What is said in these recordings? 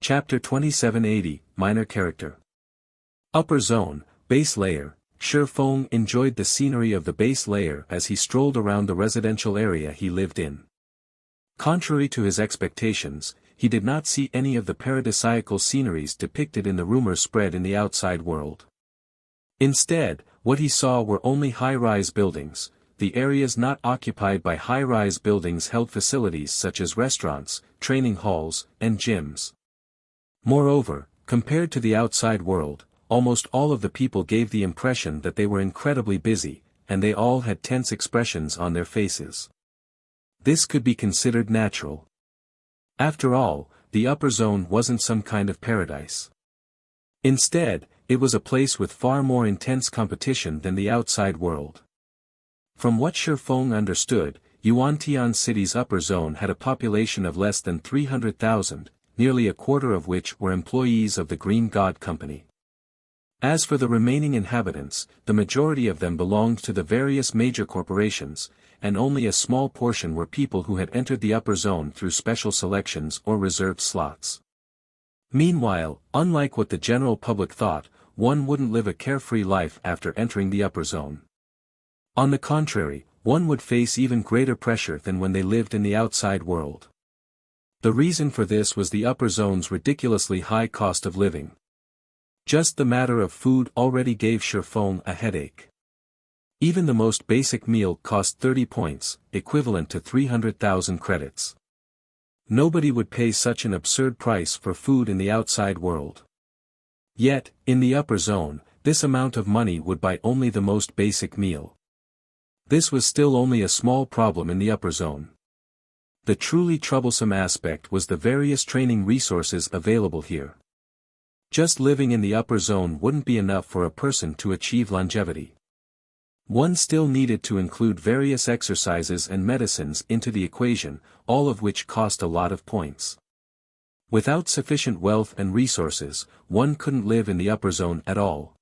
Chapter 2780, Minor Character. Upper Zone, Base Layer. Feng enjoyed the scenery of the base layer as he strolled around the residential area he lived in. Contrary to his expectations, he did not see any of the paradisiacal sceneries depicted in the rumors spread in the outside world. Instead, what he saw were only high-rise buildings. The areas not occupied by high-rise buildings held facilities such as restaurants, training halls, and gyms. Moreover, compared to the outside world, almost all of the people gave the impression that they were incredibly busy, and they all had tense expressions on their faces. This could be considered natural. After all, the upper zone wasn't some kind of paradise. Instead, it was a place with far more intense competition than the outside world. From what Feng understood, Yuantian City's upper zone had a population of less than 300,000, nearly a quarter of which were employees of the Green God Company. As for the remaining inhabitants, the majority of them belonged to the various major corporations, and only a small portion were people who had entered the upper zone through special selections or reserved slots. Meanwhile, unlike what the general public thought, one wouldn't live a carefree life after entering the upper zone. On the contrary, one would face even greater pressure than when they lived in the outside world. The reason for this was the upper zone's ridiculously high cost of living. Just the matter of food already gave Feng a headache. Even the most basic meal cost 30 points, equivalent to 300,000 credits. Nobody would pay such an absurd price for food in the outside world. Yet, in the upper zone, this amount of money would buy only the most basic meal. This was still only a small problem in the upper zone. The truly troublesome aspect was the various training resources available here. Just living in the upper zone wouldn't be enough for a person to achieve longevity. One still needed to include various exercises and medicines into the equation, all of which cost a lot of points. Without sufficient wealth and resources, one couldn't live in the upper zone at all.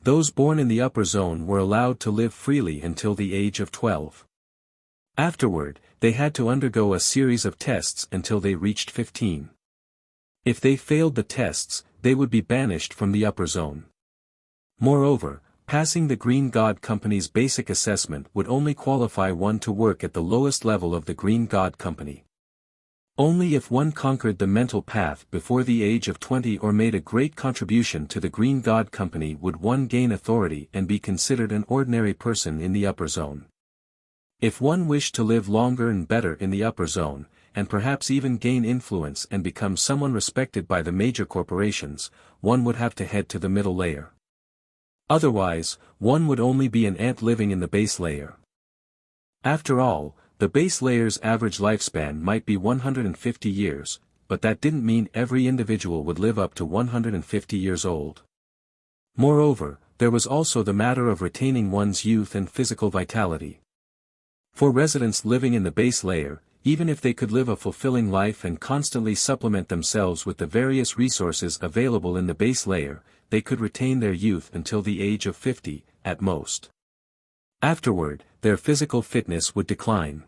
Those born in the upper zone were allowed to live freely until the age of 12. Afterward, they had to undergo a series of tests until they reached 15. If they failed the tests, they would be banished from the upper zone. Moreover, passing the Green God Company's basic assessment would only qualify one to work at the lowest level of the Green God Company. Only if one conquered the mental path before the age of 20 or made a great contribution to the Green God Company would one gain authority and be considered an ordinary person in the upper zone. If one wished to live longer and better in the upper zone, and perhaps even gain influence and become someone respected by the major corporations, one would have to head to the middle layer. Otherwise, one would only be an ant living in the base layer. After all, the base layer's average lifespan might be 150 years, but that didn't mean every individual would live up to 150 years old. Moreover, there was also the matter of retaining one's youth and physical vitality. For residents living in the base layer, even if they could live a fulfilling life and constantly supplement themselves with the various resources available in the base layer, they could retain their youth until the age of 50, at most. Afterward, their physical fitness would decline.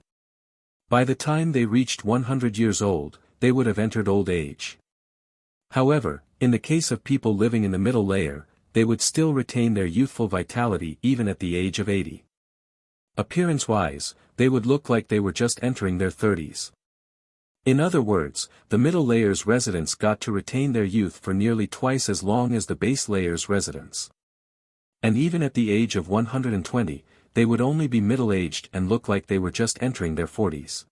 By the time they reached 100 years old, they would have entered old age. However, in the case of people living in the middle layer, they would still retain their youthful vitality even at the age of 80. Appearance-wise, they would look like they were just entering their 30s. In other words, the middle layer's residents got to retain their youth for nearly twice as long as the base layer's residents. And even at the age of 120, they would only be middle-aged and look like they were just entering their 40s.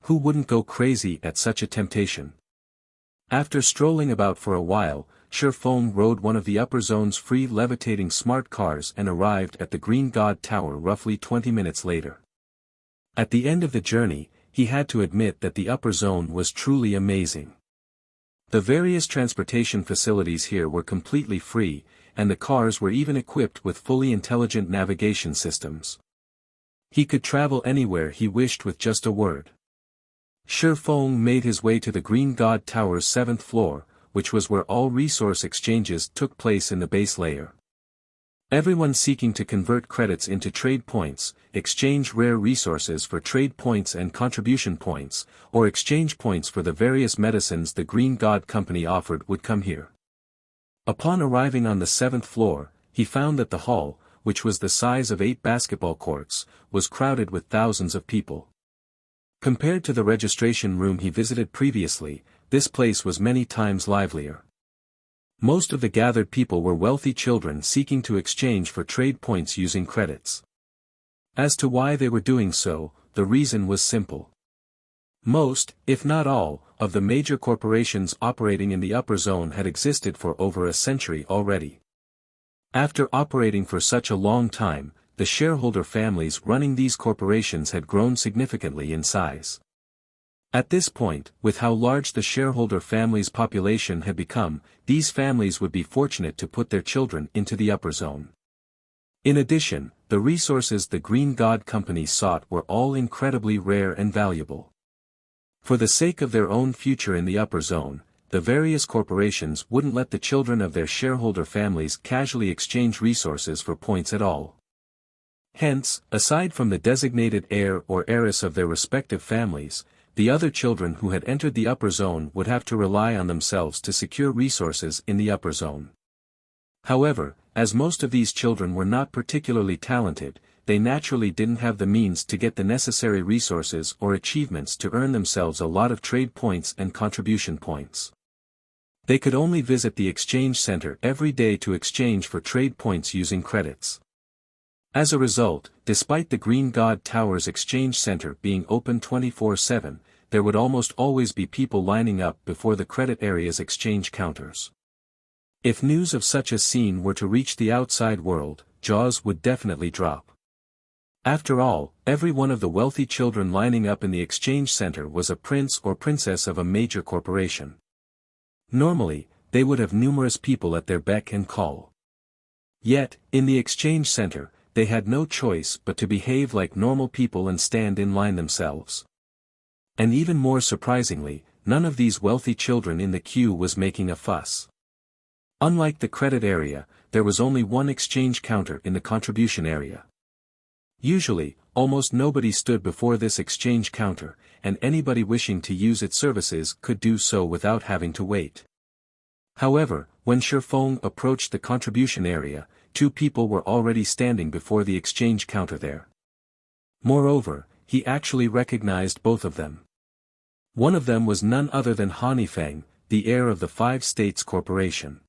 Who wouldn't go crazy at such a temptation? After strolling about for a while, Feng rode one of the upper zone's free levitating smart cars and arrived at the Green God Tower roughly 20 minutes later. At the end of the journey, he had to admit that the upper zone was truly amazing. The various transportation facilities here were completely free, and the cars were even equipped with fully intelligent navigation systems. He could travel anywhere he wished with just a word. Feng made his way to the Green God Tower's 7th floor, which was where all resource exchanges took place in the base layer. Everyone seeking to convert credits into trade points, exchange rare resources for trade points and contribution points, or exchange points for the various medicines the Green God Company offered would come here. Upon arriving on the 7th floor, he found that the hall, which was the size of 8 basketball courts, was crowded with thousands of people. Compared to the registration room he visited previously, this place was many times livelier. Most of the gathered people were wealthy children seeking to exchange for trade points using credits. As to why they were doing so, the reason was simple. Most, if not all, of the major corporations operating in the upper zone had existed for over a century already. After operating for such a long time, the shareholder families running these corporations had grown significantly in size. At this point, with how large the shareholder families' population had become, these families would be fortunate to put their children into the upper zone. In addition, the resources the Green God Company sought were all incredibly rare and valuable. For the sake of their own future in the upper zone, the various corporations wouldn't let the children of their shareholder families casually exchange resources for points at all. Hence, aside from the designated heir or heiress of their respective families, the other children who had entered the upper zone would have to rely on themselves to secure resources in the upper zone. However, as most of these children were not particularly talented, they naturally didn't have the means to get the necessary resources or achievements to earn themselves a lot of trade points and contribution points. They could only visit the exchange center every day to exchange for trade points using credits. As a result, despite the Green God Tower's exchange center being open 24/7, there would almost always be people lining up before the credit area's exchange counters. If news of such a scene were to reach the outside world, jaws would definitely drop. After all, every one of the wealthy children lining up in the exchange center was a prince or princess of a major corporation. Normally, they would have numerous people at their beck and call. Yet, in the exchange center, they had no choice but to behave like normal people and stand in line themselves. And even more surprisingly, none of these wealthy children in the queue was making a fuss. Unlike the credit area, there was only one exchange counter in the contribution area. Usually, almost nobody stood before this exchange counter, and anybody wishing to use its services could do so without having to wait. However, when Feng approached the contribution area, 2 people were already standing before the exchange counter there. Moreover, he actually recognized both of them. One of them was none other than Feng, the heir of the 5 States Corporation.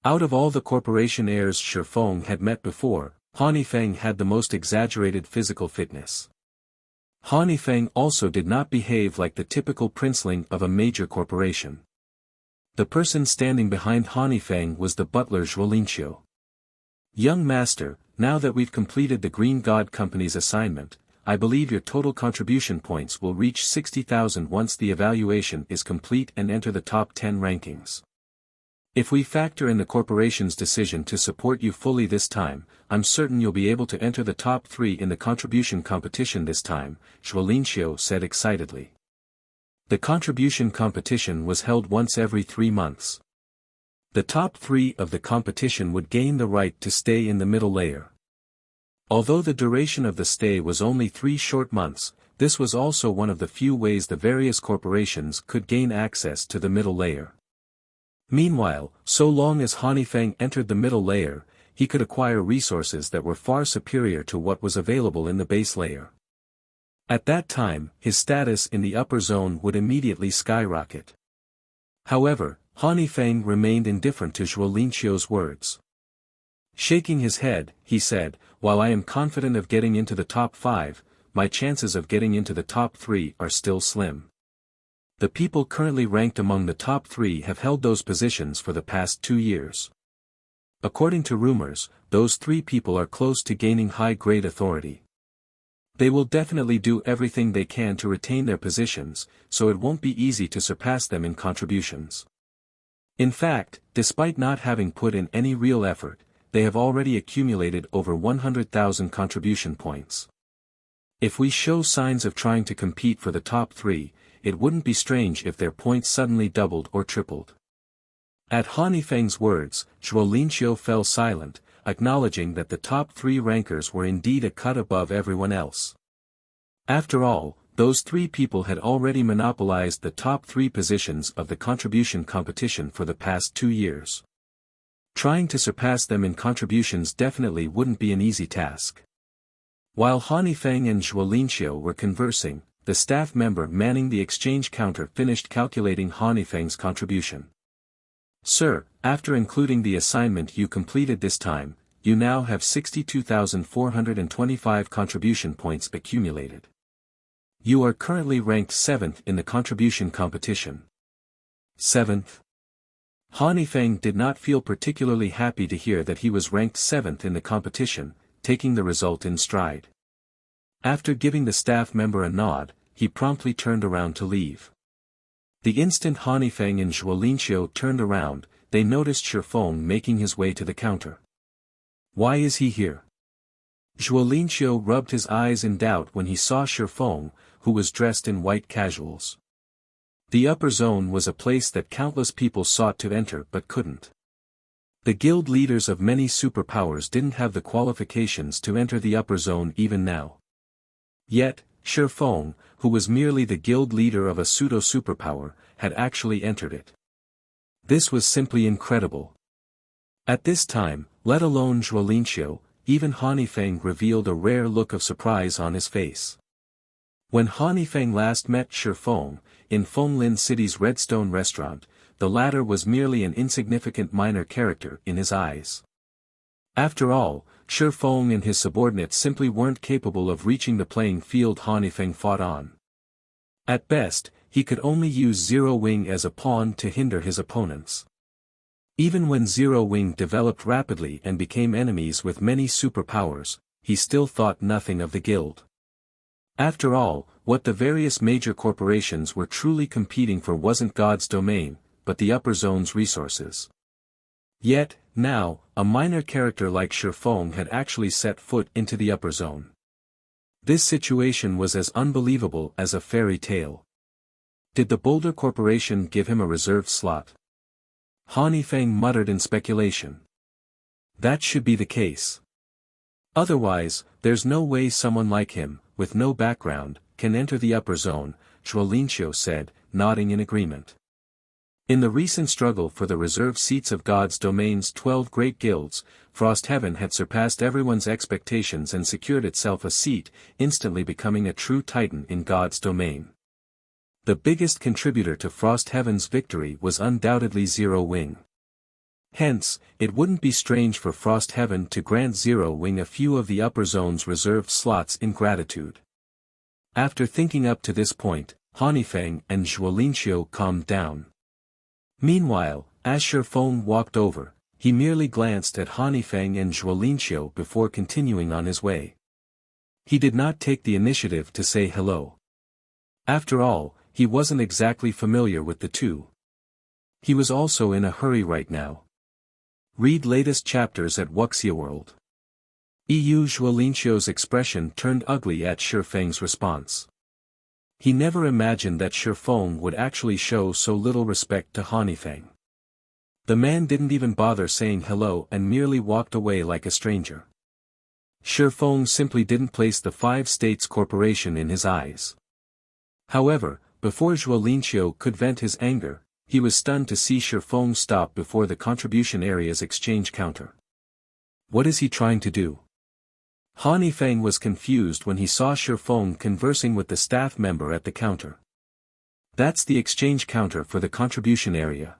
Out of all the corporation heirs Feng had met before, Feng had the most exaggerated physical fitness. Feng also did not behave like the typical princeling of a major corporation. The person standing behind Feng was the butler Zhuolinqiu. "Young master, now that we've completed the Green God Company's assignment, I believe your total contribution points will reach 60,000 once the evaluation is complete and enter the top 10 rankings. If we factor in the corporation's decision to support you fully this time, I'm certain you'll be able to enter the top 3 in the contribution competition this time," Zhuolinqiu said excitedly. The contribution competition was held once every 3 months. The top 3 of the competition would gain the right to stay in the middle layer. Although the duration of the stay was only 3 short months, this was also one of the few ways the various corporations could gain access to the middle layer. Meanwhile, so long as Feng entered the middle layer, he could acquire resources that were far superior to what was available in the base layer. At that time, his status in the upper zone would immediately skyrocket. However, Feng remained indifferent to Zhuolinqiu's words. Shaking his head, he said, "While I am confident of getting into the top 5, my chances of getting into the top 3 are still slim. The people currently ranked among the top 3 have held those positions for the past 2 years. According to rumors, those 3 people are close to gaining high-grade authority. They will definitely do everything they can to retain their positions, so it won't be easy to surpass them in contributions. In fact, despite not having put in any real effort, they have already accumulated over 100,000 contribution points. If we show signs of trying to compete for the top 3, it wouldn't be strange if their points suddenly doubled or tripled." At Feng's words, Zhuolinqiu fell silent, acknowledging that the top 3 rankers were indeed a cut above everyone else. After all, those 3 people had already monopolized the top 3 positions of the contribution competition for the past 2 years. Trying to surpass them in contributions definitely wouldn't be an easy task. While Feng and Zhuo were conversing, the staff member manning the exchange counter finished calculating Feng's contribution. "Sir, after including the assignment you completed this time, you now have 62,425 contribution points accumulated. You are currently ranked 7th in the contribution competition." 7th? Feng did not feel particularly happy to hear that he was ranked 7th in the competition, taking the result in stride. After giving the staff member a nod, he promptly turned around to leave. The instant Feng and Zhuo turned around, they noticed Feng making his way to the counter. "Why is he here?" Zhuo rubbed his eyes in doubt when he saw Feng, who was dressed in white casuals. The upper zone was a place that countless people sought to enter but couldn't. The guild leaders of many superpowers didn't have the qualifications to enter the upper zone even now. Yet, Feng, who was merely the guild leader of a pseudo-superpower, had actually entered it. This was simply incredible. At this time, let alone Zhuo, even Feng revealed a rare look of surprise on his face. When Feng last met Feng, in Fenglin City's Redstone restaurant, the latter was merely an insignificant minor character in his eyes. After all, Feng and his subordinates simply weren't capable of reaching the playing field Feng fought on. At best, he could only use Zero Wing as a pawn to hinder his opponents. Even when Zero Wing developed rapidly and became enemies with many superpowers, he still thought nothing of the guild. After all, what the various major corporations were truly competing for wasn't God's domain, but the upper zone's resources. Yet, now, a minor character like Feng had actually set foot into the upper zone. This situation was as unbelievable as a fairy tale. Did the Boulder Corporation give him a reserved slot? Feng muttered in speculation. That should be the case. Otherwise, there's no way someone like him, with no background, can enter the upper zone, Zhuo said, nodding in agreement. In the recent struggle for the reserved seats of God's domain's 12 great guilds, Frostheaven had surpassed everyone's expectations and secured itself a seat, instantly becoming a true titan in God's domain. The biggest contributor to Frostheaven's victory was undoubtedly Zero Wing. Hence, it wouldn't be strange for Frostheaven to grant Zero Wing a few of the upper zone's reserved slots in gratitude. After thinking up to this point, Feng and Zhuo calmed down. Meanwhile, as Feng walked over, he merely glanced at Feng and Zhuo before continuing on his way. He did not take the initiative to say hello. After all, he wasn't exactly familiar with the two. He was also in a hurry right now. Read latest chapters at Wuxia World. Zhuo's expression turned ugly at Feng's response. He never imagined that Feng would actually show so little respect to Feng. The man didn't even bother saying hello and merely walked away like a stranger. Feng simply didn't place the 5 States Corporation in his eyes. However, before Zhuo could vent his anger, he was stunned to see Feng stop before the contribution area's exchange counter. What is he trying to do? Feng was confused when he saw Feng conversing with the staff member at the counter. That's the exchange counter for the contribution area.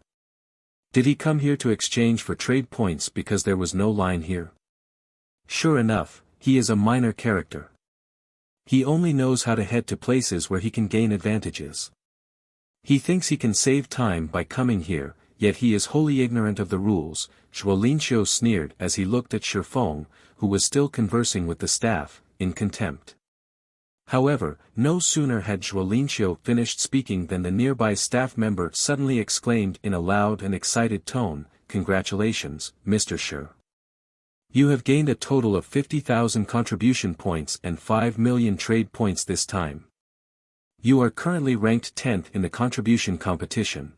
Did he come here to exchange for trade points because there was no line here? Sure enough, he is a minor character. He only knows how to head to places where he can gain advantages. He thinks he can save time by coming here, yet he is wholly ignorant of the rules, Zhuo sneered as he looked at Feng, who was still conversing with the staff, in contempt. However, no sooner had Zhuo finished speaking than the nearby staff member suddenly exclaimed in a loud and excited tone, "Congratulations, Mr. Shi. You have gained a total of 50,000 contribution points and 5 million trade points this time. You are currently ranked 10th in the contribution competition."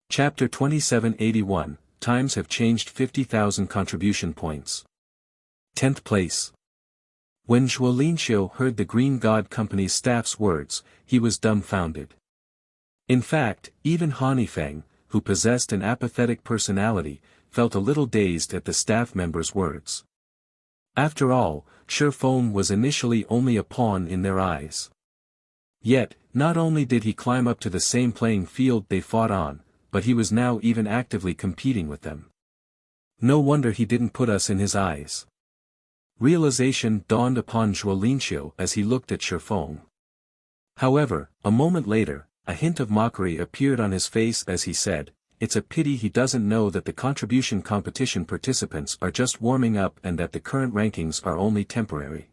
Chapter 2781, times have changed 50,000 contribution points. 10th place. When Zhuo Linxiu heard the Green God Company's staff's words, he was dumbfounded. In fact, even Feng, who possessed an apathetic personality, felt a little dazed at the staff member's words. After all, Feng was initially only a pawn in their eyes. Yet, not only did he climb up to the same playing field they fought on, but he was now even actively competing with them. No wonder he didn't put us in his eyes. Realization dawned upon Zhuo Linxiu as he looked at Feng. However, a moment later, a hint of mockery appeared on his face as he said, "It's a pity he doesn't know that the contribution competition participants are just warming up and that the current rankings are only temporary."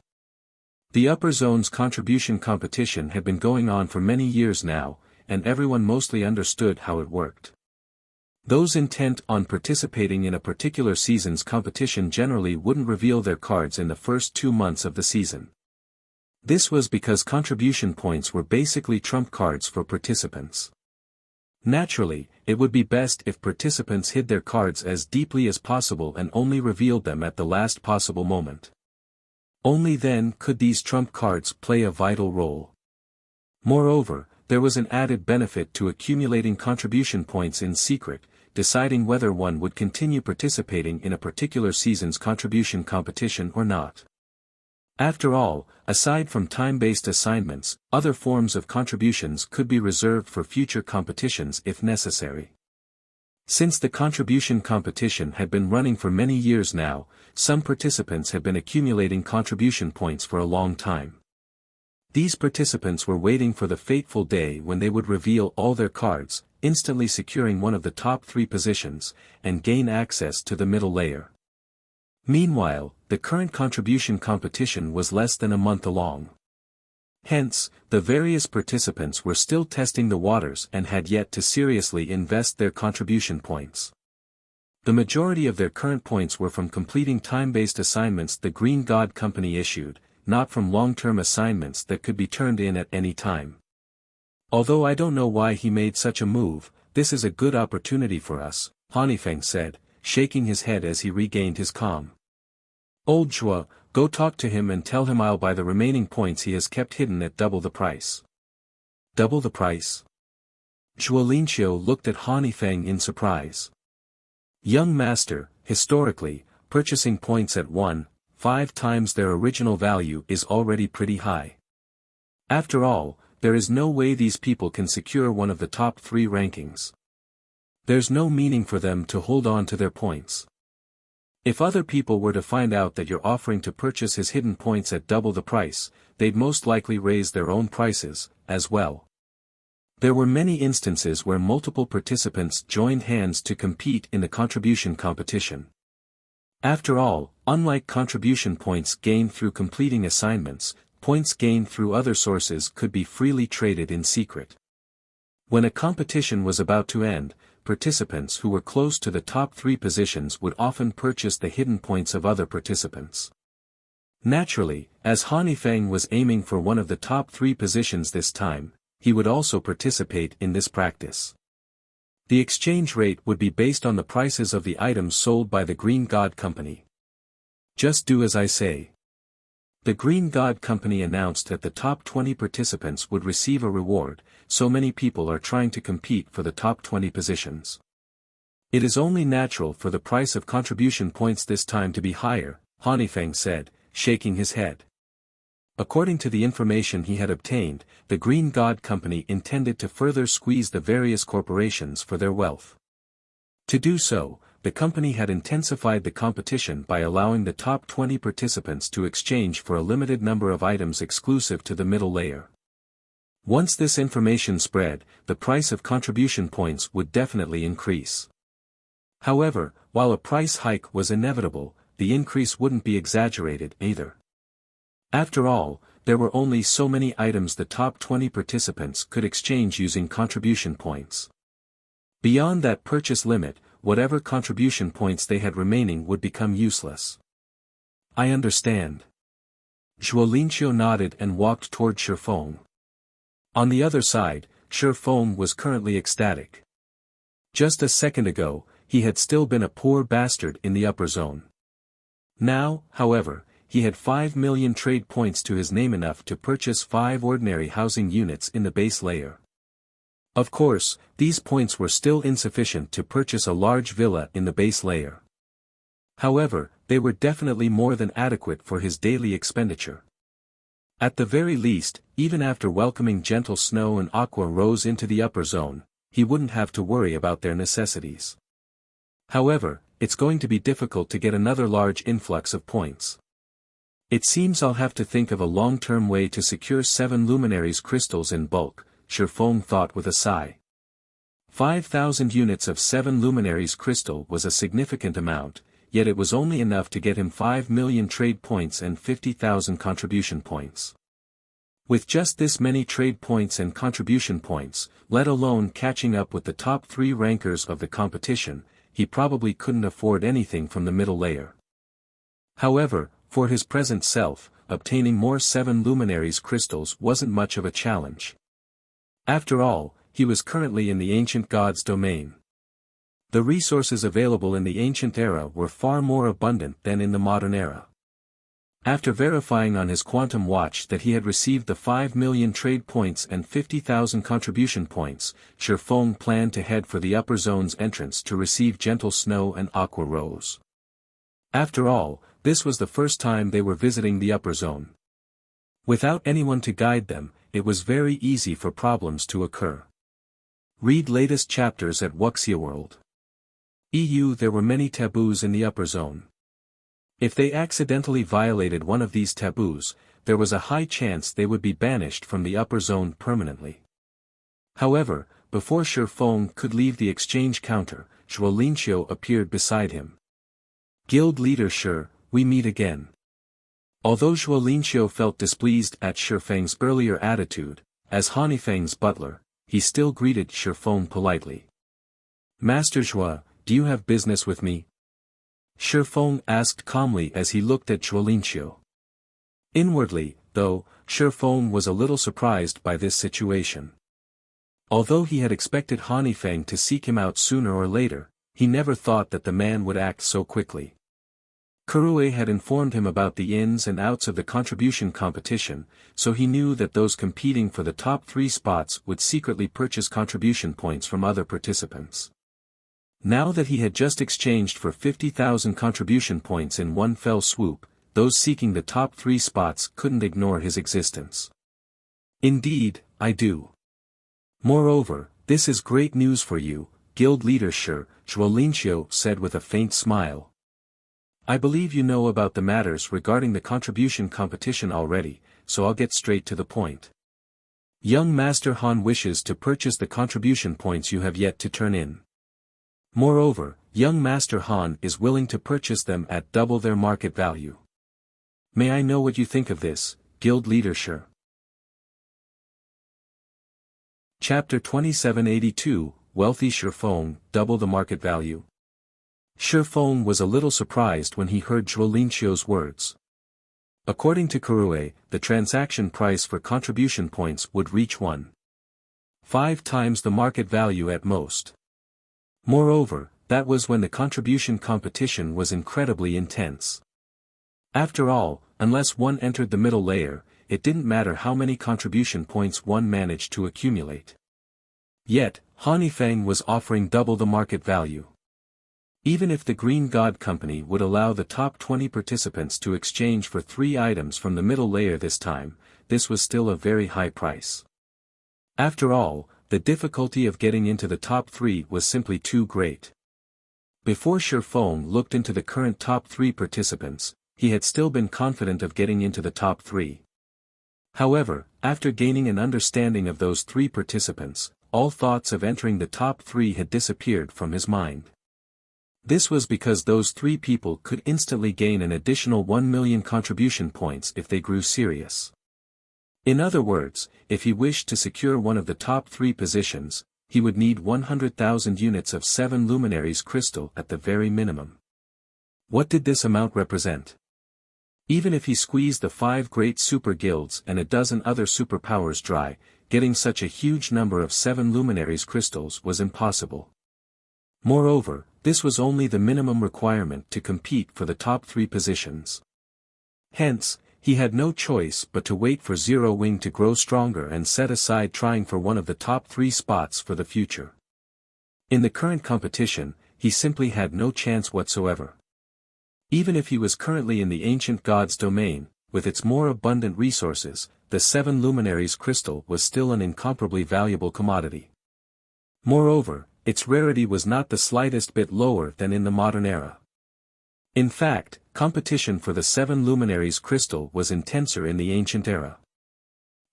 The upper zone's contribution competition had been going on for many years now, and everyone mostly understood how it worked. Those intent on participating in a particular season's competition generally wouldn't reveal their cards in the first 2 months of the season. This was because contribution points were basically trump cards for participants. Naturally, it would be best if participants hid their cards as deeply as possible and only revealed them at the last possible moment. Only then could these trump cards play a vital role. Moreover, there was an added benefit to accumulating contribution points in secret, deciding whether one would continue participating in a particular season's contribution competition or not. After all, aside from time-based assignments, other forms of contributions could be reserved for future competitions if necessary. Since the contribution competition had been running for many years now, some participants had been accumulating contribution points for a long time. These participants were waiting for the fateful day when they would reveal all their cards, instantly securing one of the top 3 positions, and gain access to the middle layer. Meanwhile, the current contribution competition was less than a month long. Hence, the various participants were still testing the waters and had yet to seriously invest their contribution points. The majority of their current points were from completing time-based assignments the Green God Company issued, not from long-term assignments that could be turned in at any time. "Although I don't know why he made such a move, this is a good opportunity for us," Feng said, shaking his head as he regained his calm. "Old Zhuo, go talk to him and tell him I'll buy the remaining points he has kept hidden at double the price." Double the price? Zhuo Linxiu looked at Feng in surprise. Young master, historically, purchasing points at 1.5 times their original value is already pretty high. After all, there is no way these people can secure one of the top 3 rankings. There's no meaning for them to hold on to their points. If other people were to find out that you're offering to purchase his hidden points at double the price, they'd most likely raise their own prices, as well. There were many instances where multiple participants joined hands to compete in the contribution competition. After all, unlike contribution points gained through completing assignments, points gained through other sources could be freely traded in secret. When a competition was about to end, participants who were close to the top 3 positions would often purchase the hidden points of other participants. Naturally, as Feng was aiming for one of the top 3 positions this time, he would also participate in this practice. The exchange rate would be based on the prices of the items sold by the Green God Company. "Just do as I say." The Green God Company announced that the top 20 participants would receive a reward, so many people are trying to compete for the top 20 positions. It is only natural for the price of contribution points this time to be higher, Feng said, shaking his head. According to the information he had obtained, the Green God Company intended to further squeeze the various corporations for their wealth. To do so, the company had intensified the competition by allowing the top 20 participants to exchange for a limited number of items exclusive to the middle layer. Once this information spread, the price of contribution points would definitely increase. However, while a price hike was inevitable, the increase wouldn't be exaggerated either. After all, there were only so many items the top 20 participants could exchange using contribution points. Beyond that purchase limit, whatever contribution points they had remaining would become useless. "I understand." Zhuo Linxiu nodded and walked toward Feng. On the other side, Feng was currently ecstatic. Just a second ago, he had still been a poor bastard in the upper zone. Now, however, he had 5 million trade points to his name, enough to purchase 5 ordinary housing units in the base layer. Of course, these points were still insufficient to purchase a large villa in the base layer. However, they were definitely more than adequate for his daily expenditure. At the very least, even after welcoming gentle snow and aqua rose into the upper zone, he wouldn't have to worry about their necessities. However, it's going to be difficult to get another large influx of points. It seems I'll have to think of a long-term way to secure 7 luminaries crystals in bulk, Feng thought with a sigh. 5,000 units of 7 luminaries crystal was a significant amount, yet it was only enough to get him 5 million trade points and 50,000 contribution points. With just this many trade points and contribution points, let alone catching up with the top 3 rankers of the competition, he probably couldn't afford anything from the middle layer. However, for his present self, obtaining more 7 luminaries crystals wasn't much of a challenge. After all, he was currently in the ancient god's domain. The resources available in the ancient era were far more abundant than in the modern era. After verifying on his quantum watch that he had received the 5 million trade points and 50,000 contribution points, Feng planned to head for the upper zone's entrance to receive gentle snow and aqua rose. After all, this was the first time they were visiting the upper zone. Without anyone to guide them, it was very easy for problems to occur. Read latest chapters at Wuxia World. There were many taboos in the upper zone. If they accidentally violated one of these taboos, there was a high chance they would be banished from the upper zone permanently. However, before Feng could leave the exchange counter, Zhuolinqiu appeared beside him. Guild leader we meet again. Although Zhuolinqiu felt displeased at Feng's earlier attitude, as Feng's butler, he still greeted Feng politely. Master Zhuo, do you have business with me? Feng asked calmly as he looked at Zhuolinqiu. Inwardly, though, Feng was a little surprised by this situation. Although he had expected Feng to seek him out sooner or later, he never thought that the man would act so quickly. Kurue had informed him about the ins and outs of the contribution competition, so he knew that those competing for the top 3 spots would secretly purchase contribution points from other participants. Now that he had just exchanged for 50,000 contribution points in one fell swoop, those seeking the top 3 spots couldn't ignore his existence. Indeed, I do. Moreover, this is great news for you, guild leader Zhuolinqiu said with a faint smile. I believe you know about the matters regarding the contribution competition already, so I'll get straight to the point. Young Master Han wishes to purchase the contribution points you have yet to turn in. Moreover, young Master Han is willing to purchase them at double their market value. May I know what you think of this, guild leader Chapter 2782, Wealthy Feng, double the market value. Feng was a little surprised when he heard Zhuolinqiu's words. According to Kurue, the transaction price for contribution points would reach 1.5 times the market value at most. Moreover, that was when the contribution competition was incredibly intense. After all, unless one entered the middle layer, it didn't matter how many contribution points one managed to accumulate. Yet, Feng was offering double the market value. Even if the Green God Company would allow the top 20 participants to exchange for 3 items from the middle layer this time, this was still a very high price. After all, the difficulty of getting into the top 3 was simply too great. Before Feng looked into the current top 3 participants, he had still been confident of getting into the top 3. However, after gaining an understanding of those 3 participants, all thoughts of entering the top 3 had disappeared from his mind. This was because those 3 people could instantly gain an additional 1 million contribution points if they grew serious. In other words, if he wished to secure one of the top 3 positions, he would need 100,000 units of 7 luminaries crystal at the very minimum. What did this amount represent? Even if he squeezed the 5 great super guilds and a dozen other superpowers dry, getting such a huge number of 7 luminaries crystals was impossible. Moreover, this was only the minimum requirement to compete for the top 3 positions. Hence, he had no choice but to wait for Zero Wing to grow stronger and set aside trying for one of the top 3 spots for the future. In the current competition, he simply had no chance whatsoever. Even if he was currently in the ancient god's domain, with its more abundant resources, the 7 luminaries crystal was still an incomparably valuable commodity. Moreover, its rarity was not the slightest bit lower than in the modern era. In fact, competition for the 7 luminaries crystal was intenser in the ancient era.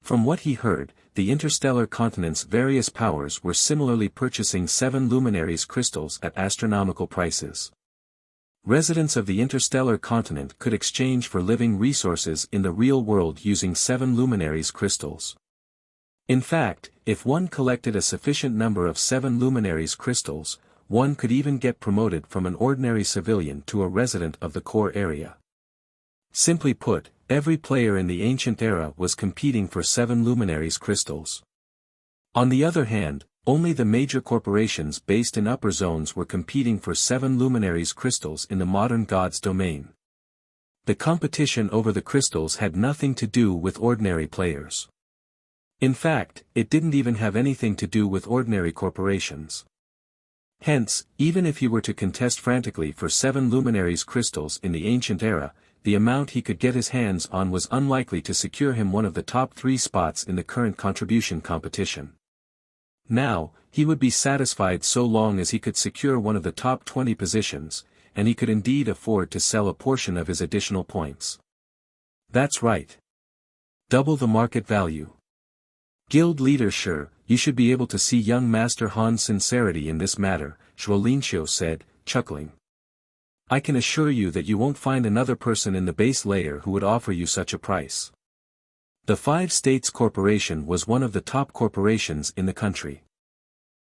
From what he heard, the interstellar continent's various powers were similarly purchasing 7 luminaries crystals at astronomical prices. Residents of the interstellar continent could exchange for living resources in the real world using 7 luminaries crystals. In fact, if one collected a sufficient number of 7 luminaries crystals, one could even get promoted from an ordinary civilian to a resident of the core area. Simply put, every player in the ancient era was competing for 7 luminaries crystals. On the other hand, only the major corporations based in upper zones were competing for 7 luminaries crystals in the modern god's domain. The competition over the crystals had nothing to do with ordinary players. In fact, it didn't even have anything to do with ordinary corporations. Hence, even if he were to contest frantically for 7 luminaries crystals in the ancient era, the amount he could get his hands on was unlikely to secure him one of the top 3 spots in the current contribution competition. Now, he would be satisfied so long as he could secure one of the top 20 positions, and he could indeed afford to sell a portion of his additional points. That's right. Double the market value. Guild leader sure, you should be able to see young Master Han's sincerity in this matter, Zhuolinqiu said, chuckling. I can assure you that you won't find another person in the base layer who would offer you such a price. The 5 States Corporation was one of the top corporations in the country.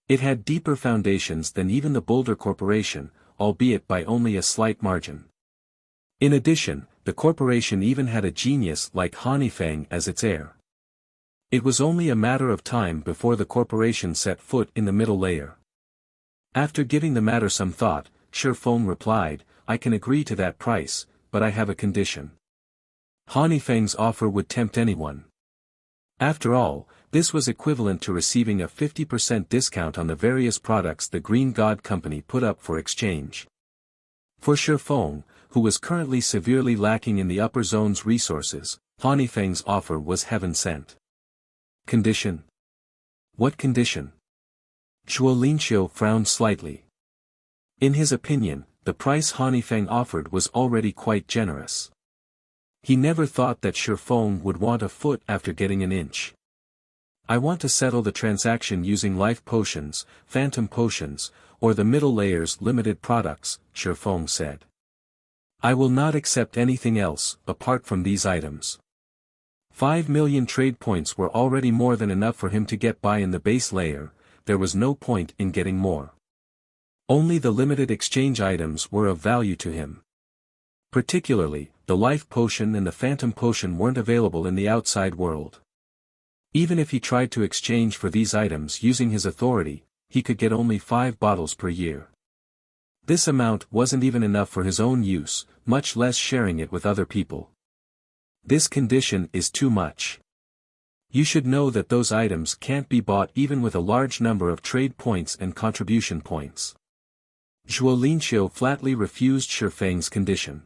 It had deeper foundations than even the Boulder Corporation, albeit by only a slight margin. In addition, the corporation even had a genius like Feng as its heir. It was only a matter of time before the corporation set foot in the middle layer. After giving the matter some thought, Feng replied, I can agree to that price, but I have a condition. Feng's offer would tempt anyone. After all, this was equivalent to receiving a 50% discount on the various products the Green God Company put up for exchange. For Feng, who was currently severely lacking in the upper zone's resources, Feng's offer was heaven sent. Condition? What condition? Zhuolinqiu frowned slightly. In his opinion, the price Feng offered was already quite generous. He never thought that Feng would want a foot after getting an inch. I want to settle the transaction using life potions, phantom potions, or the middle layer's limited products, Feng said. I will not accept anything else, apart from these items. 5 million trade points were already more than enough for him to get by in the base layer, there was no point in getting more. Only the limited exchange items were of value to him. Particularly, the life potion and the phantom potion weren't available in the outside world. Even if he tried to exchange for these items using his authority, he could get only 5 bottles per year. This amount wasn't even enough for his own use, much less sharing it with other people. This condition is too much. You should know that those items can't be bought even with a large number of trade points and contribution points. Zhuolinqiu flatly refused Feng's condition.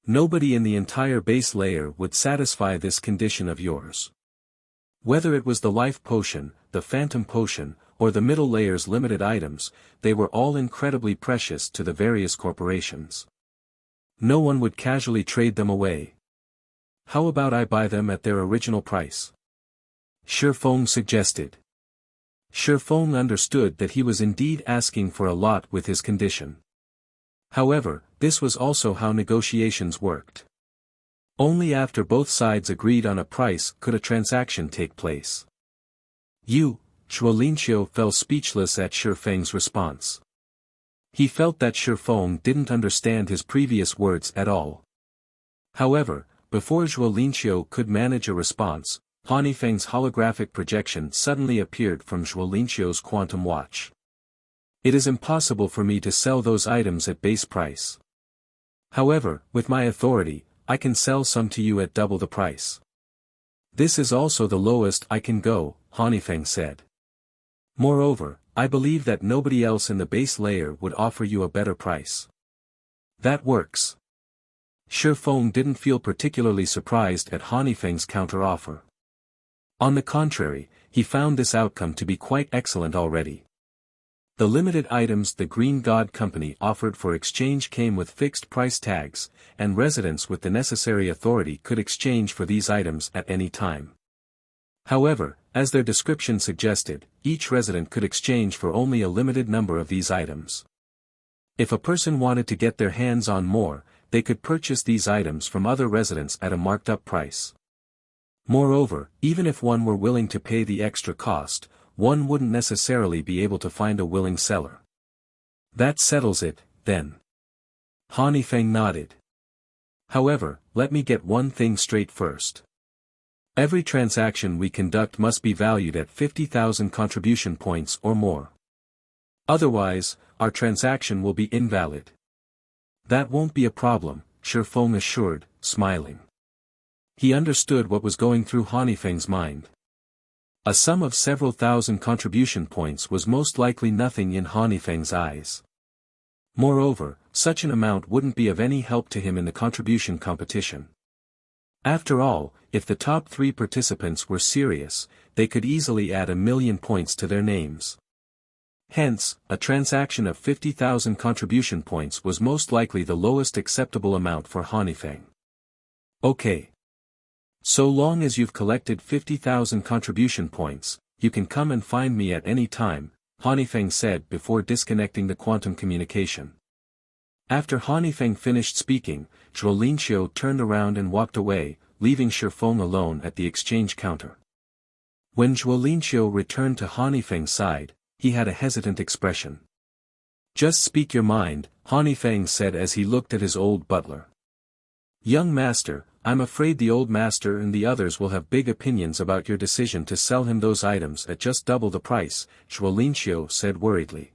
Nobody in the entire base layer would satisfy this condition of yours. Whether it was the life potion, the phantom potion, or the middle layer's limited items, they were all incredibly precious to the various corporations. No one would casually trade them away. How about I buy them at their original price? Feng suggested. Feng understood that he was indeed asking for a lot with his condition. However, this was also how negotiations worked. Only after both sides agreed on a price could a transaction take place. Zhuolinqiu fell speechless at Feng's response. He felt that Feng didn't understand his previous words at all. However, before Zhuolinqiu could manage a response, Feng's holographic projection suddenly appeared from Zhuolinqiu's quantum watch. It is impossible for me to sell those items at base price. However, with my authority, I can sell some to you at double the price. This is also the lowest I can go, Feng said. Moreover, I believe that nobody else in the base layer would offer you a better price. That works. Feng didn't feel particularly surprised at Feng's counter-offer. On the contrary, he found this outcome to be quite excellent already. The limited items the Green God Company offered for exchange came with fixed price tags, and residents with the necessary authority could exchange for these items at any time. However, as their description suggested, each resident could exchange for only a limited number of these items. If a person wanted to get their hands on more, they could purchase these items from other residents at a marked-up price. Moreover, even if one were willing to pay the extra cost, one wouldn't necessarily be able to find a willing seller. That settles it, then. Feng nodded. However, let me get one thing straight first. Every transaction we conduct must be valued at 50,000 contribution points or more. Otherwise, our transaction will be invalid. That won't be a problem, Feng assured, smiling. He understood what was going through Feng's mind. A sum of several thousand contribution points was most likely nothing in Feng's eyes. Moreover, such an amount wouldn't be of any help to him in the contribution competition. After all, if the top 3 participants were serious, they could easily add 1,000,000 points to their names. Hence, a transaction of 50,000 contribution points was most likely the lowest acceptable amount for Feng. Okay. So long as you've collected 50,000 contribution points, you can come and find me at any time, Feng said before disconnecting the quantum communication. After Feng finished speaking, Zhuo Linxiu turned around and walked away, leaving Feng alone at the exchange counter. When Zhuo Linxiu returned to Feng's side, he had a hesitant expression. Just speak your mind, Feng said as he looked at his old butler. Young master, I'm afraid the old master and the others will have big opinions about your decision to sell him those items at just double the price, Zhuo Linxiu said worriedly.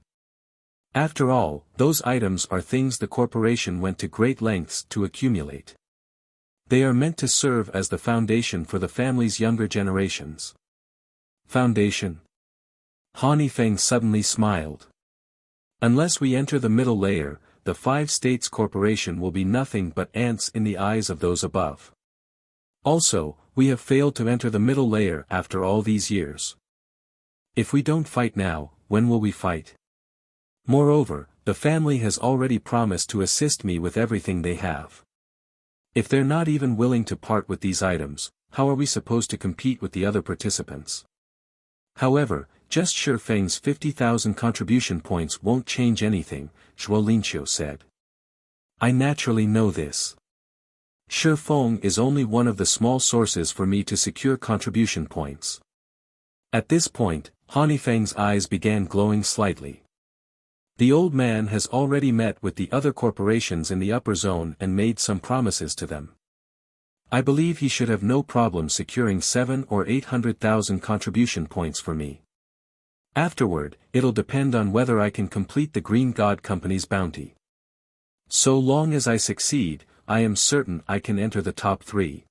After all, those items are things the corporation went to great lengths to accumulate. They are meant to serve as the foundation for the family's younger generations. Foundation? Feng suddenly smiled. Unless we enter the middle layer, the 5 states corporation will be nothing but ants in the eyes of those above. Also, we have failed to enter the middle layer after all these years. If we don't fight now, when will we fight? Moreover, the family has already promised to assist me with everything they have. If they're not even willing to part with these items, how are we supposed to compete with the other participants? However, just Feng's 50,000 contribution points won't change anything, Zhuo Linxiu said. I naturally know this. Feng is only one of the small sources for me to secure contribution points. At this point, Feng's eyes began glowing slightly. The old man has already met with the other corporations in the upper zone and made some promises to them. I believe he should have no problem securing 700,000 or 800,000 contribution points for me. Afterward, it'll depend on whether I can complete the Green God Company's bounty. So long as I succeed, I am certain I can enter the top 3.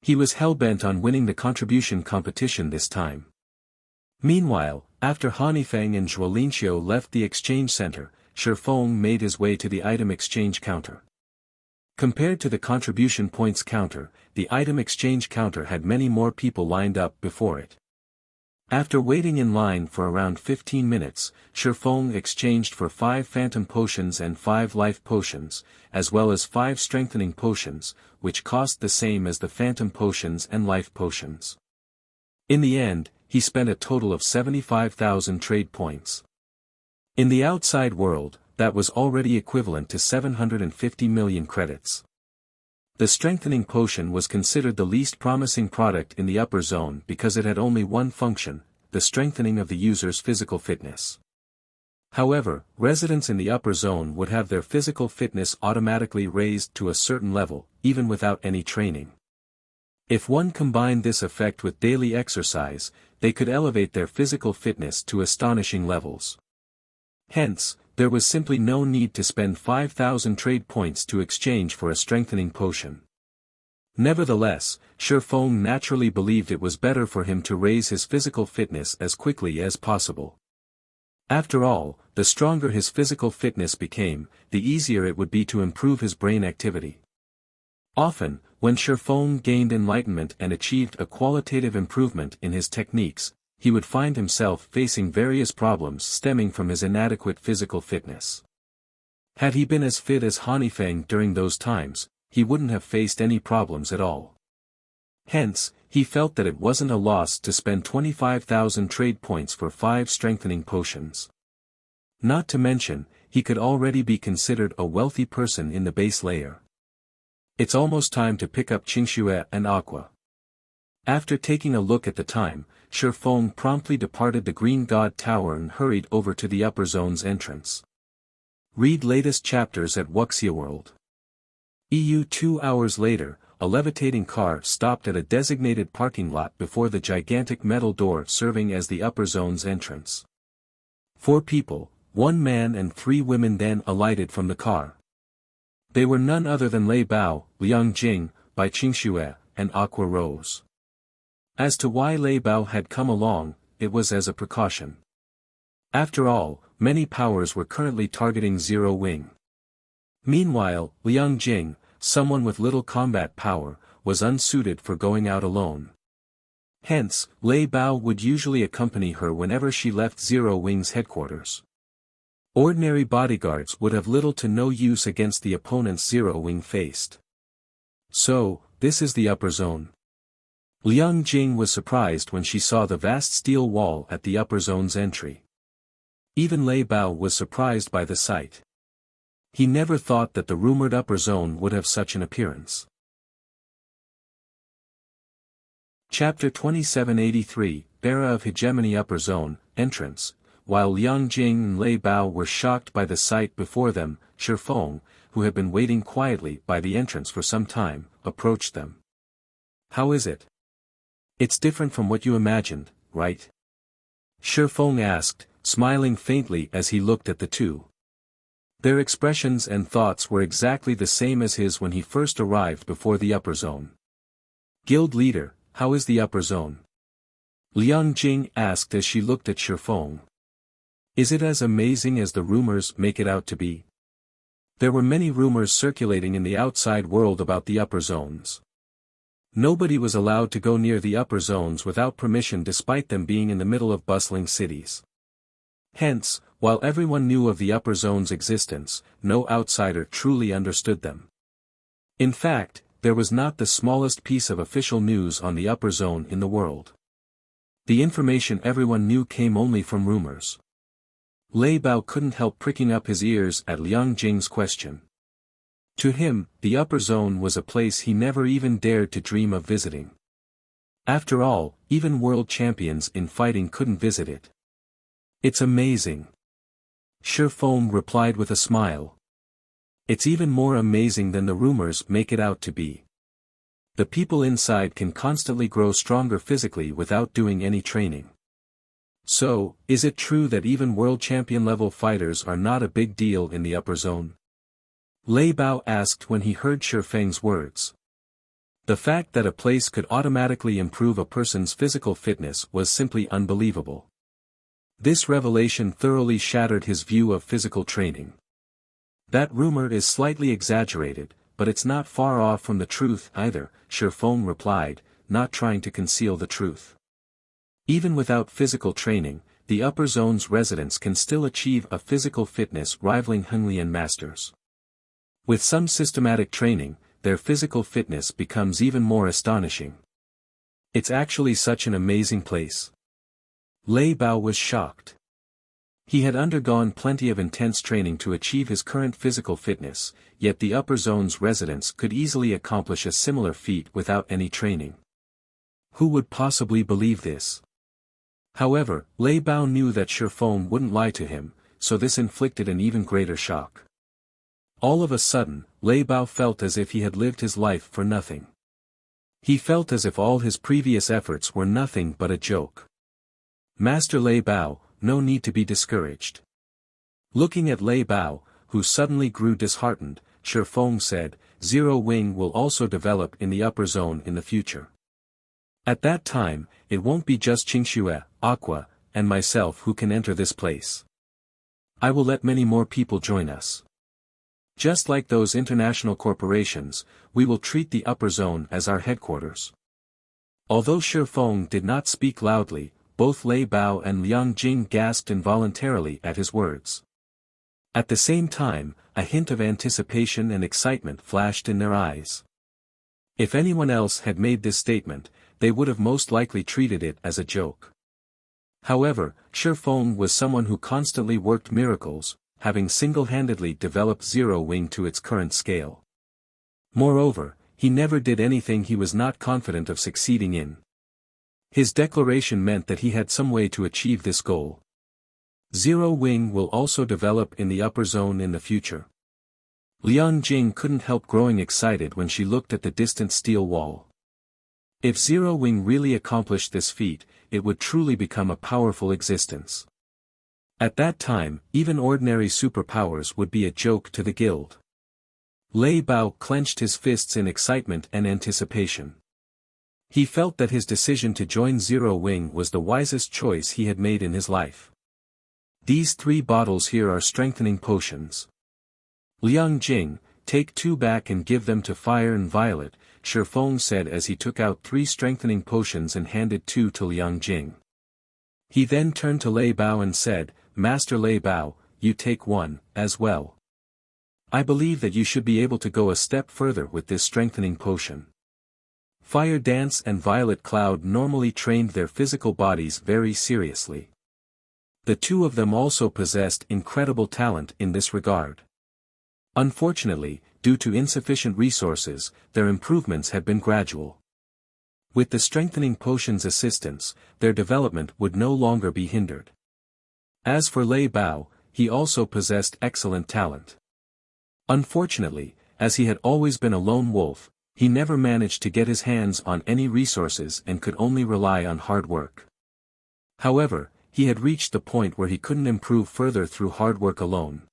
He was hell-bent on winning the contribution competition this time. Meanwhile, after Feng and Zhuo Linxiu left the exchange center, Feng made his way to the item exchange counter. Compared to the contribution points counter, the item exchange counter had many more people lined up before it. After waiting in line for around 15 minutes, Feng exchanged for 5 phantom potions and 5 life potions, as well as 5 strengthening potions, which cost the same as the phantom potions and life potions. In the end, he spent a total of 75,000 trade points. In the outside world, that was already equivalent to 750 million credits. The strengthening potion was considered the least promising product in the upper zone because it had only one function, the strengthening of the user's physical fitness. However, residents in the upper zone would have their physical fitness automatically raised to a certain level, even without any training. If one combined this effect with daily exercise, they could elevate their physical fitness to astonishing levels. Hence, there was simply no need to spend 5,000 trade points to exchange for a strengthening potion. Nevertheless, Feng naturally believed it was better for him to raise his physical fitness as quickly as possible. After all, the stronger his physical fitness became, the easier it would be to improve his brain activity. Often, when Feng gained enlightenment and achieved a qualitative improvement in his techniques, he would find himself facing various problems stemming from his inadequate physical fitness. Had he been as fit as Feng during those times, he wouldn't have faced any problems at all. Hence, he felt that it wasn't a loss to spend 25,000 trade points for 5 strengthening potions. Not to mention, he could already be considered a wealthy person in the base layer. It's almost time to pick up Qingxue and Aqua. After taking a look at the time, Feng promptly departed the Green God Tower and hurried over to the upper zone's entrance. Read latest chapters at Wuxia World. 2 hours later, a levitating car stopped at a designated parking lot before the gigantic metal door serving as the upper zone's entrance. 4 people, 1 man and 3 women then alighted from the car. They were none other than Lei Bao, Liang Jing, Bai Qingxue, and Aqua Rose. As to why Lei Bao had come along, it was as a precaution. After all, many powers were currently targeting Zero Wing. Meanwhile, Liang Jing, someone with little combat power, was unsuited for going out alone. Hence, Lei Bao would usually accompany her whenever she left Zero Wing's headquarters. Ordinary bodyguards would have little to no use against the opponents Zero Wing faced. So, this is the upper zone. Liang Jing was surprised when she saw the vast steel wall at the upper zone's entry. Even Lei Bao was surprised by the sight. He never thought that the rumored upper zone would have such an appearance. Chapter 2783, Era of Hegemony Upper Zone, Entrance. While Liang Jing and Lei Bao were shocked by the sight before them, Feng, who had been waiting quietly by the entrance for some time, approached them. How is it? It's different from what you imagined, right? Feng asked, smiling faintly as he looked at the two. Their expressions and thoughts were exactly the same as his when he first arrived before the upper zone. Guild leader, how is the upper zone? Liang Jing asked as she looked at Feng. Is it as amazing as the rumors make it out to be? There were many rumors circulating in the outside world about the upper zones. Nobody was allowed to go near the upper zones without permission despite them being in the middle of bustling cities. Hence, while everyone knew of the upper zone's existence, no outsider truly understood them. In fact, there was not the smallest piece of official news on the upper zone in the world. The information everyone knew came only from rumors. Lei Bao couldn't help pricking up his ears at Liang Jing's question. To him, the upper zone was a place he never even dared to dream of visiting. After all, even world champions in fighting couldn't visit it. It's amazing. Feng replied with a smile. It's even more amazing than the rumors make it out to be. The people inside can constantly grow stronger physically without doing any training. So, is it true that even world champion level fighters are not a big deal in the upper zone? Lei Bao asked when he heard Feng's words. The fact that a place could automatically improve a person's physical fitness was simply unbelievable. This revelation thoroughly shattered his view of physical training. That rumor is slightly exaggerated, but it's not far off from the truth either, Feng replied, not trying to conceal the truth. Even without physical training, the upper zone's residents can still achieve a physical fitness rivaling Henglian masters. With some systematic training, their physical fitness becomes even more astonishing. It's actually such an amazing place. Lei Bao was shocked. He had undergone plenty of intense training to achieve his current physical fitness, yet the upper zone's residents could easily accomplish a similar feat without any training. Who would possibly believe this? However, Lei Bao knew that Feng wouldn't lie to him, so this inflicted an even greater shock. All of a sudden, Lei Bao felt as if he had lived his life for nothing. He felt as if all his previous efforts were nothing but a joke. Master Lei Bao, no need to be discouraged. Looking at Lei Bao, who suddenly grew disheartened, Feng said, Zero Wing will also develop in the upper zone in the future. At that time, it won't be just Qingxue, Aqua, and myself who can enter this place. I will let many more people join us. Just like those international corporations, we will treat the upper zone as our headquarters. Although Feng did not speak loudly, both Lei Bao and Liang Jing gasped involuntarily at his words. At the same time, a hint of anticipation and excitement flashed in their eyes. If anyone else had made this statement, they would have most likely treated it as a joke. However, Feng was someone who constantly worked miracles, having single-handedly developed Zero Wing to its current scale. Moreover, he never did anything he was not confident of succeeding in. His declaration meant that he had some way to achieve this goal. Zero Wing will also develop in the upper zone in the future. Liang Jing couldn't help growing excited when she looked at the distant steel wall. If Zero Wing really accomplished this feat, it would truly become a powerful existence. At that time, even ordinary superpowers would be a joke to the guild. Lei Bao clenched his fists in excitement and anticipation. He felt that his decision to join Zero Wing was the wisest choice he had made in his life. These 3 bottles here are strengthening potions. Liang Jing, take 2 back and give them to Fire and Violet, Feng said as he took out 3 strengthening potions and handed 2 to Liang Jing. He then turned to Lei Bao and said, Master Lei Bao, you take 1, as well. I believe that you should be able to go a step further with this strengthening potion. Fire Dance and Violet Cloud normally trained their physical bodies very seriously. The 2 of them also possessed incredible talent in this regard. Unfortunately, due to insufficient resources, their improvements had been gradual. With the strengthening potion's assistance, their development would no longer be hindered. As for Lei Bao, he also possessed excellent talent. Unfortunately, as he had always been a lone wolf, he never managed to get his hands on any resources and could only rely on hard work. However, he had reached the point where he couldn't improve further through hard work alone.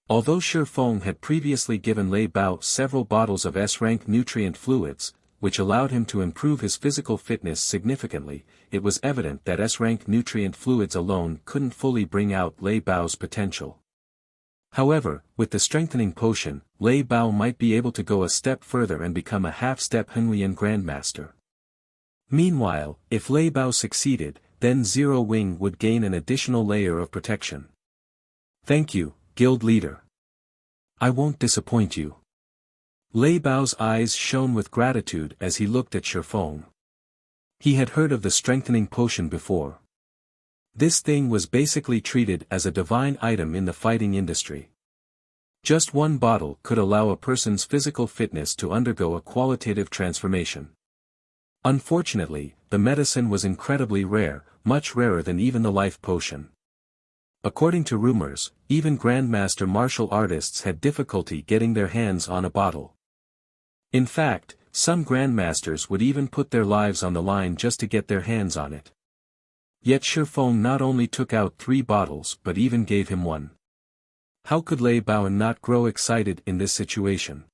Although Feng had previously given Lei Bao several bottles of S-rank nutrient fluids, which allowed him to improve his physical fitness significantly, it was evident that S-rank nutrient fluids alone couldn't fully bring out Lei Bao's potential. However, with the strengthening potion, Lei Bao might be able to go a step further and become a half-step Henglian Grandmaster. Meanwhile, if Lei Bao succeeded, then Zero Wing would gain an additional layer of protection. Thank you, Guild Leader. I won't disappoint you. Lei Bao's eyes shone with gratitude as he looked at Feng. He had heard of the strengthening potion before. This thing was basically treated as a divine item in the fighting industry. Just 1 bottle could allow a person's physical fitness to undergo a qualitative transformation. Unfortunately, the medicine was incredibly rare, much rarer than even the life potion. According to rumors, even grandmaster martial artists had difficulty getting their hands on a bottle. In fact, some grandmasters would even put their lives on the line just to get their hands on it. Yet Feng not only took out 3 bottles but even gave him 1. How could Lei Bao not grow excited in this situation?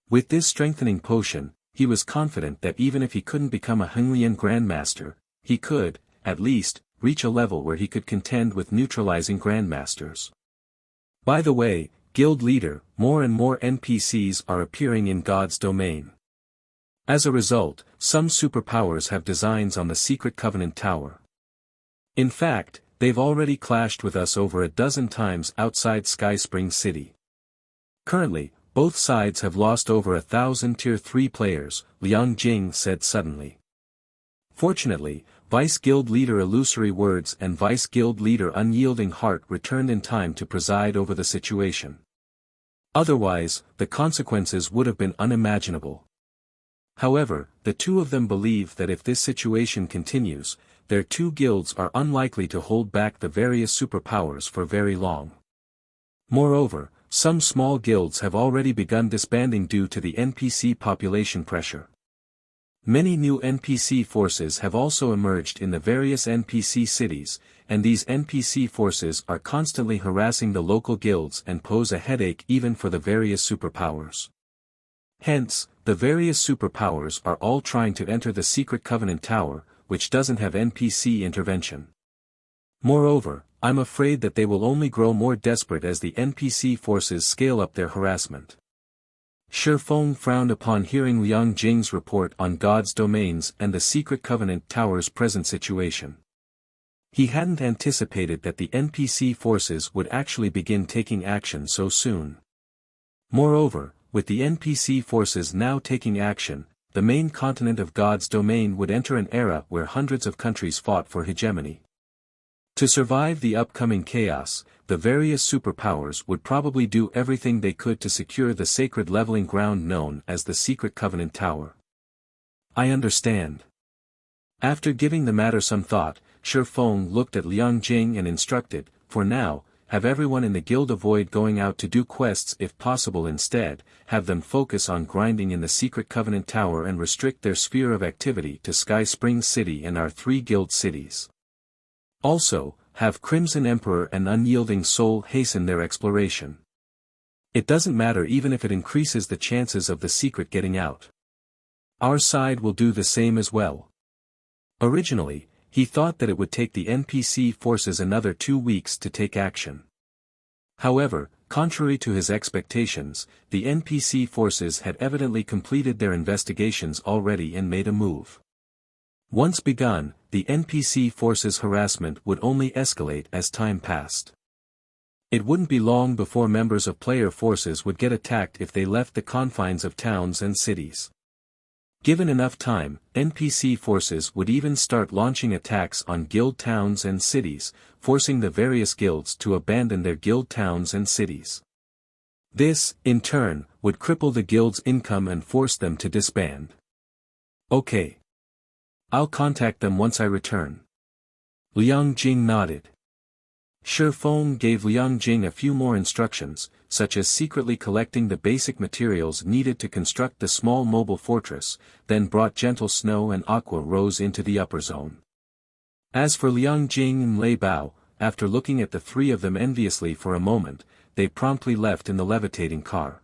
With this strengthening potion, he was confident that even if he couldn't become a Henglian Grandmaster, he could, at least, reach a level where he could contend with neutralizing Grandmasters. By the way, Guild Leader, more and more NPCs are appearing in God's domain. As a result, some superpowers have designs on the Secret Covenant Tower. In fact, they've already clashed with us over a dozen times outside Sky Spring City. Currently, both sides have lost over 1,000 Tier 3 players, Liang Jing said suddenly. Fortunately, Vice Guild Leader Illusory Words and Vice Guild Leader Unyielding Heart returned in time to preside over the situation. Otherwise, the consequences would have been unimaginable. However, the 2 of them believe that if this situation continues, their 2 guilds are unlikely to hold back the various superpowers for very long. Moreover, some small guilds have already begun disbanding due to the NPC population pressure. Many new NPC forces have also emerged in the various NPC cities, and these NPC forces are constantly harassing the local guilds and pose a headache even for the various superpowers. Hence, the various superpowers are all trying to enter the Secret Covenant Tower, which doesn't have NPC intervention. Moreover, I'm afraid that they will only grow more desperate as the NPC forces scale up their harassment. Feng frowned upon hearing Liang Jing's report on God's domains and the Secret Covenant Tower's present situation. He hadn't anticipated that the NPC forces would actually begin taking action so soon. Moreover, with the NPC forces now taking action, the main continent of God's domain would enter an era where hundreds of countries fought for hegemony. To survive the upcoming chaos, the various superpowers would probably do everything they could to secure the sacred leveling ground known as the Secret Covenant Tower. I understand. After giving the matter some thought, Feng looked at Liang Jing and instructed, for now, have everyone in the guild avoid going out to do quests if possible, instead, have them focus on grinding in the Secret Covenant Tower and restrict their sphere of activity to Sky Springs City and our 3 guild cities. Also, have Crimson Emperor and Unyielding Soul hasten their exploration. It doesn't matter even if it increases the chances of the secret getting out. Our side will do the same as well. Originally, he thought that it would take the NPC forces another 2 weeks to take action. However, contrary to his expectations, the NPC forces had evidently completed their investigations already and made a move. Once begun, the NPC forces' harassment would only escalate as time passed. It wouldn't be long before members of player forces would get attacked if they left the confines of towns and cities. Given enough time, NPC forces would even start launching attacks on guild towns and cities, forcing the various guilds to abandon their guild towns and cities. This, in turn, would cripple the guild's income and force them to disband. Okay. I'll contact them once I return. Liang Jing nodded. Feng gave Liang Jing a few more instructions, such as secretly collecting the basic materials needed to construct the small mobile fortress, then brought Gentle Snow and Aqua Rose into the upper zone. As for Liang Jing and Lei Bao, after looking at the 3 of them enviously for a moment, they promptly left in the levitating car.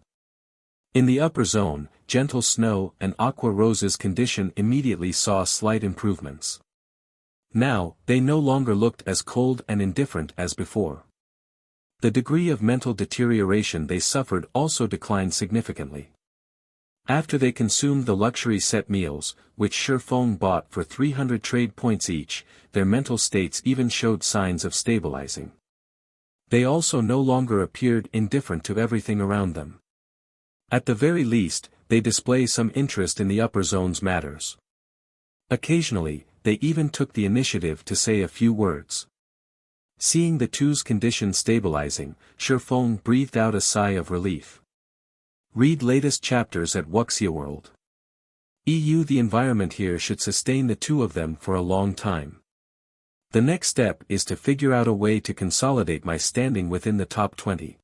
In the upper zone, Gentle Snow and Aqua Rose's condition immediately saw slight improvements. Now, they no longer looked as cold and indifferent as before. The degree of mental deterioration they suffered also declined significantly. After they consumed the luxury set meals, which Feng bought for 300 trade points each, their mental states even showed signs of stabilizing. They also no longer appeared indifferent to everything around them. At the very least, they display some interest in the upper zone's matters. Occasionally, they even took the initiative to say a few words. Seeing the two's condition stabilizing, Feng breathed out a sigh of relief. Read latest chapters at Wuxia World. The environment here should sustain the 2 of them for a long time. The next step is to figure out a way to consolidate my standing within the top 20.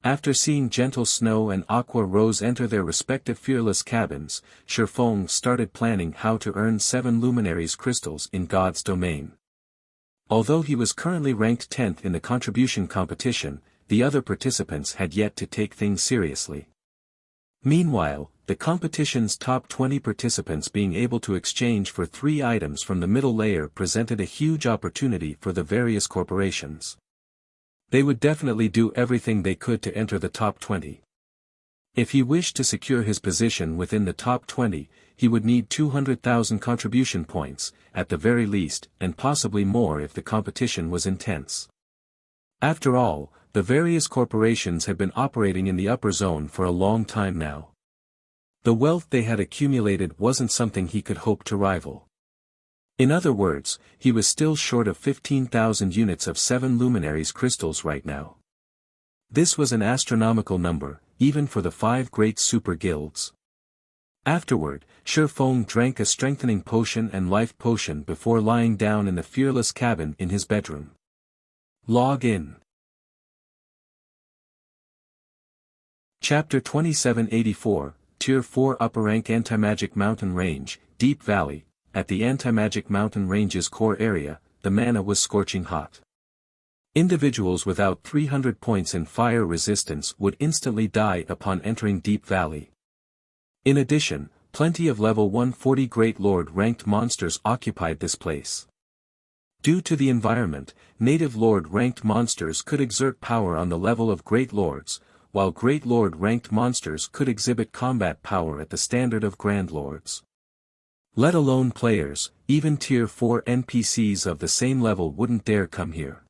After seeing Gentle Snow and Aqua Rose enter their respective fearless cabins, Feng started planning how to earn 7 luminaries crystals in God's domain. Although he was currently ranked 10th in the contribution competition, the other participants had yet to take things seriously. Meanwhile, the competition's top 20 participants being able to exchange for 3 items from the middle layer presented a huge opportunity for the various corporations. They would definitely do everything they could to enter the top 20. If he wished to secure his position within the top 20, he would need 200,000 contribution points, at the very least, and possibly more if the competition was intense. After all, the various corporations had been operating in the upper zone for a long time now. The wealth they had accumulated wasn't something he could hope to rival. In other words, he was still short of 15,000 units of 7 luminaries crystals right now. This was an astronomical number, even for the 5 great super guilds. Afterward, Feng drank a strengthening potion and life potion before lying down in the fearless cabin in his bedroom. Log in. Chapter 2784, Tier 4 Upper Rank Anti-Magic Mountain Range, Deep Valley. At the Anti-Magic Mountain Range's core area, the mana was scorching hot. Individuals without 300 points in fire resistance would instantly die upon entering Deep Valley. In addition, plenty of level 140 Great Lord ranked monsters occupied this place. Due to the environment, native Lord ranked monsters could exert power on the level of Great Lords, while Great Lord ranked monsters could exhibit combat power at the standard of Grand Lords. Let alone players, even Tier 4 NPCs of the same level wouldn't dare come here.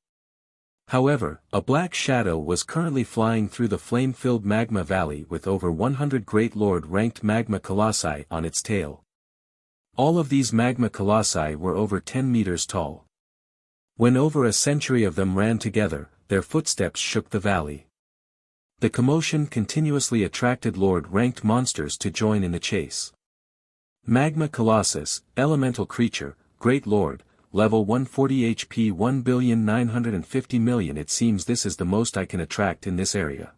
However, a black shadow was currently flying through the flame-filled magma valley with over 100 Great Lord-ranked magma colossi on its tail. All of these magma colossi were over 10 meters tall. When over a century of them ran together, their footsteps shook the valley. The commotion continuously attracted Lord-ranked monsters to join in the chase. Magma Colossus, Elemental Creature, Great Lord, Level 140 HP 1,950,000,000. It seems this is the most I can attract in this area.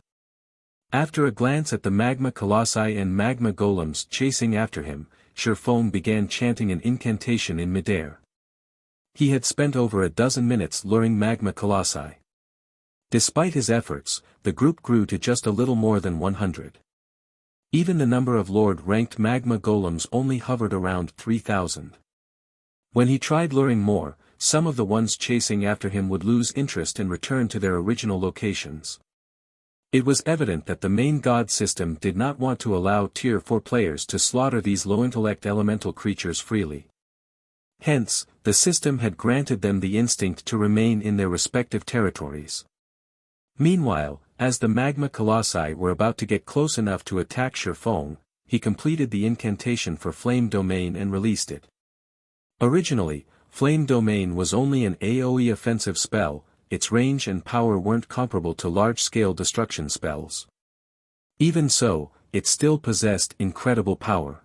After a glance at the Magma Colossi and Magma Golems chasing after him, Feng began chanting an incantation in midair. He had spent over a dozen minutes luring Magma Colossi. Despite his efforts, the group grew to just a little more than 100. Even the number of Lord-ranked Magma Golems only hovered around 3,000. When he tried luring more, some of the ones chasing after him would lose interest and return to their original locations. It was evident that the main god system did not want to allow Tier 4 players to slaughter these low-intellect elemental creatures freely. Hence, the system had granted them the instinct to remain in their respective territories. Meanwhile, as the Magma Colossi were about to get close enough to attack Feng, he completed the incantation for Flame Domain and released it. Originally, Flame Domain was only an AoE offensive spell, its range and power weren't comparable to large-scale destruction spells. Even so, it still possessed incredible power.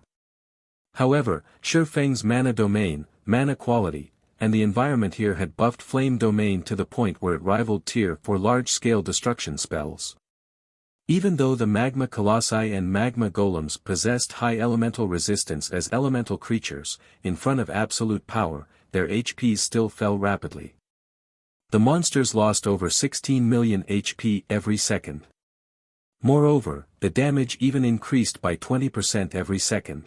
However, Feng's mana domain, mana quality, and the environment here had buffed Flame Domain to the point where it rivaled Tier 4 large-scale destruction spells. Even though the Magma Colossi and Magma Golems possessed high elemental resistance as elemental creatures, in front of absolute power, their HPs still fell rapidly. The monsters lost over 16 million HP every second. Moreover, the damage even increased by 20% every second.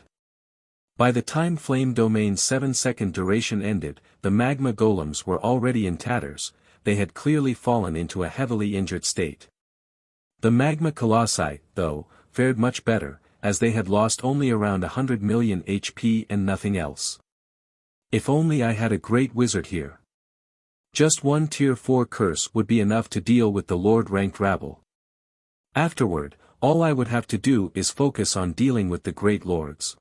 By the time Flame Domain's 7-second duration ended, the Magma Golems were already in tatters, they had clearly fallen into a heavily injured state. The Magma Colossi, though, fared much better, as they had lost only around 100 million HP and nothing else. If only I had a great wizard here. Just one Tier 4 curse would be enough to deal with the Lord-ranked rabble. Afterward, all I would have to do is focus on dealing with the Great Lords.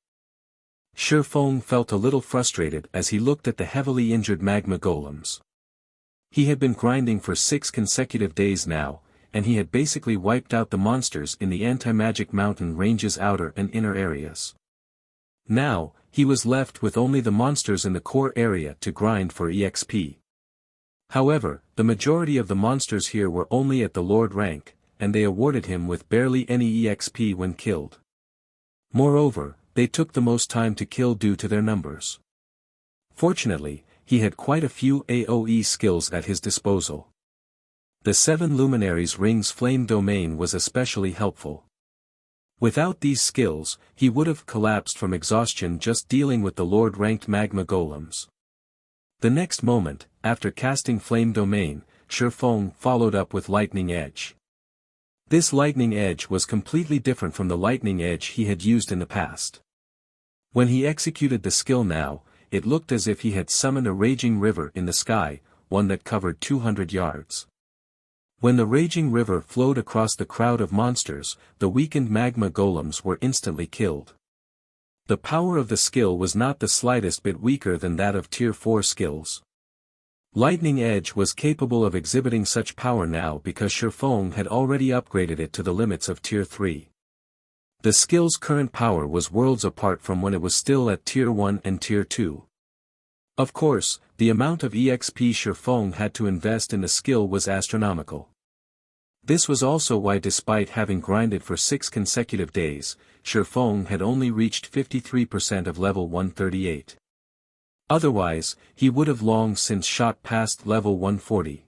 Feng felt a little frustrated as he looked at the heavily injured Magma Golems. He had been grinding for 6 consecutive days now, and he had basically wiped out the monsters in the anti-magic mountain range's outer and inner areas. Now, he was left with only the monsters in the core area to grind for EXP. However, the majority of the monsters here were only at the Lord rank, and they awarded him with barely any EXP when killed. Moreover, they took the most time to kill due to their numbers. Fortunately, he had quite a few AoE skills at his disposal. The 7 Luminaries Ring's Flame Domain was especially helpful. Without these skills, he would have collapsed from exhaustion just dealing with the Lord-ranked Magma Golems. The next moment, after casting Flame Domain, Feng followed up with Lightning Edge. This Lightning Edge was completely different from the Lightning Edge he had used in the past. When he executed the skill now, it looked as if he had summoned a raging river in the sky, one that covered 200 yards. When the raging river flowed across the crowd of monsters, the weakened Magma Golems were instantly killed. The power of the skill was not the slightest bit weaker than that of Tier 4 skills. Lightning Edge was capable of exhibiting such power now because Feng had already upgraded it to the limits of Tier 3. The skill's current power was worlds apart from when it was still at Tier 1 and Tier 2. Of course, the amount of EXP Feng had to invest in the skill was astronomical. This was also why despite having grinded for 6 consecutive days, Feng had only reached 53% of level 138. Otherwise, he would have long since shot past level 140.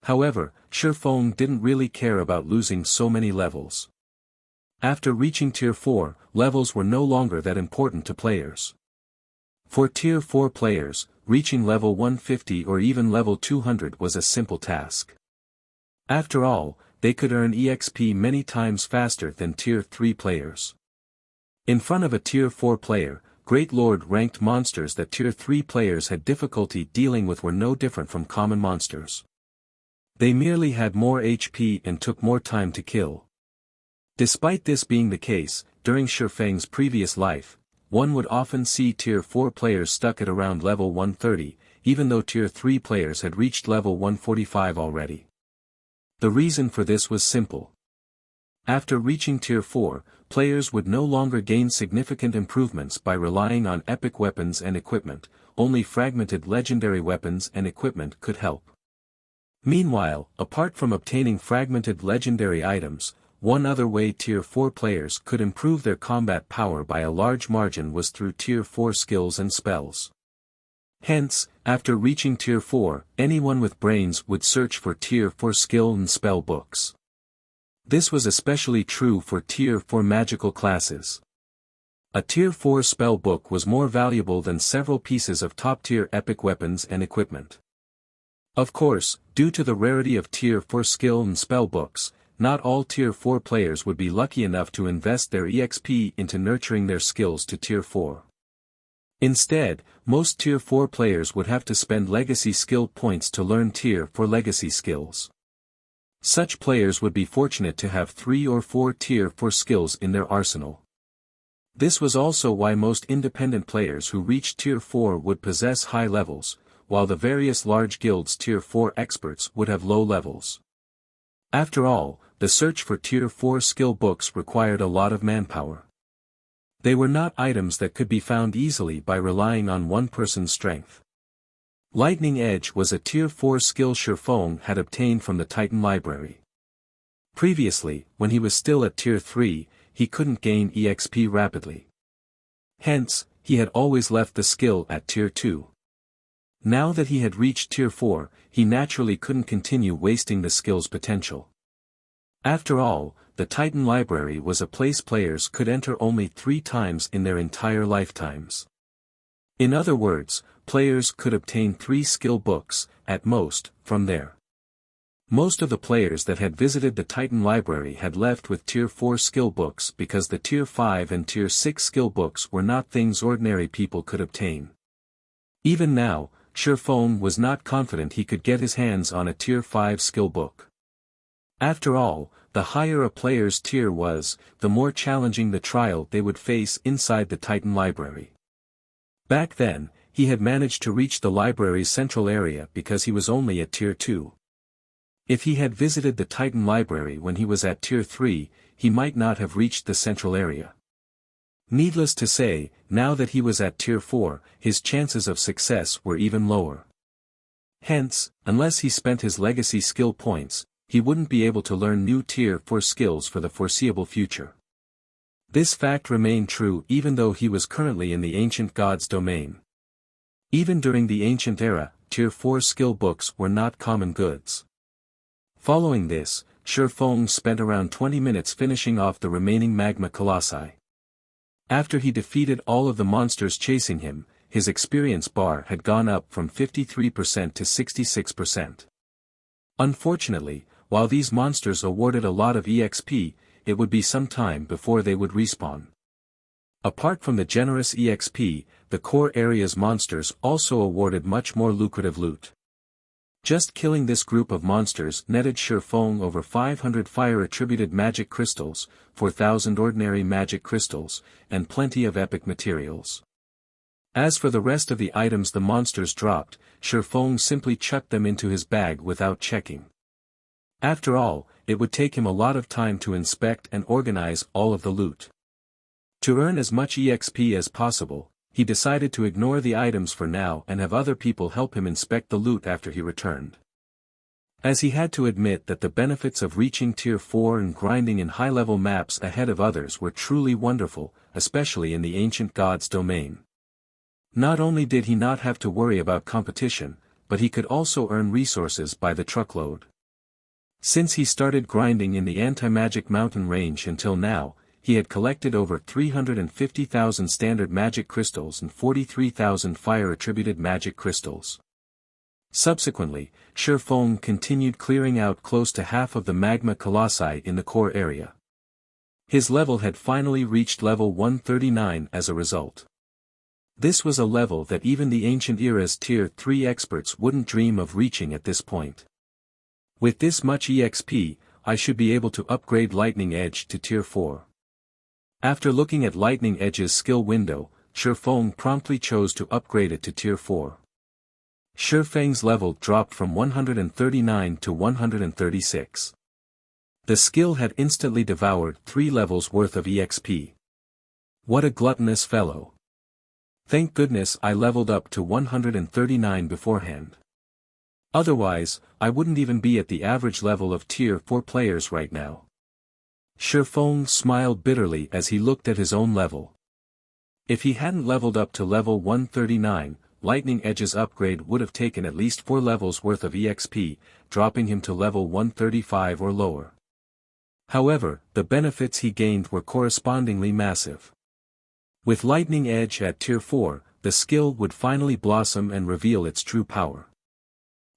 However, Feng didn't really care about losing so many levels. After reaching Tier 4, levels were no longer that important to players. For Tier 4 players, reaching level 150 or even level 200 was a simple task. After all, they could earn EXP many times faster than Tier 3 players. In front of a Tier 4 player, Great Lord-ranked monsters that Tier 3 players had difficulty dealing with were no different from common monsters. They merely had more HP and took more time to kill. Despite this being the case, during Feng's previous life, one would often see Tier 4 players stuck at around level 130, even though Tier 3 players had reached level 145 already. The reason for this was simple. After reaching Tier 4, players would no longer gain significant improvements by relying on epic weapons and equipment, only fragmented legendary weapons and equipment could help. Meanwhile, apart from obtaining fragmented legendary items, one other way Tier 4 players could improve their combat power by a large margin was through Tier 4 skills and spells. Hence, after reaching Tier 4, anyone with brains would search for Tier 4 skill and spell books. This was especially true for Tier 4 magical classes. A Tier 4 spell book was more valuable than several pieces of top-tier epic weapons and equipment. Of course, due to the rarity of Tier 4 skill and spell books, not all Tier 4 players would be lucky enough to invest their EXP into nurturing their skills to Tier 4. Instead, most Tier 4 players would have to spend legacy skill points to learn Tier 4 legacy skills. Such players would be fortunate to have 3 or 4 Tier 4 skills in their arsenal. This was also why most independent players who reached Tier 4 would possess high levels, while the various large guilds Tier 4 experts would have low levels. After all, the search for Tier 4 skill books required a lot of manpower. They were not items that could be found easily by relying on one person's strength. Lightning Edge was a Tier 4 skill Feng had obtained from the Titan Library. Previously, when he was still at Tier 3, he couldn't gain EXP rapidly. Hence, he had always left the skill at Tier 2. Now that he had reached Tier 4, he naturally couldn't continue wasting the skill's potential. After all, the Titan Library was a place players could enter only 3 times in their entire lifetimes. In other words, players could obtain 3 skill books, at most, from there. Most of the players that had visited the Titan Library had left with Tier 4 skill books because the Tier 5 and Tier 6 skill books were not things ordinary people could obtain. Even now, Feng was not confident he could get his hands on a Tier 5 skill book. After all, the higher a player's tier was, the more challenging the trial they would face inside the Titan Library. Back then, he had managed to reach the library's central area because he was only at Tier 2. If he had visited the Titan Library when he was at Tier 3, he might not have reached the central area. Needless to say, now that he was at Tier 4, his chances of success were even lower. Hence, unless he spent his legacy skill points, he wouldn't be able to learn new Tier 4 skills for the foreseeable future. This fact remained true even though he was currently in the ancient god's domain. Even during the ancient era, Tier 4 skill books were not common goods. Following this, Feng spent around 20 minutes finishing off the remaining magma colossi. After he defeated all of the monsters chasing him, his experience bar had gone up from 53% to 66%. Unfortunately, while these monsters awarded a lot of EXP, it would be some time before they would respawn. Apart from the generous EXP, the core area's monsters also awarded much more lucrative loot. Just killing this group of monsters netted Feng over 500 fire-attributed magic crystals, 4,000 ordinary magic crystals, and plenty of epic materials. As for the rest of the items the monsters dropped, Feng simply chucked them into his bag without checking. After all, it would take him a lot of time to inspect and organize all of the loot. To earn as much EXP as possible, he decided to ignore the items for now and have other people help him inspect the loot after he returned. As he had to admit that the benefits of reaching Tier 4 and grinding in high-level maps ahead of others were truly wonderful, especially in the ancient god's domain. Not only did he not have to worry about competition, but he could also earn resources by the truckload. Since he started grinding in the anti-magic mountain range until now, he had collected over 350,000 standard magic crystals and 43,000 fire-attributed magic crystals. Subsequently, Feng continued clearing out close to half of the magma colossi in the core area. His level had finally reached level 139 as a result. This was a level that even the Ancient Era's Tier 3 experts wouldn't dream of reaching at this point. With this much EXP, I should be able to upgrade Lightning Edge to Tier 4. After looking at Lightning Edge's skill window, Feng promptly chose to upgrade it to Tier 4. Feng's level dropped from 139 to 136. The skill had instantly devoured 3 levels worth of EXP. What a gluttonous fellow. Thank goodness I leveled up to 139 beforehand. Otherwise, I wouldn't even be at the average level of Tier 4 players right now. Feng smiled bitterly as he looked at his own level. If he hadn't leveled up to level 139, Lightning Edge's upgrade would have taken at least 4 levels worth of EXP, dropping him to level 135 or lower. However, the benefits he gained were correspondingly massive. With Lightning Edge at Tier 4, the skill would finally blossom and reveal its true power.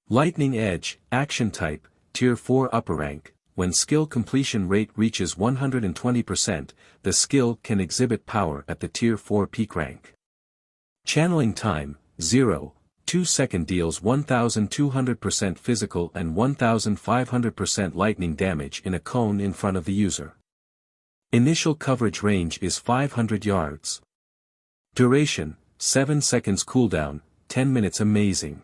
Lightning Edge, Action Type, Tier 4 Upper Rank. When skill completion rate reaches 120%, the skill can exhibit power at the Tier 4 peak rank. Channeling time, 0.2 second deals 1200% physical and 1500% lightning damage in a cone in front of the user. Initial coverage range is 500 yards. Duration, 7 seconds cooldown, 10 minutes amazing.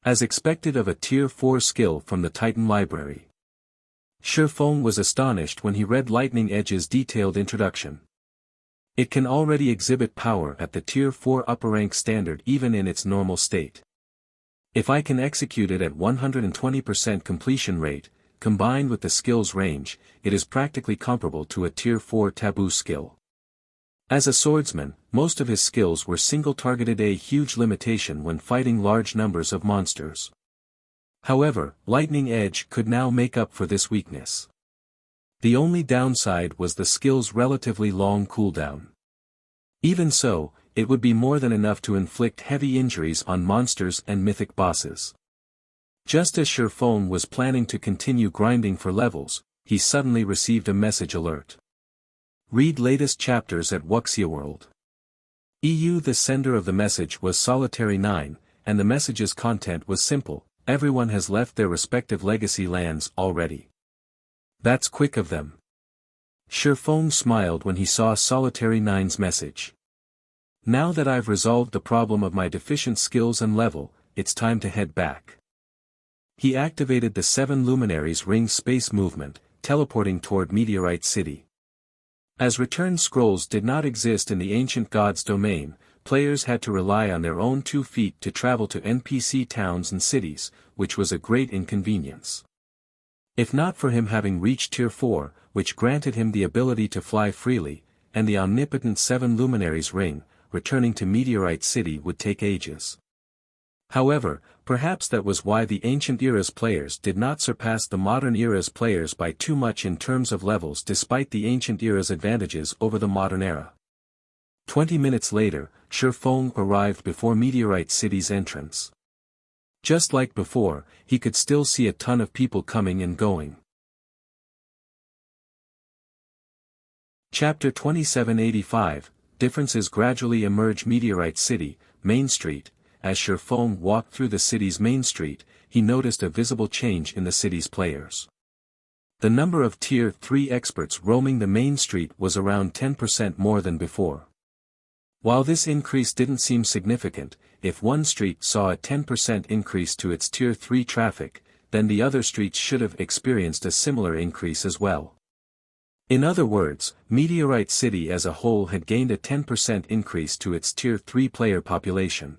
As expected of a Tier 4 skill from the Titan Library. Feng was astonished when he read Lightning Edge's detailed introduction. It can already exhibit power at the Tier 4 upper rank standard even in its normal state. If I can execute it at 120% completion rate, combined with the skill's range, it is practically comparable to a Tier 4 taboo skill. As a swordsman, most of his skills were single-targeted, a huge limitation when fighting large numbers of monsters. However, Lightning Edge could now make up for this weakness. The only downside was the skill's relatively long cooldown. Even so, it would be more than enough to inflict heavy injuries on monsters and mythic bosses. Just as Feng was planning to continue grinding for levels, he suddenly received a message alert. Read latest chapters at Wuxia World. EU. The sender of the message was Solitary 9, and the message's content was simple: everyone has left their respective legacy lands already. That's quick of them. Feng smiled when he saw Solitary 9's message. Now that I've resolved the problem of my deficient skills and level, it's time to head back. He activated the 7 Luminaries Ring space movement, teleporting toward Meteorite City. As return scrolls did not exist in the ancient god's domain, players had to rely on their own 2 feet to travel to NPC towns and cities, which was a great inconvenience. If not for him having reached Tier 4, which granted him the ability to fly freely, and the omnipotent 7 Luminaries Ring, returning to Meteorite City would take ages. However, perhaps that was why the Ancient Era's players did not surpass the Modern Era's players by too much in terms of levels, despite the Ancient Era's advantages over the Modern Era. 20 minutes later, Feng arrived before Meteorite City's entrance. Just like before, he could still see a ton of people coming and going. Chapter 2785, Differences gradually emerge. Meteorite City, Main Street. As Feng walked through the city's main street, he noticed a visible change in the city's players. The number of Tier 3 experts roaming the main street was around 10% more than before. While this increase didn't seem significant, if one street saw a 10% increase to its Tier 3 traffic, then the other streets should have experienced a similar increase as well. In other words, Meteorite City as a whole had gained a 10% increase to its Tier 3 player population.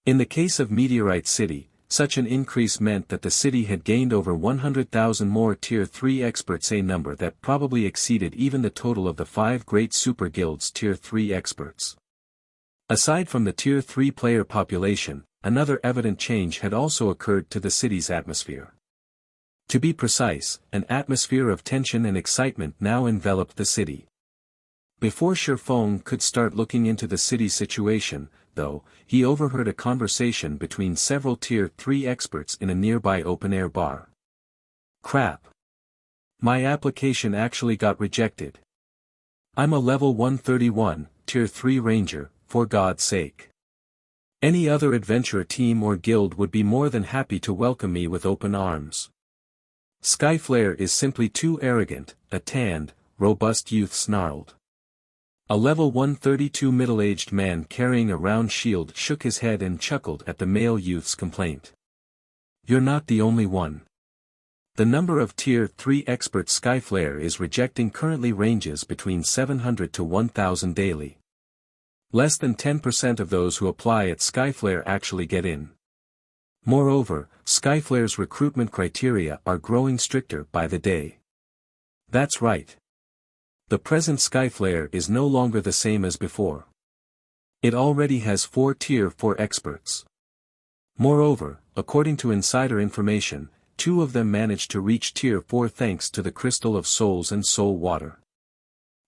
In the case of Meteorite City, such an increase meant that the city had gained over 100,000 more Tier 3 experts, a number that probably exceeded even the total of the 5 great super guilds' Tier 3 experts. Aside from the Tier 3 player population, another evident change had also occurred to the city's atmosphere. To be precise, an atmosphere of tension and excitement now enveloped the city. Before Feng could start looking into the city's situation, though, he overheard a conversation between several Tier 3 experts in a nearby open-air bar. Crap. My application actually got rejected. I'm a level 131, Tier 3 ranger, for God's sake. Any other adventurer team or guild would be more than happy to welcome me with open arms. Skyflare is simply too arrogant, a tanned, robust youth snarled. A level 132 middle-aged man carrying a round shield shook his head and chuckled at the male youth's complaint. You're not the only one. The number of Tier 3 expert Skyflare is rejecting currently ranges between 700 to 1000 daily. Less than 10% of those who apply at Skyflare actually get in. Moreover, Skyflare's recruitment criteria are growing stricter by the day. That's right. The present Skyflare is no longer the same as before. It already has 4 Tier 4 experts. Moreover, according to insider information, 2 of them managed to reach Tier 4 thanks to the Crystal of Souls and Soul Water.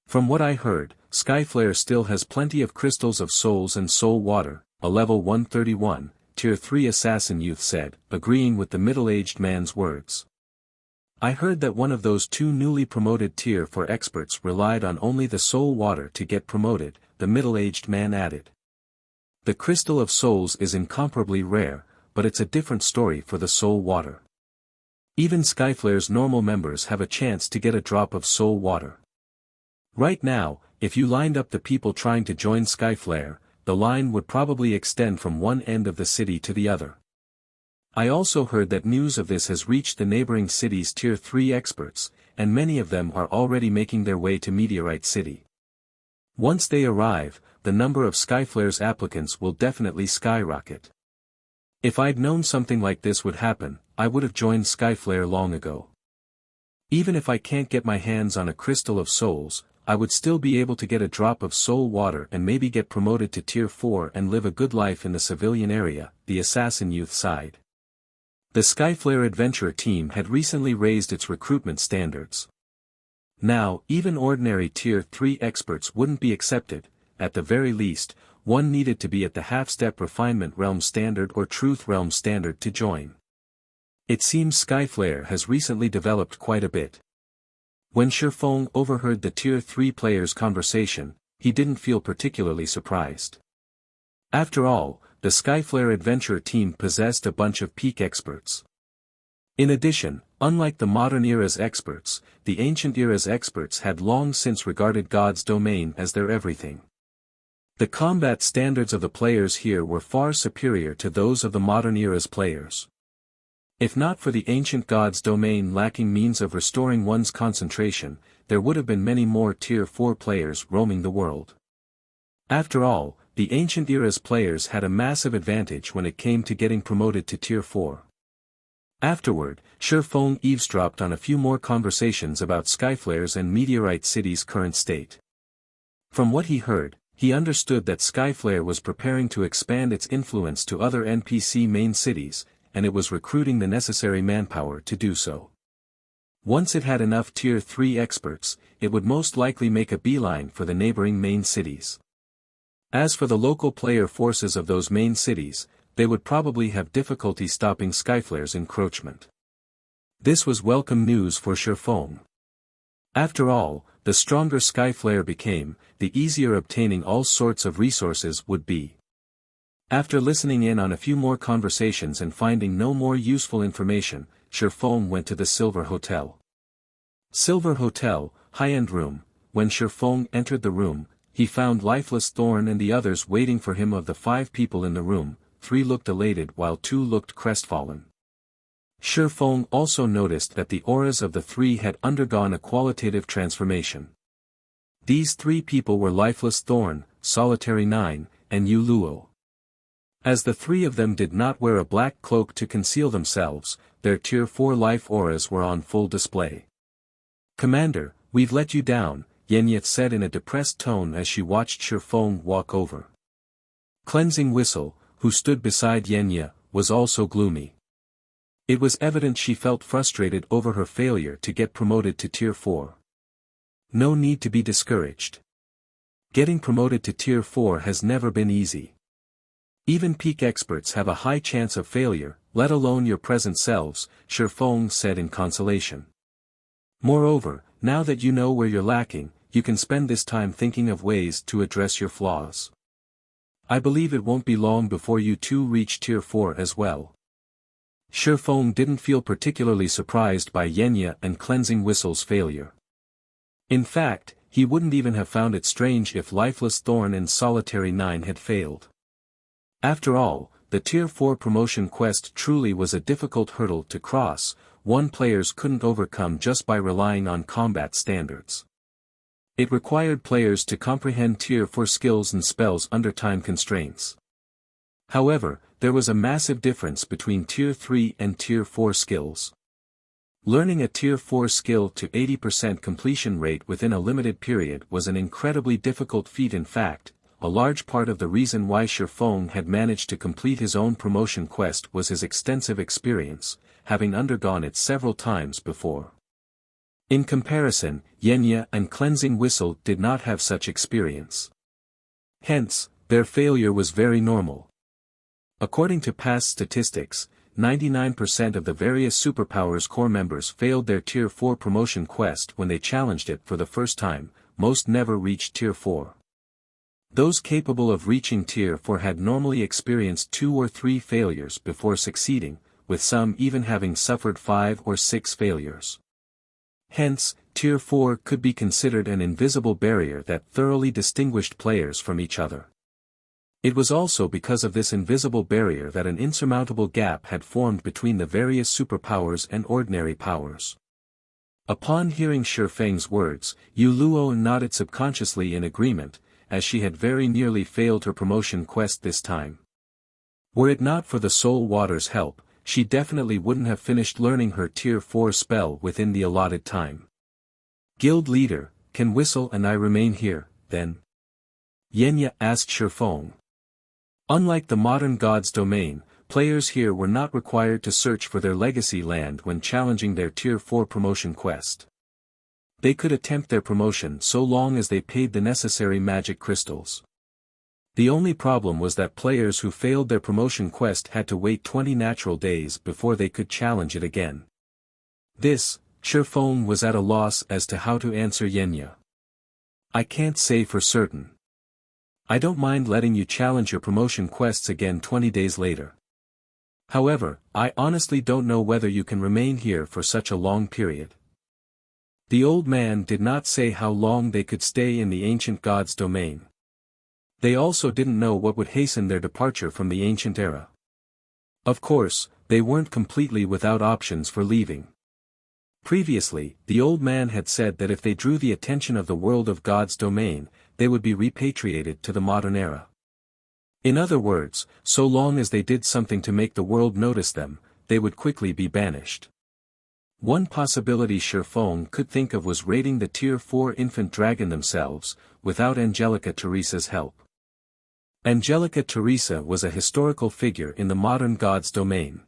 From what I heard, Skyflare still has plenty of Crystals of Souls and Soul Water, a level 131, Tier 3 assassin youth said, agreeing with the middle-aged man's words. I heard that one of those 2 newly promoted Tier 4 experts relied on only the Soul Water to get promoted, the middle-aged man added. The Crystal of Souls is incomparably rare, but it's a different story for the Soul Water. Even Skyflare's normal members have a chance to get a drop of Soul Water. Right now, if you lined up the people trying to join Skyflare, the line would probably extend from one end of the city to the other. I also heard that news of this has reached the neighboring city's Tier 3 experts, and many of them are already making their way to Meteorite City. Once they arrive, the number of Skyflare's applicants will definitely skyrocket. If I'd known something like this would happen, I would have joined Skyflare long ago. Even if I can't get my hands on a Crystal of Souls, I would still be able to get a drop of Soul Water and maybe get promoted to Tier 4 and live a good life in the civilian area, the assassin youth sighed. The Skyflare Adventurer team had recently raised its recruitment standards. Now, even ordinary Tier 3 experts wouldn't be accepted. At the very least, one needed to be at the half-step Refinement Realm Standard or Truth Realm Standard to join. It seems Skyflare has recently developed quite a bit. When Feng overheard the Tier 3 players' conversation, he didn't feel particularly surprised. After all, the Skyflare Adventurer team possessed a bunch of peak experts. In addition, unlike the modern era's experts, the ancient era's experts had long since regarded God's domain as their everything. The combat standards of the players here were far superior to those of the modern era's players. If not for the ancient God's domain lacking means of restoring one's concentration, there would have been many more Tier 4 players roaming the world. After all, the ancient era's players had a massive advantage when it came to getting promoted to Tier 4. Afterward, Feng eavesdropped on a few more conversations about Skyflare's and Meteorite City's current state. From what he heard, he understood that Skyflare was preparing to expand its influence to other NPC main cities, and it was recruiting the necessary manpower to do so. Once it had enough Tier 3 experts, it would most likely make a beeline for the neighboring main cities. As for the local player forces of those main cities, they would probably have difficulty stopping Skyflare's encroachment. This was welcome news for Feng. After all, the stronger Skyflare became, the easier obtaining all sorts of resources would be. After listening in on a few more conversations and finding no more useful information, Feng went to the Silver Hotel. Silver Hotel, high-end room. When Feng entered the room, he found Lifeless Thorn and the others waiting for him. Of the 5 people in the room, 3 looked elated while 2 looked crestfallen. Feng also noticed that the auras of the 3 had undergone a qualitative transformation. These 3 people were Lifeless Thorn, Solitary 9, and Yu Luo. As the 3 of them did not wear a black cloak to conceal themselves, their Tier 4 life auras were on full display. "Commander, we've let you down," Yenyet said in a depressed tone as she watched Feng walk over. Cleansing Whistle, who stood beside Yenya, was also gloomy. It was evident she felt frustrated over her failure to get promoted to Tier 4. No need to be discouraged. Getting promoted to Tier 4 has never been easy. Even peak experts have a high chance of failure, let alone your present selves, Feng said in consolation. Moreover, now that you know where you're lacking, you can spend this time thinking of ways to address your flaws. I believe it won't be long before you too reach Tier 4 as well. Feng didn't feel particularly surprised by Yenya and Cleansing Whistle's failure. In fact, he wouldn't even have found it strange if Lifeless Thorn and Solitary 9 had failed. After all, the Tier 4 promotion quest truly was a difficult hurdle to cross, one players couldn't overcome just by relying on combat standards. It required players to comprehend Tier 4 skills and spells under time constraints. However, there was a massive difference between Tier 3 and Tier 4 skills. Learning a Tier 4 skill to 80% completion rate within a limited period was an incredibly difficult feat. In fact, a large part of the reason why Feng had managed to complete his own promotion quest was his extensive experience, having undergone it several times before. In comparison, Yenya and Cleansing Whistle did not have such experience. Hence, their failure was very normal. According to past statistics, 99% of the various superpowers core members failed their Tier 4 promotion quest when they challenged it for the first time, most never reached Tier 4. Those capable of reaching Tier 4 had normally experienced 2 or 3 failures before succeeding, with some even having suffered 5 or 6 failures. Hence, Tier 4 could be considered an invisible barrier that thoroughly distinguished players from each other. It was also because of this invisible barrier that an insurmountable gap had formed between the various superpowers and ordinary powers. Upon hearing Feng's words, Yu Luo nodded subconsciously in agreement, as she had very nearly failed her promotion quest this time. Were it not for the Soul Water's help, she definitely wouldn't have finished learning her Tier 4 spell within the allotted time. Guild Leader, can Whistle and I remain here, then? Yenya asked Feng. Unlike the modern God's Domain, players here were not required to search for their legacy land when challenging their Tier 4 promotion quest. They could attempt their promotion so long as they paid the necessary magic crystals. The only problem was that players who failed their promotion quest had to wait 20 natural days before they could challenge it again. This, Feng was at a loss as to how to answer Yenya. I can't say for certain. I don't mind letting you challenge your promotion quests again 20 days later. However, I honestly don't know whether you can remain here for such a long period. The old man did not say how long they could stay in the ancient God's domain. They also didn't know what would hasten their departure from the ancient era. Of course, they weren't completely without options for leaving. Previously, the old man had said that if they drew the attention of the world of God's domain, they would be repatriated to the modern era. In other words, so long as they did something to make the world notice them, they would quickly be banished. One possibility Feng could think of was raiding the Tier 4 infant dragon themselves, without Angelica Teresa's help. Angelica Teresa was a historical figure in the modern God's domain.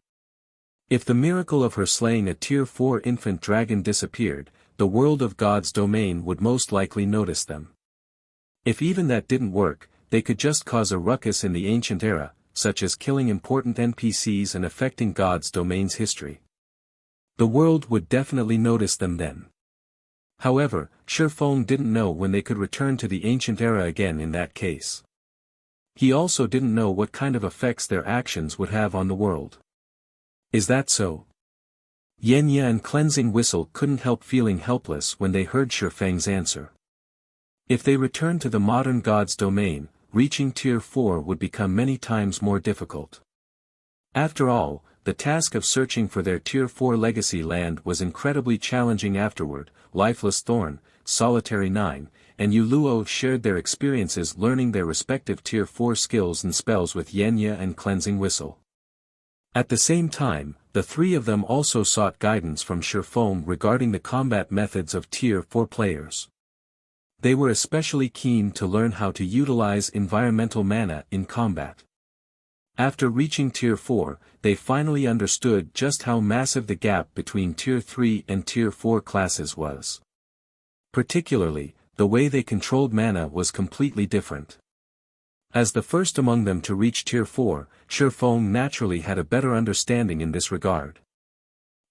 If the miracle of her slaying a Tier 4 infant dragon disappeared, the world of God's domain would most likely notice them. If even that didn't work, they could just cause a ruckus in the ancient era, such as killing important NPCs and affecting God's domain's history. The world would definitely notice them then. However, Feng didn't know when they could return to the ancient era again in that case. He also didn't know what kind of effects their actions would have on the world. Is that so? Yenya and Cleansing Whistle couldn't help feeling helpless when they heard Feng's answer. If they returned to the modern God's domain, reaching Tier 4 would become many times more difficult. After all, the task of searching for their Tier 4 legacy land was incredibly challenging. Afterward, Lifeless Thorn, Solitary 9, and Yu Luo shared their experiences learning their respective Tier 4 skills and spells with Yenya and Cleansing Whistle. At the same time, the three of them also sought guidance from Feng regarding the combat methods of Tier 4 players. They were especially keen to learn how to utilize environmental mana in combat. After reaching Tier 4, they finally understood just how massive the gap between Tier 3 and Tier 4 classes was. Particularly, the way they controlled mana was completely different. As the first among them to reach Tier 4, Feng naturally had a better understanding in this regard.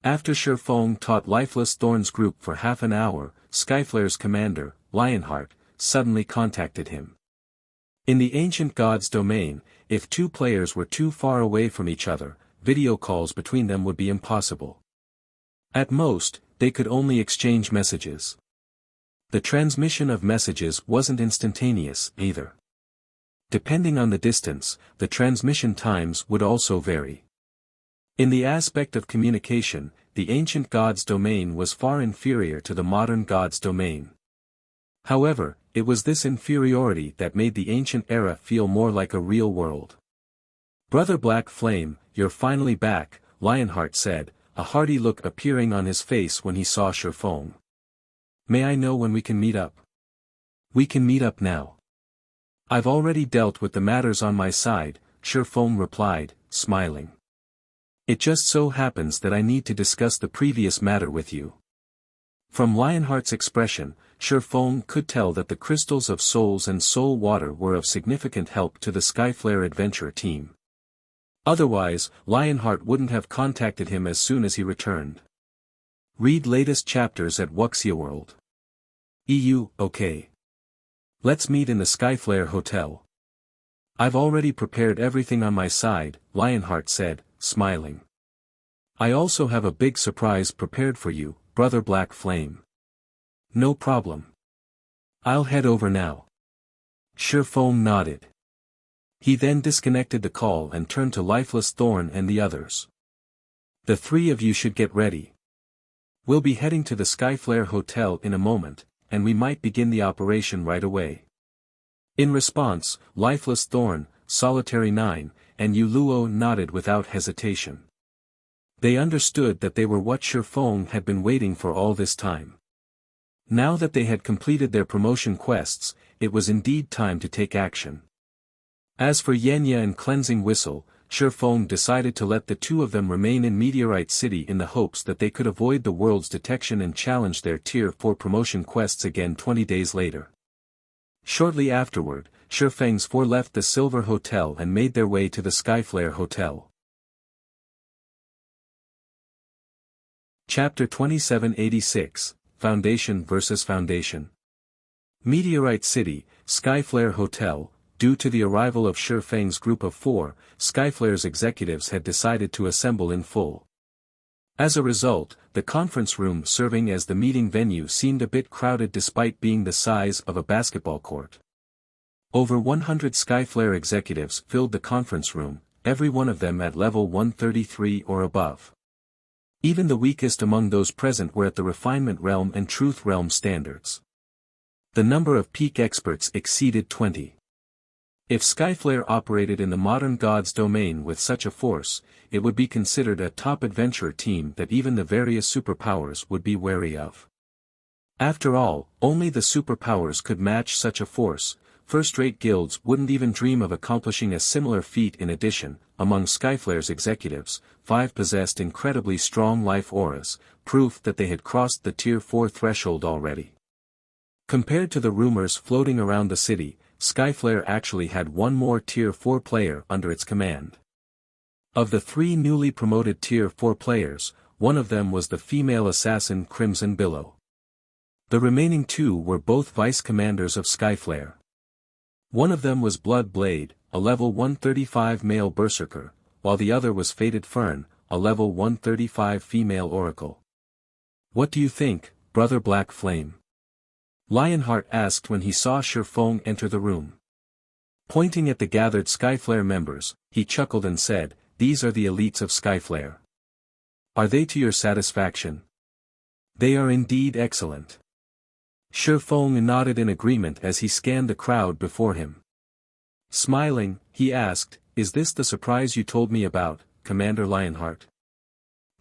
After Feng taught Lifeless Thorn's group for half an hour, Skyflare's commander, Lionheart, suddenly contacted him. In the ancient god's domain, if two players were too far away from each other, video calls between them would be impossible. At most, they could only exchange messages. The transmission of messages wasn't instantaneous, either. Depending on the distance, the transmission times would also vary. In the aspect of communication, the ancient god's domain was far inferior to the modern god's domain. However, it was this inferiority that made the ancient era feel more like a real world. "Brother Black Flame, you're finally back," Lionheart said, a hearty look appearing on his face when he saw Feng. "May I know when we can meet up?" "We can meet up now. I've already dealt with the matters on my side," Feng replied, smiling. "It just so happens that I need to discuss the previous matter with you." From Lionheart's expression, Feng could tell that the crystals of souls and soul water were of significant help to the Skyflare adventure team. Otherwise, Lionheart wouldn't have contacted him as soon as he returned. Read latest chapters at Wuxia World. Okay. Let's meet in the Skyflare Hotel. "I've already prepared everything on my side," Lionheart said, smiling. "I also have a big surprise prepared for you, Brother Black Flame." "No problem. I'll head over now." Feng nodded. He then disconnected the call and turned to Lifeless Thorn and the others. "The three of you should get ready. We'll be heading to the Skyflare Hotel in a moment, and we might begin the operation right away." In response, Lifeless Thorn, Solitary 9, and Yuluo nodded without hesitation. They understood that they were what Feng had been waiting for all this time. Now that they had completed their promotion quests, it was indeed time to take action. As for Yenya and Cleansing Whistle, Feng decided to let the two of them remain in Meteorite City in the hopes that they could avoid the world's detection and challenge their Tier 4 promotion quests again 20 days later. Shortly afterward, Feng's four left the Silver Hotel and made their way to the Skyflare Hotel. Chapter 2786, Foundation vs. Foundation. Meteorite City, Skyflare Hotel. Due to the arrival of Feng's group of four, Skyflare's executives had decided to assemble in full. As a result, the conference room serving as the meeting venue seemed a bit crowded despite being the size of a basketball court. Over 100 Skyflare executives filled the conference room, every one of them at level 133 or above. Even the weakest among those present were at the Refinement Realm and Truth Realm standards. The number of peak experts exceeded 20. If Skyflare operated in the modern god's domain with such a force, it would be considered a top adventurer team that even the various superpowers would be wary of. After all, only the superpowers could match such a force. First-rate guilds wouldn't even dream of accomplishing a similar feat. In addition, among Skyflare's executives, 5 possessed incredibly strong life auras, proof that they had crossed the Tier 4 threshold already. Compared to the rumors floating around the city, Skyflare actually had one more Tier 4 player under its command. Of the 3 newly promoted Tier 4 players, one of them was the female assassin Crimson Billow. The remaining 2 were both vice-commanders of Skyflare. One of them was Blood Blade, a level 135 male berserker, while the other was Fated Fern, a level 135 female oracle. "What do you think, Brother Black Flame?" Lionheart asked when he saw Feng enter the room. Pointing at the gathered Skyflare members, he chuckled and said, "These are the elites of Skyflare. Are they to your satisfaction?" "They are indeed excellent." Feng nodded in agreement as he scanned the crowd before him. Smiling, he asked, "Is this the surprise you told me about, Commander Lionheart?"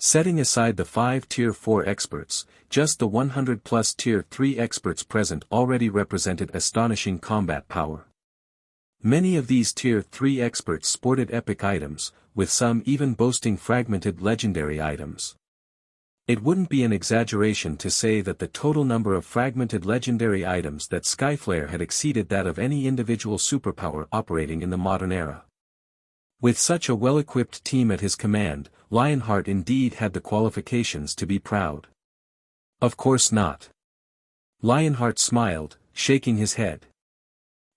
Setting aside the 5 Tier 4 experts, just the 100+ Tier 3 experts present already represented astonishing combat power. Many of these Tier 3 experts sported epic items, with some even boasting fragmented legendary items. It wouldn't be an exaggeration to say that the total number of fragmented legendary items that Skyflare had exceeded that of any individual superpower operating in the modern era. With such a well-equipped team at his command, Lionheart indeed had the qualifications to be proud. Of course not. Lionheart smiled, shaking his head.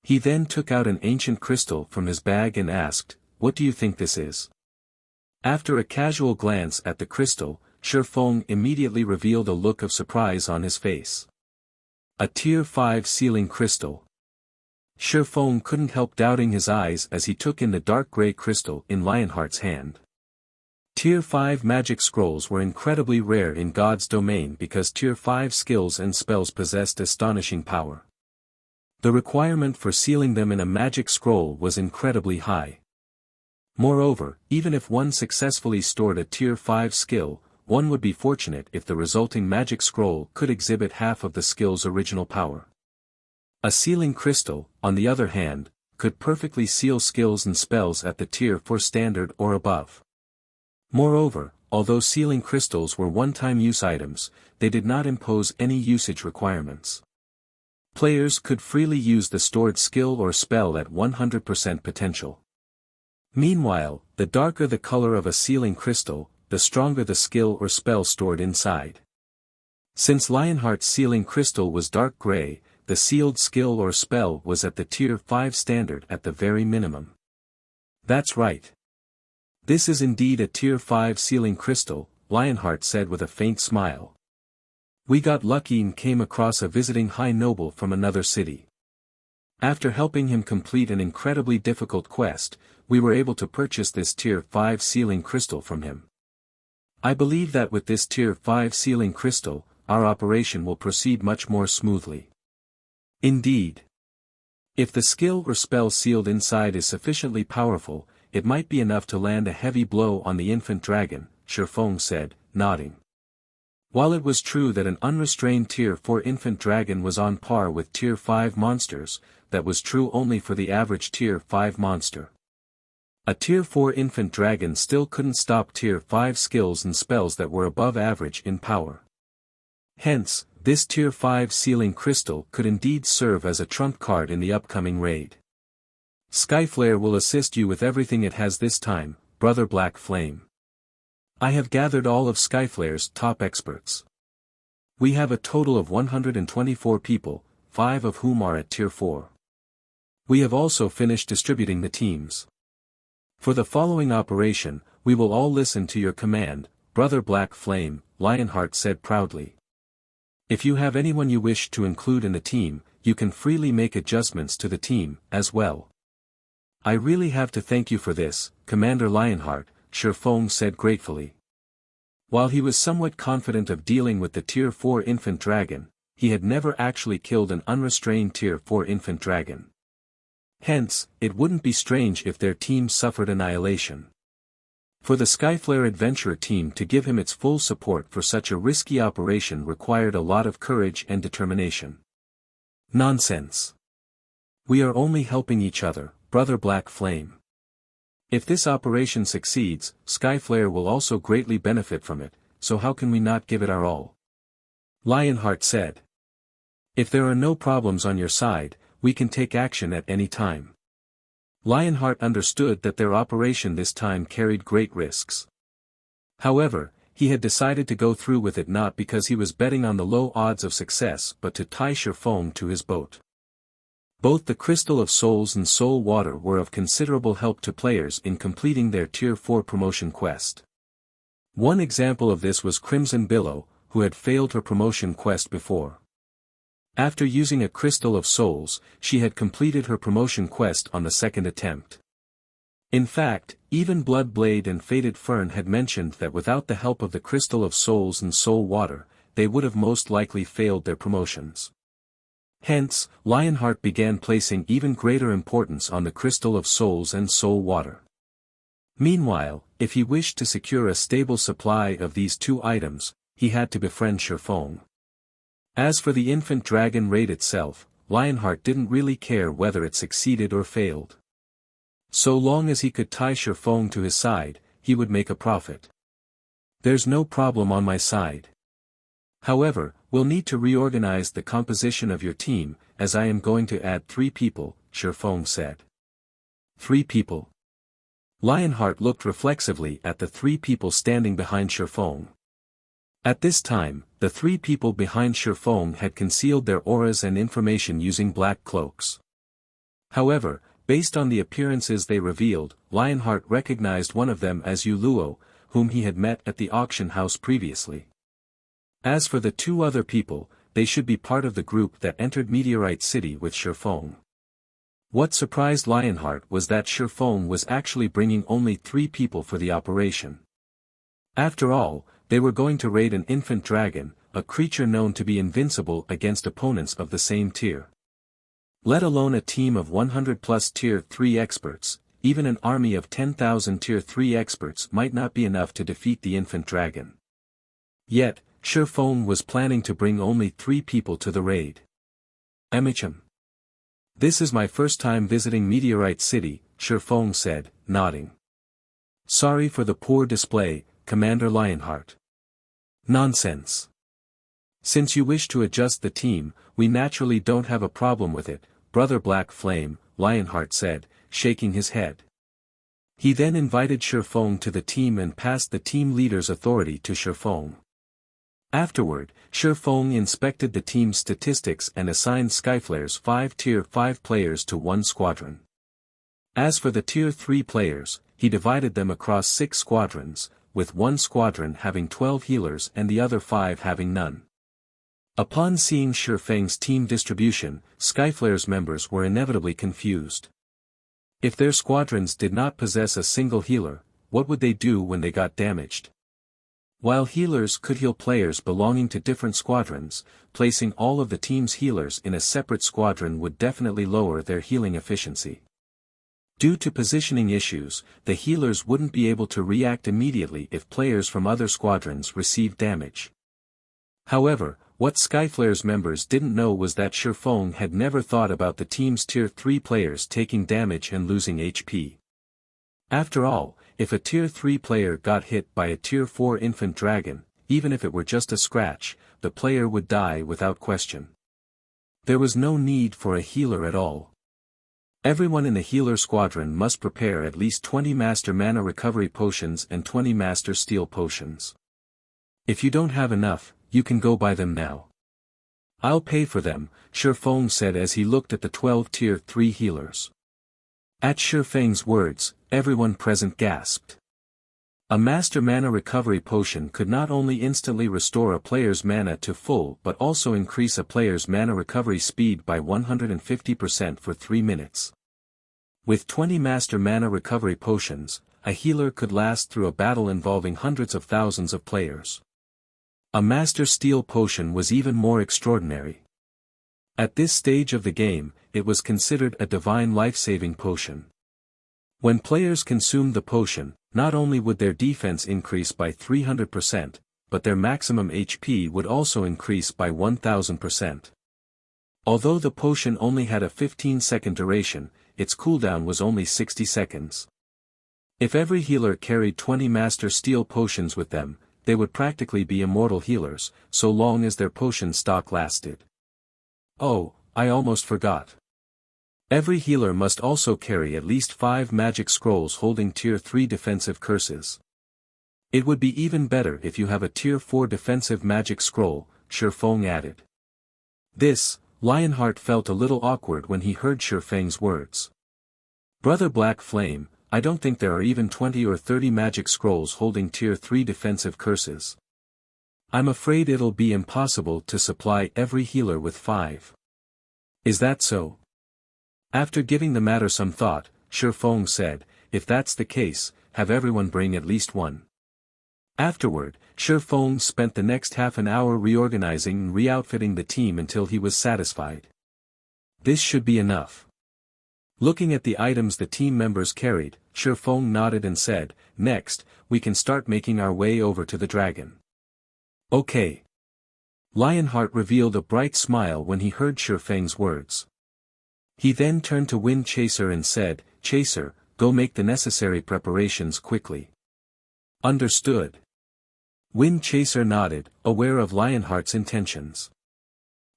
He then took out an ancient crystal from his bag and asked, "What do you think this is?" After a casual glance at the crystal, Feng immediately revealed a look of surprise on his face. A Tier 5 sealing crystal. Feng couldn't help doubting his eyes as he took in the dark gray crystal in Lionheart's hand. Tier 5 magic scrolls were incredibly rare in God's domain because Tier 5 skills and spells possessed astonishing power. The requirement for sealing them in a magic scroll was incredibly high. Moreover, even if one successfully stored a Tier 5 skill, one would be fortunate if the resulting magic scroll could exhibit half of the skill's original power. A sealing crystal, on the other hand, could perfectly seal skills and spells at the Tier 4 standard or above. Moreover, although sealing crystals were one-time use items, they did not impose any usage requirements. Players could freely use the stored skill or spell at 100% potential. Meanwhile, the darker the color of a sealing crystal, the stronger the skill or spell stored inside. Since Lionheart's sealing crystal was dark gray, the sealed skill or spell was at the Tier 5 standard at the very minimum. That's right. This is indeed a Tier 5 sealing crystal, Lionheart said with a faint smile. We got lucky and came across a visiting high noble from another city. After helping him complete an incredibly difficult quest, we were able to purchase this Tier 5 sealing crystal from him. I believe that with this Tier 5 sealing crystal, our operation will proceed much more smoothly. Indeed. If the skill or spell sealed inside is sufficiently powerful, it might be enough to land a heavy blow on the infant dragon, Feng said, nodding. While it was true that an unrestrained Tier 4 infant dragon was on par with Tier 5 monsters, that was true only for the average Tier 5 monster. A Tier 4 infant dragon still couldn't stop Tier 5 skills and spells that were above average in power. Hence, this Tier 5 sealing crystal could indeed serve as a trump card in the upcoming raid. Skyflare will assist you with everything it has this time, Brother Black Flame. I have gathered all of Skyflare's top experts. We have a total of 124 people, 5 of whom are at Tier 4. We have also finished distributing the teams. For the following operation, we will all listen to your command, Brother Black Flame, Lionheart said proudly. If you have anyone you wish to include in the team, you can freely make adjustments to the team, as well. I really have to thank you for this, Commander Lionheart, Feng said gratefully. While he was somewhat confident of dealing with the Tier 4 infant dragon, he had never actually killed an unrestrained Tier 4 infant dragon. Hence, it wouldn't be strange if their team suffered annihilation. For the Skyflare Adventurer team to give him its full support for such a risky operation required a lot of courage and determination. Nonsense. We are only helping each other, Brother Black Flame. If this operation succeeds, Skyflare will also greatly benefit from it, so how can we not give it our all? Lionheart said. If there are no problems on your side, we can take action at any time. Lionheart understood that their operation this time carried great risks. However, he had decided to go through with it not because he was betting on the low odds of success but to tie Feng to his boat. Both the Crystal of Souls and Soul Water were of considerable help to players in completing their Tier 4 promotion quest. One example of this was Crimson Billow, who had failed her promotion quest before. After using a Crystal of Souls, she had completed her promotion quest on the second attempt. In fact, even Bloodblade and Faded Fern had mentioned that without the help of the Crystal of Souls and Soul Water, they would have most likely failed their promotions. Hence, Lionheart began placing even greater importance on the Crystal of Souls and Soul Water. Meanwhile, If he wished to secure a stable supply of these two items, he had to befriend Feng. As for the infant dragon raid itself, Lionheart didn't really care whether it succeeded or failed. So long as he could tie Feng to his side, he would make a profit. There's no problem on my side. However, we'll need to reorganize the composition of your team, as I am going to add 3 people, Feng said. 3 people. Lionheart looked reflexively at the 3 people standing behind Feng. At this time, the 3 people behind Feng had concealed their auras and information using black cloaks. However, based on the appearances they revealed, Lionheart recognized one of them as Luo, whom he had met at the auction house previously. As for the 2 other people, they should be part of the group that entered Meteorite City with Feng. What surprised Lionheart was that Feng was actually bringing only 3 people for the operation. After all, they were going to raid an infant dragon, a creature known to be invincible against opponents of the same tier. Let alone a team of 100+ Tier 3 experts, even an army of 10,000 Tier 3 experts might not be enough to defeat the infant dragon. Yet, Feng was planning to bring only 3 people to the raid. Emicham. This is my first time visiting Meteorite City, Feng said, nodding. Sorry for the poor display, Commander Lionheart. Nonsense. Since you wish to adjust the team, we naturally don't have a problem with it, Brother Black Flame, Lionheart said, shaking his head. He then invited Feng to the team and passed the team leader's authority to Feng. Afterward, Feng inspected the team's statistics and assigned Skyflare's 5 Tier 5 players to 1 squadron. As for the Tier 3 players, he divided them across 6 squadrons, with 1 squadron having 12 healers and the other 5 having none. Upon seeing Feng's team distribution, Skyflare's members were inevitably confused. If their squadrons did not possess a single healer, what would they do when they got damaged? While healers could heal players belonging to different squadrons, placing all of the team's healers in a separate squadron would definitely lower their healing efficiency. Due to positioning issues, the healers wouldn't be able to react immediately if players from other squadrons received damage. However, what Skyflare's members didn't know was that Feng had never thought about the team's Tier 3 players taking damage and losing HP. After all, if a Tier 3 player got hit by a Tier 4 infant dragon, even if it were just a scratch, the player would die without question. There was no need for a healer at all. Everyone in the healer squadron must prepare at least 20 Master Mana Recovery Potions and 20 Master Steel Potions. If you don't have enough, you can go buy them now. I'll pay for them, Feng said as he looked at the 12 Tier 3 healers. At Feng's words, everyone present gasped. A Master Mana Recovery Potion could not only instantly restore a player's mana to full but also increase a player's mana recovery speed by 150% for 3 minutes. With 20 Master Mana Recovery Potions, a healer could last through a battle involving hundreds of thousands of players. A Master Steel Potion was even more extraordinary. At this stage of the game, it was considered a divine life-saving potion. When players consumed the potion, not only would their defense increase by 300%, but their maximum HP would also increase by 1000%. Although the potion only had a 15-second duration, its cooldown was only 60 seconds. If every healer carried 20 Master Steel Potions with them, they would practically be immortal healers, so long as their potion stock lasted. Oh, I almost forgot. Every healer must also carry at least 5 magic scrolls holding Tier 3 defensive curses. It would be even better if you have a Tier 4 defensive magic scroll, Feng added. This, Lionheart felt a little awkward when he heard Feng's words. Brother Black Flame, I don't think there are even 20 or 30 magic scrolls holding Tier 3 defensive curses. I'm afraid it'll be impossible to supply every healer with 5. Is that so? After giving the matter some thought, Feng said, if that's the case, have everyone bring at least 1. Afterward, Feng spent the next half an hour reorganizing and re-outfitting the team until he was satisfied. This should be enough. Looking at the items the team members carried, Feng nodded and said, next, we can start making our way over to the dragon. Okay. Lionheart revealed a bright smile when he heard Feng's words. He then turned to Wind Chaser and said, Chaser, go make the necessary preparations quickly. Understood. Wind Chaser nodded, aware of Lionheart's intentions.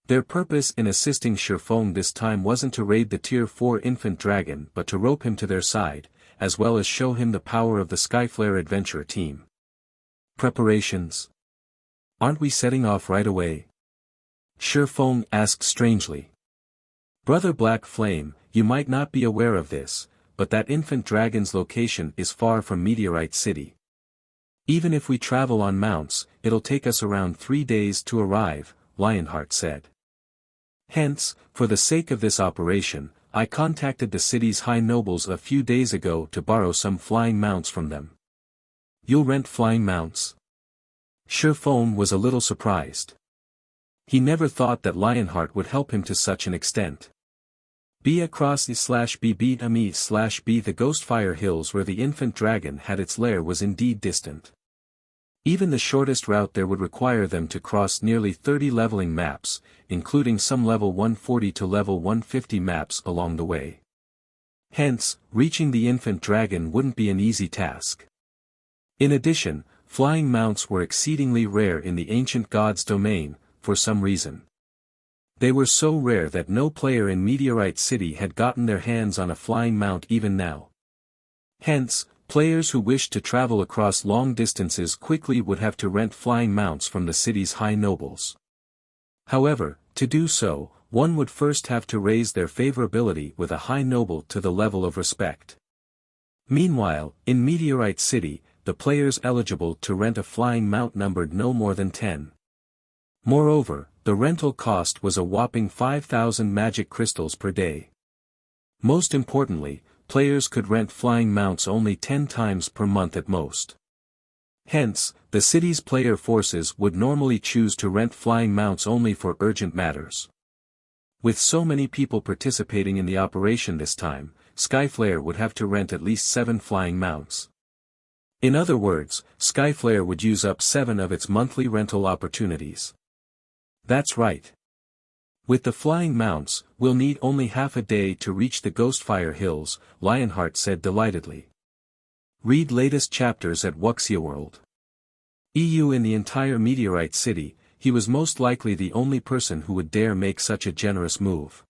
Their purpose in assisting Feng this time wasn't to raid the Tier 4 infant dragon but to rope him to their side, as well as show him the power of the Skyflare adventure team. Preparations? Aren't we setting off right away? Feng asked strangely. Brother Black Flame, you might not be aware of this, but that infant dragon's location is far from Meteorite City. Even if we travel on mounts, it'll take us around 3 days to arrive, Lionheart said. Hence, for the sake of this operation, I contacted the city's high nobles a few days ago to borrow some flying mounts from them. You'll rent flying mounts? Feng was a little surprised. He never thought that Lionheart would help him to such an extent. B/B/B. The Ghostfire Hills where the infant dragon had its lair was indeed distant. Even the shortest route there would require them to cross nearly 30 leveling maps, including some level 140 to level 150 maps along the way. Hence, reaching the infant dragon wouldn't be an easy task. In addition, flying mounts were exceedingly rare in the ancient god's domain, for some reason. They were so rare that no player in Meteorite City had gotten their hands on a flying mount even now. Hence, players who wished to travel across long distances quickly would have to rent flying mounts from the city's high nobles. However, to do so, one would first have to raise their favorability with a high noble to the level of respect. Meanwhile, in Meteorite City, the players eligible to rent a flying mount numbered no more than 10. Moreover, the rental cost was a whopping 5,000 magic crystals per day. Most importantly, players could rent flying mounts only 10 times per month at most. Hence, the city's player forces would normally choose to rent flying mounts only for urgent matters. With so many people participating in the operation this time, Skyflare would have to rent at least 7 flying mounts. In other words, Skyflare would use up 7 of its monthly rental opportunities. That's right. With the flying mounts, we'll need only half a day to reach the Ghostfire Hills, Lionheart said delightedly. Read latest chapters at Wuxia World. EU. In the entire Meteorite City, he was most likely the only person who would dare make such a generous move.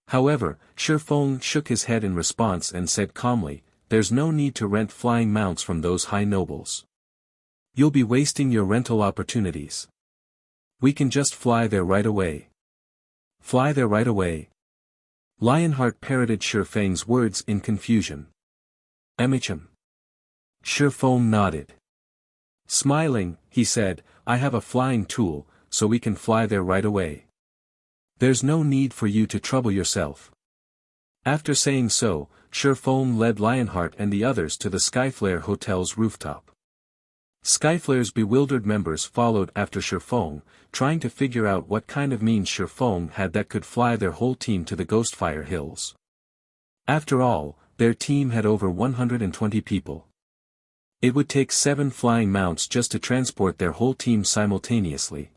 However, Feng shook his head in response and said calmly, there's no need to rent flying mounts from those high nobles. You'll be wasting your rental opportunities. We can just fly there right away. Fly there right away. Lionheart parroted Feng's words in confusion. Emicham. Feng nodded. Smiling, he said, I have a flying tool, so we can fly there right away. There's no need for you to trouble yourself. After saying so, Feng led Lionheart and the others to the Skyflare Hotel's rooftop. Skyflare's bewildered members followed after Feng, trying to figure out what kind of means Feng had that could fly their whole team to the Ghostfire Hills. After all, their team had over 120 people. It would take 7 flying mounts just to transport their whole team simultaneously.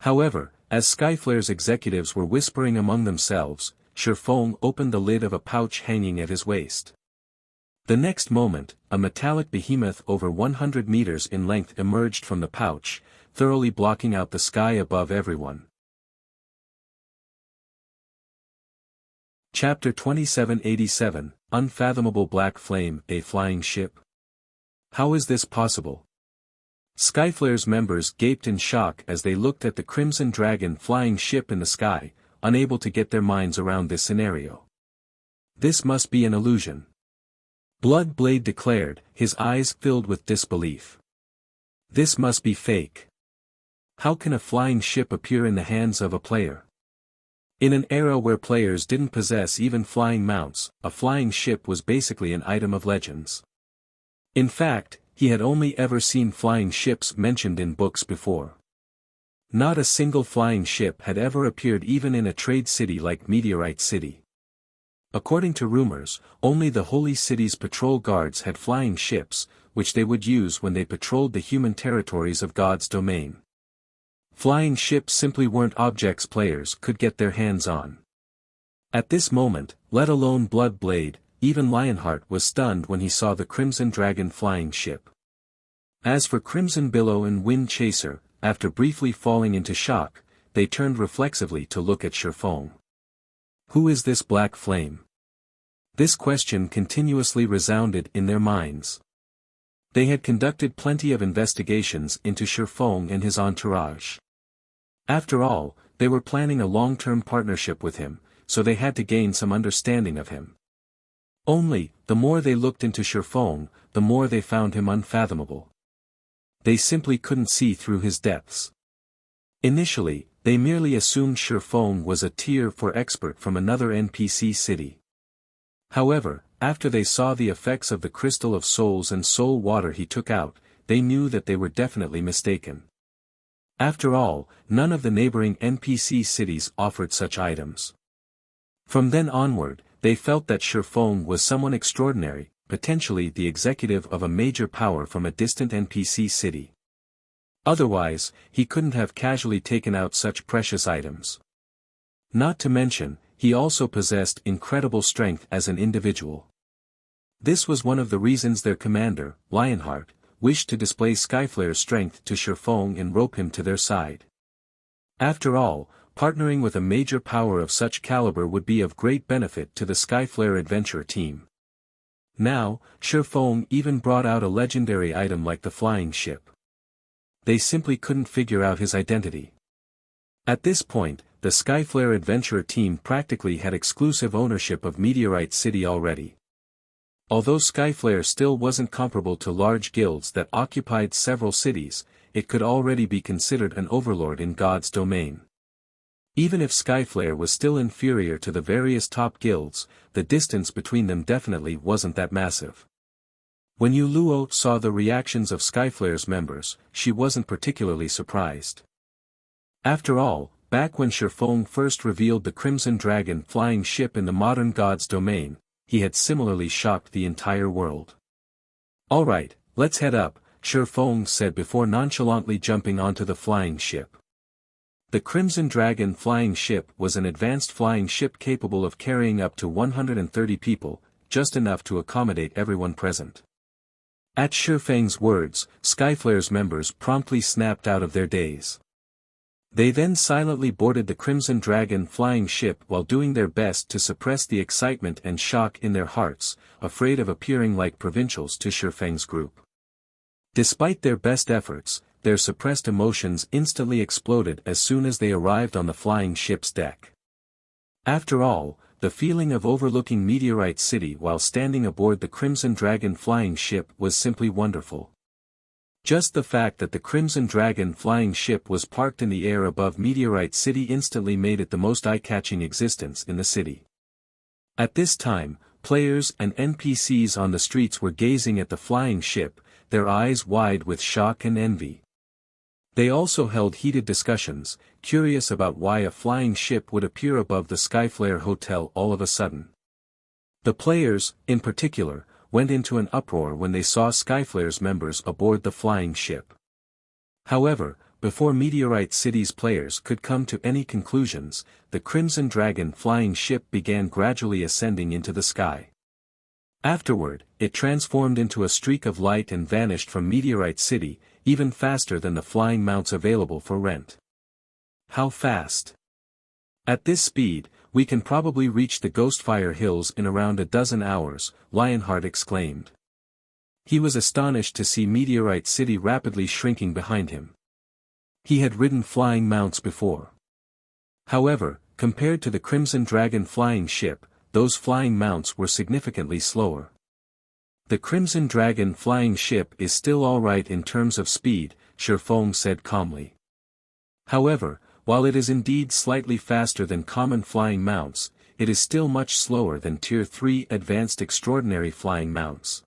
However, as Skyflare's executives were whispering among themselves, Feng opened the lid of a pouch hanging at his waist. The next moment, a metallic behemoth over 100 meters in length emerged from the pouch, thoroughly blocking out the sky above everyone. Chapter 2787, Unfathomable Black Flame, a flying ship? How is this possible? Skyflare's members gaped in shock as they looked at the Crimson Dragon flying ship in the sky, unable to get their minds around this scenario. This must be an illusion. Bloodblade declared, his eyes filled with disbelief. This must be fake. How can a flying ship appear in the hands of a player? In an era where players didn't possess even flying mounts, a flying ship was basically an item of legends. In fact, he had only ever seen flying ships mentioned in books before. Not a single flying ship had ever appeared even in a trade city like Meteorite City. According to rumors, only the Holy City's patrol guards had flying ships, which they would use when they patrolled the human territories of God's domain. Flying ships simply weren't objects players could get their hands on. At this moment, let alone Blood Blade, even Lionheart was stunned when he saw the Crimson Dragon flying ship. As for Crimson Billow and Wind Chaser, after briefly falling into shock, they turned reflexively to look at Feng. Who is this black flame? This question continuously resounded in their minds. They had conducted plenty of investigations into Feng and his entourage. After all, they were planning a long-term partnership with him, so they had to gain some understanding of him. Only, the more they looked into Feng, the more they found him unfathomable. They simply couldn't see through his depths. Initially, they merely assumed Feng was a Tier 4 expert from another NPC city. However, after they saw the effects of the Crystal of Souls and Soul Water he took out, they knew that they were definitely mistaken. After all, none of the neighboring NPC cities offered such items. From then onward, they felt that Feng was someone extraordinary, potentially the executive of a major power from a distant NPC city. Otherwise, he couldn't have casually taken out such precious items. Not to mention, he also possessed incredible strength as an individual. This was one of the reasons their commander, Lionheart, wished to display Skyflare's strength to Feng and rope him to their side. After all, partnering with a major power of such caliber would be of great benefit to the Skyflare adventure team. Now, Feng even brought out a legendary item like the flying ship. They simply couldn't figure out his identity. At this point, the Skyflare adventurer team practically had exclusive ownership of Meteorite City already. Although Skyflare still wasn't comparable to large guilds that occupied several cities, it could already be considered an overlord in God's domain. Even if Skyflare was still inferior to the various top guilds, the distance between them definitely wasn't that massive. When Yu Luo saw the reactions of Skyflare's members, she wasn't particularly surprised. After all, back when Feng first revealed the Crimson Dragon flying ship in the modern God's domain, he had similarly shocked the entire world. Alright, let's head up, Feng said before nonchalantly jumping onto the flying ship. The Crimson Dragon flying ship was an advanced flying ship capable of carrying up to 130 people, just enough to accommodate everyone present. At Feng's words, Skyflare's members promptly snapped out of their daze. They then silently boarded the Crimson Dragon flying ship while doing their best to suppress the excitement and shock in their hearts, afraid of appearing like provincials to Feng's group. Despite their best efforts, their suppressed emotions instantly exploded as soon as they arrived on the flying ship's deck. After all, the feeling of overlooking Meteorite City while standing aboard the Crimson Dragon flying ship was simply wonderful. Just the fact that the Crimson Dragon flying ship was parked in the air above Meteorite City instantly made it the most eye-catching existence in the city. At this time, players and NPCs on the streets were gazing at the flying ship, their eyes wide with shock and envy. They also held heated discussions, curious about why a flying ship would appear above the Skyflare Hotel all of a sudden. The players, in particular, went into an uproar when they saw Skyflare's members aboard the flying ship. However, before Meteorite City's players could come to any conclusions, the Crimson Dragon flying ship began gradually ascending into the sky. Afterward, it transformed into a streak of light and vanished from Meteorite City, even faster than the flying mounts available for rent. How fast? At this speed, we can probably reach the Ghostfire Hills in around a dozen hours, Lionheart exclaimed. He was astonished to see Meteorite City rapidly shrinking behind him. He had ridden flying mounts before. However, compared to the Crimson Dragon flying ship, those flying mounts were significantly slower. The Crimson Dragon flying ship is still alright in terms of speed, Feng said calmly. However, while it is indeed slightly faster than common flying mounts, it is still much slower than Tier 3 advanced extraordinary flying mounts.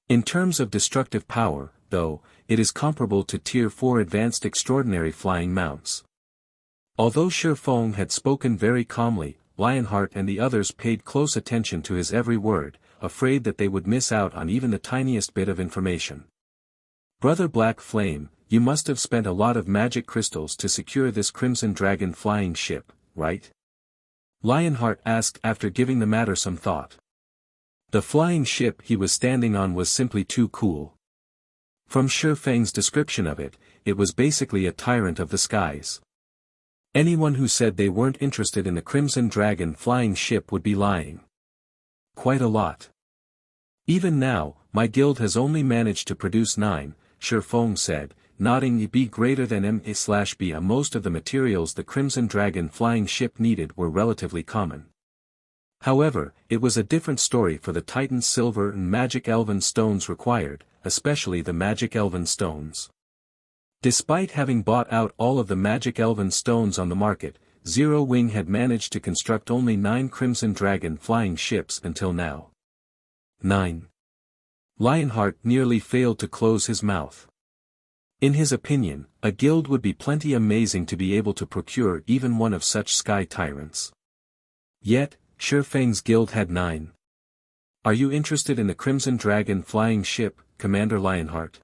In terms of destructive power, though, it is comparable to Tier 4 advanced extraordinary flying mounts. Although Feng had spoken very calmly, Lionheart and the others paid close attention to his every word, afraid that they would miss out on even the tiniest bit of information. Brother Black Flame, you must have spent a lot of magic crystals to secure this Crimson Dragon flying ship, right? Lionheart asked after giving the matter some thought. The flying ship he was standing on was simply too cool. From Feng's description of it, it was basically a tyrant of the skies. Anyone who said they weren't interested in the Crimson Dragon flying ship would be lying. Quite a lot. Even now, my guild has only managed to produce 9, Feng said, nodding. B greater than M/B. Most of the materials the Crimson Dragon flying ship needed were relatively common. However, it was a different story for the Titan's silver and magic elven stones required, especially the magic elven stones. Despite having bought out all of the magic elven stones on the market, Zero Wing had managed to construct only 9 Crimson Dragon flying ships until now. 9. Lionheart nearly failed to close his mouth. In his opinion, a guild would be plenty amazing to be able to procure even one of such sky tyrants. Yet, Feng's guild had 9. Are you interested in the Crimson Dragon flying ship, Commander Lionheart?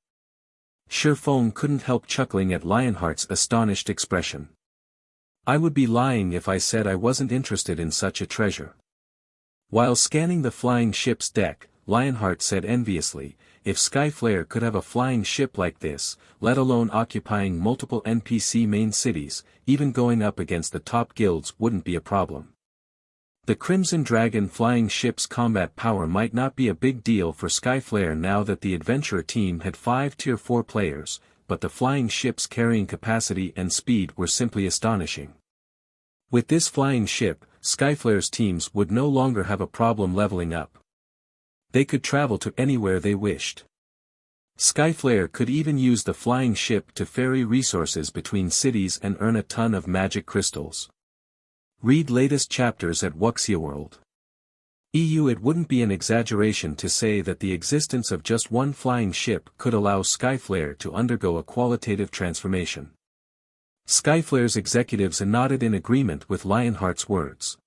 Feng couldn't help chuckling at Lionheart's astonished expression. I would be lying if I said I wasn't interested in such a treasure. While scanning the flying ship's deck, Lionheart said enviously, if Skyflare could have a flying ship like this, let alone occupying multiple NPC main cities, even going up against the top guilds wouldn't be a problem. The Crimson Dragon flying ship's combat power might not be a big deal for Skyflare now that the adventurer team had 5 Tier 4 players, but the flying ship's carrying capacity and speed were simply astonishing. With this flying ship, Skyflare's teams would no longer have a problem leveling up. They could travel to anywhere they wished. Skyflare could even use the flying ship to ferry resources between cities and earn a ton of magic crystals. Read latest chapters at Wuxia World. It wouldn't be an exaggeration to say that the existence of just one flying ship could allow Skyflare to undergo a qualitative transformation. Skyflare's executives nodded in agreement with Lionheart's words.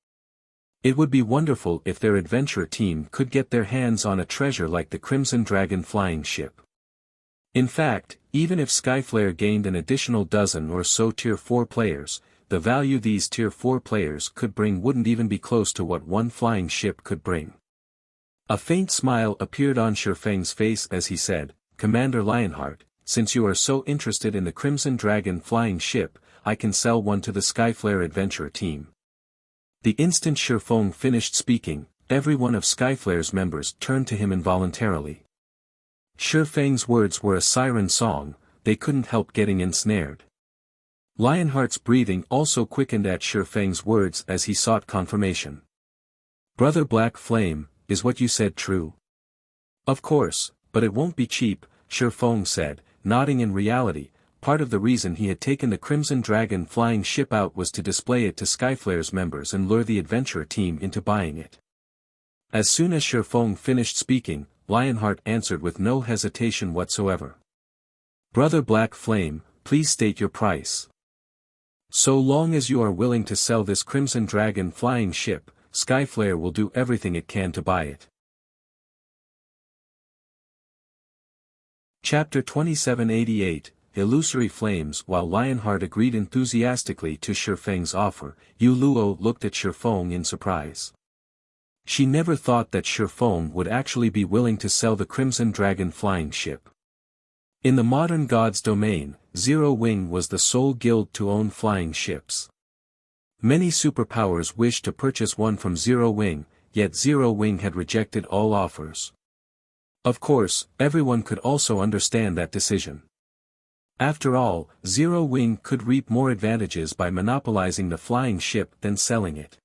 It would be wonderful if their adventurer team could get their hands on a treasure like the Crimson Dragon flying ship. In fact, even if Skyflare gained an additional dozen or so Tier 4 players, the value these Tier 4 players could bring wouldn't even be close to what one flying ship could bring. A faint smile appeared on Feng's face as he said, Commander Lionheart, since you are so interested in the Crimson Dragon flying ship, I can sell one to the Skyflare adventurer team. The instant Feng finished speaking, every one of Skyflare's members turned to him involuntarily. Feng's words were a siren song, they couldn't help getting ensnared. Lionheart's breathing also quickened at Feng's words as he sought confirmation. Brother Black Flame, is what you said true? Of course, but it won't be cheap, Feng said, nodding. In reality, part of the reason he had taken the Crimson Dragon flying ship out was to display it to Skyflare's members and lure the adventurer team into buying it. As soon as Feng finished speaking, Lionheart answered with no hesitation whatsoever. Brother Black Flame, please state your price. So long as you are willing to sell this Crimson Dragon flying ship, Skyflare will do everything it can to buy it. Chapter 2788, Illusory Flames. While Lionheart agreed enthusiastically to Feng's offer, Yu Luo looked at Feng in surprise. She never thought that Feng would actually be willing to sell the Crimson Dragon flying ship. In the modern god's domain, Zero Wing was the sole guild to own flying ships. Many superpowers wished to purchase one from Zero Wing, yet Zero Wing had rejected all offers. Of course, everyone could also understand that decision. After all, Zero Wing could reap more advantages by monopolizing the flying ship than selling it.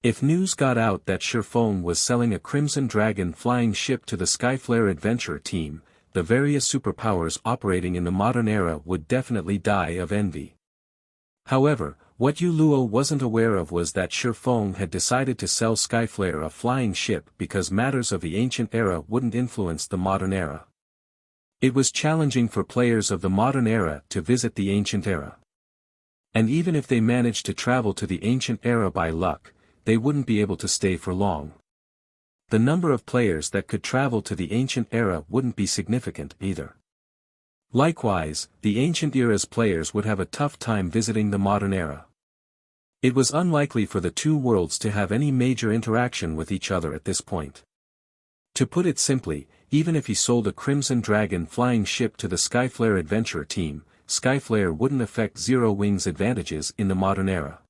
If news got out that Feng was selling a Crimson Dragon flying ship to the Skyflare adventurer team, the various superpowers operating in the modern era would definitely die of envy. However, what Yu Luo wasn't aware of was that Feng had decided to sell Skyflare a flying ship because matters of the ancient era wouldn't influence the modern era. It was challenging for players of the modern era to visit the ancient era. And even if they managed to travel to the ancient era by luck, they wouldn't be able to stay for long. the number of players that could travel to the ancient era wouldn't be significant either. Likewise, the ancient era's players would have a tough time visiting the modern era. It was unlikely for the two worlds to have any major interaction with each other at this point. To put it simply, even if he sold a Crimson Dragon flying ship to the Skyflare adventurer team, Skyflare wouldn't affect Zero Wing's advantages in the modern era.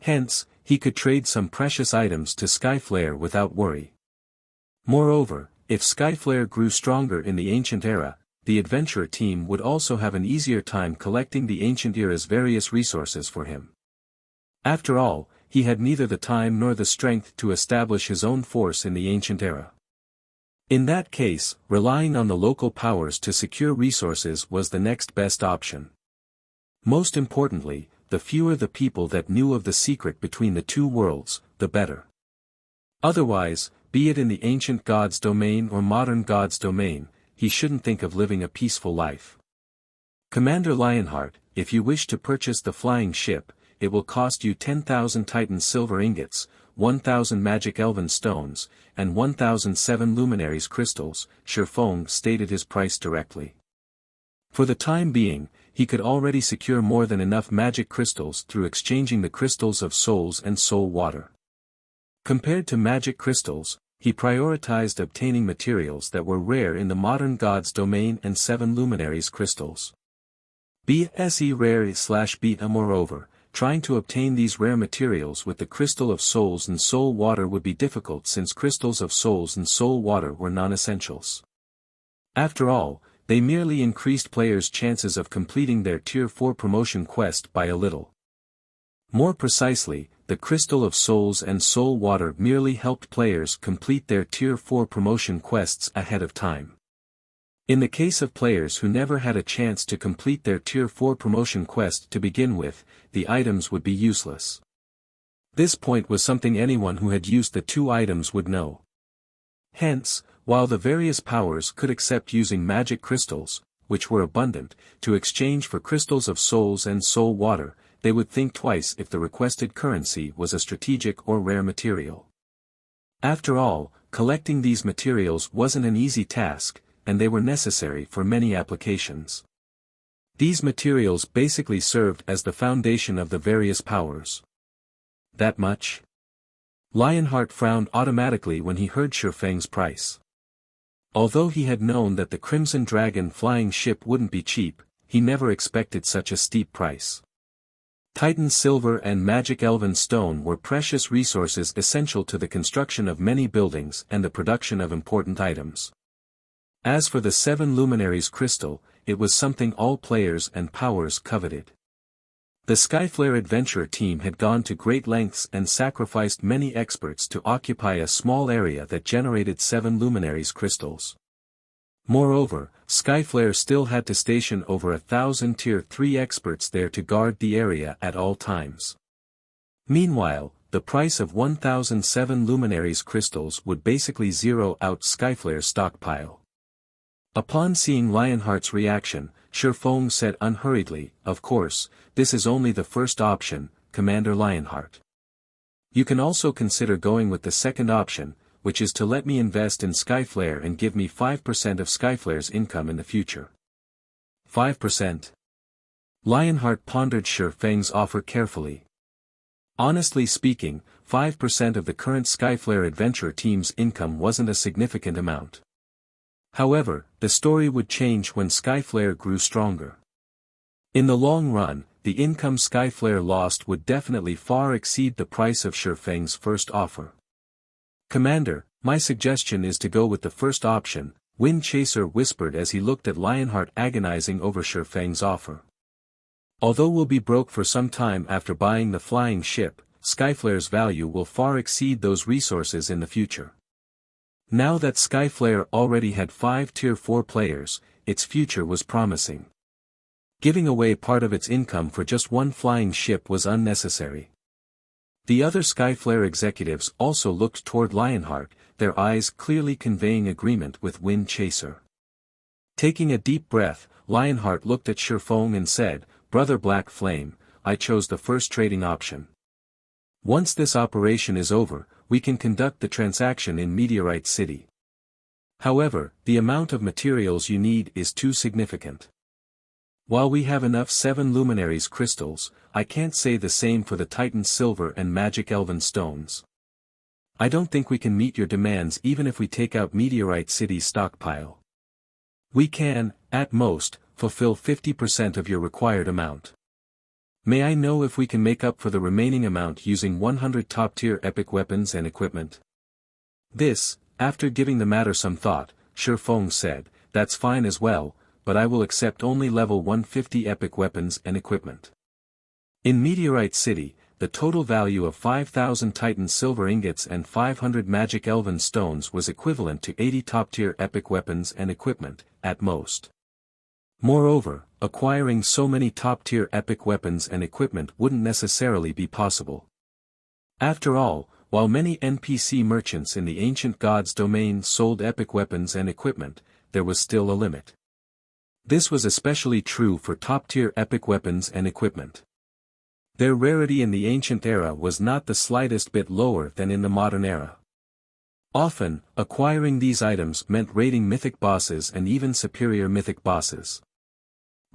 Hence, he could trade some precious items to Skyflare without worry. Moreover, if Skyflare grew stronger in the ancient era, the adventurer team would also have an easier time collecting the ancient era's various resources for him. After all, he had neither the time nor the strength to establish his own force in the ancient era. In that case, relying on the local powers to secure resources was the next best option. Most importantly, the fewer the people that knew of the secret between the two worlds, the better. Otherwise, be it in the ancient god's domain or modern god's domain, he shouldn't think of living a peaceful life. Commander Lionheart, if you wish to purchase the flying ship, it will cost you 10,000 Titan silver ingots, 1,000 magic elven stones, and 1,007 luminaries crystals. Feng stated his price directly. For the time being, he could already secure more than enough magic crystals through exchanging the crystals of souls and soul water. Compared to magic crystals, he prioritized obtaining materials that were rare in the modern god's domain and 7 luminaries crystals. BSE rare/beta. Moreover, trying to obtain these rare materials with the crystal of souls and soul water would be difficult since crystals of souls and soul water were non-essentials. After all, they merely increased players' chances of completing their Tier 4 promotion quest by a little. More precisely, the crystal of souls and soul water merely helped players complete their Tier 4 promotion quests ahead of time. In the case of players who never had a chance to complete their Tier 4 promotion quest to begin with, the items would be useless. This point was something anyone who had used the two items would know. Hence, while the various powers could accept using magic crystals, which were abundant, to exchange for crystals of souls and soul water, they would think twice if the requested currency was a strategic or rare material. After all, collecting these materials wasn't an easy task, and they were necessary for many applications. These materials basically served as the foundation of the various powers. That much? Lionheart frowned automatically when he heard Feng's price. Although he had known that the Crimson Dragon flying ship wouldn't be cheap, he never expected such a steep price. Titan silver and magic elven stone were precious resources essential to the construction of many buildings and the production of important items. As for the 7 luminaries crystal, it was something all players and powers coveted. The Skyflare adventurer team had gone to great lengths and sacrificed many experts to occupy a small area that generated 7 luminaries crystals. Moreover, Skyflare still had to station over 1,000 Tier 3 experts there to guard the area at all times. Meanwhile, the price of 1,007 luminaries crystals would basically zero out Skyflare's stockpile. Upon seeing Lionheart's reaction, Feng said unhurriedly, "Of course, this is only the first option, Commander Lionheart. You can also consider going with the second option, which is to let me invest in Skyflare and give me 5% of Skyflare's income in the future." 5%? Lionheart pondered Feng's offer carefully. Honestly speaking, 5% of the current Skyflare adventure team's income wasn't a significant amount. However, the story would change when Skyflare grew stronger. In the long run, the income Skyflare lost would definitely far exceed the price of Feng's first offer. "Commander, my suggestion is to go with the first option," Wind Chaser whispered as he looked at Lionheart agonizing over Feng's offer. "Although we'll be broke for some time after buying the flying ship, Skyflare's value will far exceed those resources in the future. Now that Skyflare already had 5 Tier 4 players, its future was promising. Giving away part of its income for just one flying ship was unnecessary." The other Skyflare executives also looked toward Lionheart, their eyes clearly conveying agreement with Wind Chaser. Taking a deep breath, Lionheart looked at Feng and said, "Brother Black Flame, I chose the first trading option. Once this operation is over, we can conduct the transaction in Meteorite City. However, the amount of materials you need is too significant. While we have enough 7 luminaries crystals, I can't say the same for the Titan silver and magic elven stones. I don't think we can meet your demands even if we take out Meteorite City's stockpile. We can, at most, fulfill 50% of your required amount. May I know if we can make up for the remaining amount using 100 top-tier epic weapons and equipment? This, after giving the matter some thought, Feng said, that's fine as well, but I will accept only level 150 epic weapons and equipment. In Meteorite City, the total value of 5,000 Titan silver ingots and 500 magic elven stones was equivalent to 80 top-tier epic weapons and equipment, at most. Moreover, acquiring so many top-tier epic weapons and equipment wouldn't necessarily be possible. After all, while many NPC merchants in the ancient gods' domain sold epic weapons and equipment, there was still a limit. This was especially true for top-tier epic weapons and equipment. Their rarity in the ancient era was not the slightest bit lower than in the modern era. Often, acquiring these items meant raiding mythic bosses and even superior mythic bosses.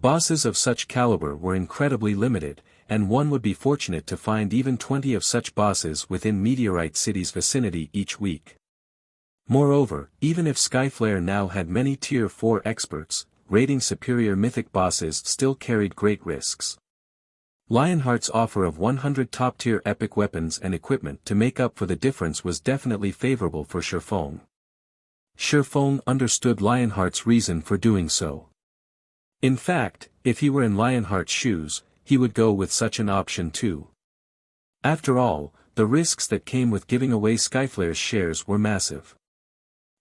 Bosses of such caliber were incredibly limited, and one would be fortunate to find even 20 of such bosses within Meteorite City's vicinity each week. Moreover, even if Skyflare now had many Tier 4 experts, raiding superior mythic bosses still carried great risks. Lionheart's offer of 100 top-tier epic weapons and equipment to make up for the difference was definitely favorable for Feng. Feng understood Lionheart's reason for doing so. In fact, if he were in Lionheart's shoes, he would go with such an option too. After all, the risks that came with giving away Skyflare's shares were massive.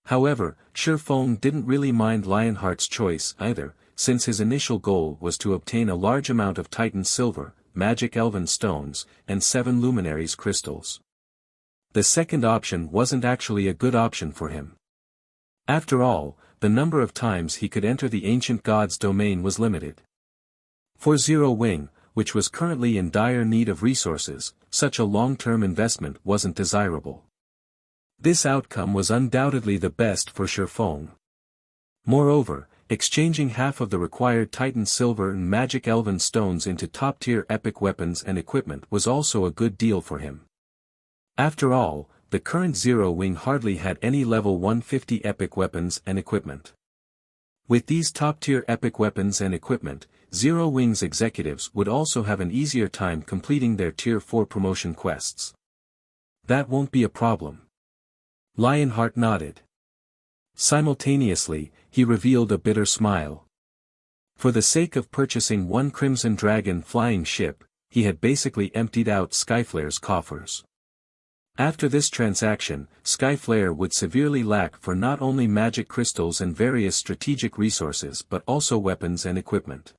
However, Feng didn't really mind Lionheart's choice either, since his initial goal was to obtain a large amount of Titan silver, magic elven stones, and 7 luminaries crystals. The second option wasn't actually a good option for him. After all, the number of times he could enter the ancient god's domain was limited. For Zero Wing, which was currently in dire need of resources, such a long-term investment wasn't desirable. This outcome was undoubtedly the best for Feng. Moreover, exchanging half of the required Titan silver and magic elven stones into top-tier epic weapons and equipment was also a good deal for him. After all, the current Zero Wing hardly had any level 150 epic weapons and equipment. With these top-tier epic weapons and equipment, Zero Wing's executives would also have an easier time completing their Tier 4 promotion quests. That won't be a problem. Lionheart nodded. Simultaneously, he revealed a bitter smile. For the sake of purchasing one Crimson Dragon flying ship, he had basically emptied out Skyflare's coffers. After this transaction, Skyflare would severely lack for not only magic crystals and various strategic resources but also weapons and equipment.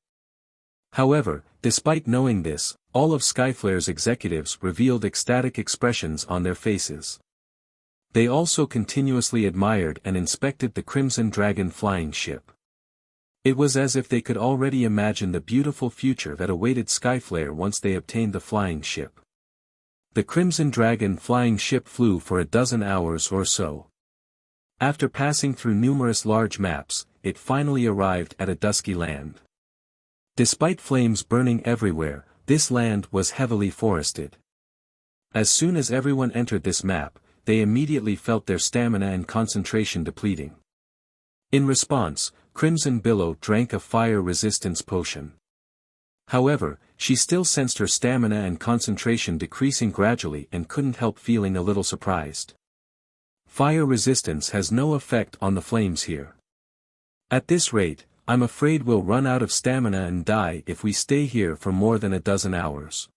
However, despite knowing this, all of Skyflare's executives revealed ecstatic expressions on their faces. They also continuously admired and inspected the Crimson Dragon flying ship. It was as if they could already imagine the beautiful future that awaited Skyflare once they obtained the flying ship. The Crimson Dragon flying ship flew for a dozen hours or so. After passing through numerous large maps, it finally arrived at a dusky land. Despite flames burning everywhere, this land was heavily forested. As soon as everyone entered this map, they immediately felt their stamina and concentration depleting. In response, Crimson Billow drank a fire resistance potion. However, she still sensed her stamina and concentration decreasing gradually and couldn't help feeling a little surprised. Fire resistance has no effect on the flames here. At this rate, I'm afraid we'll run out of stamina and die if we stay here for more than a dozen hours.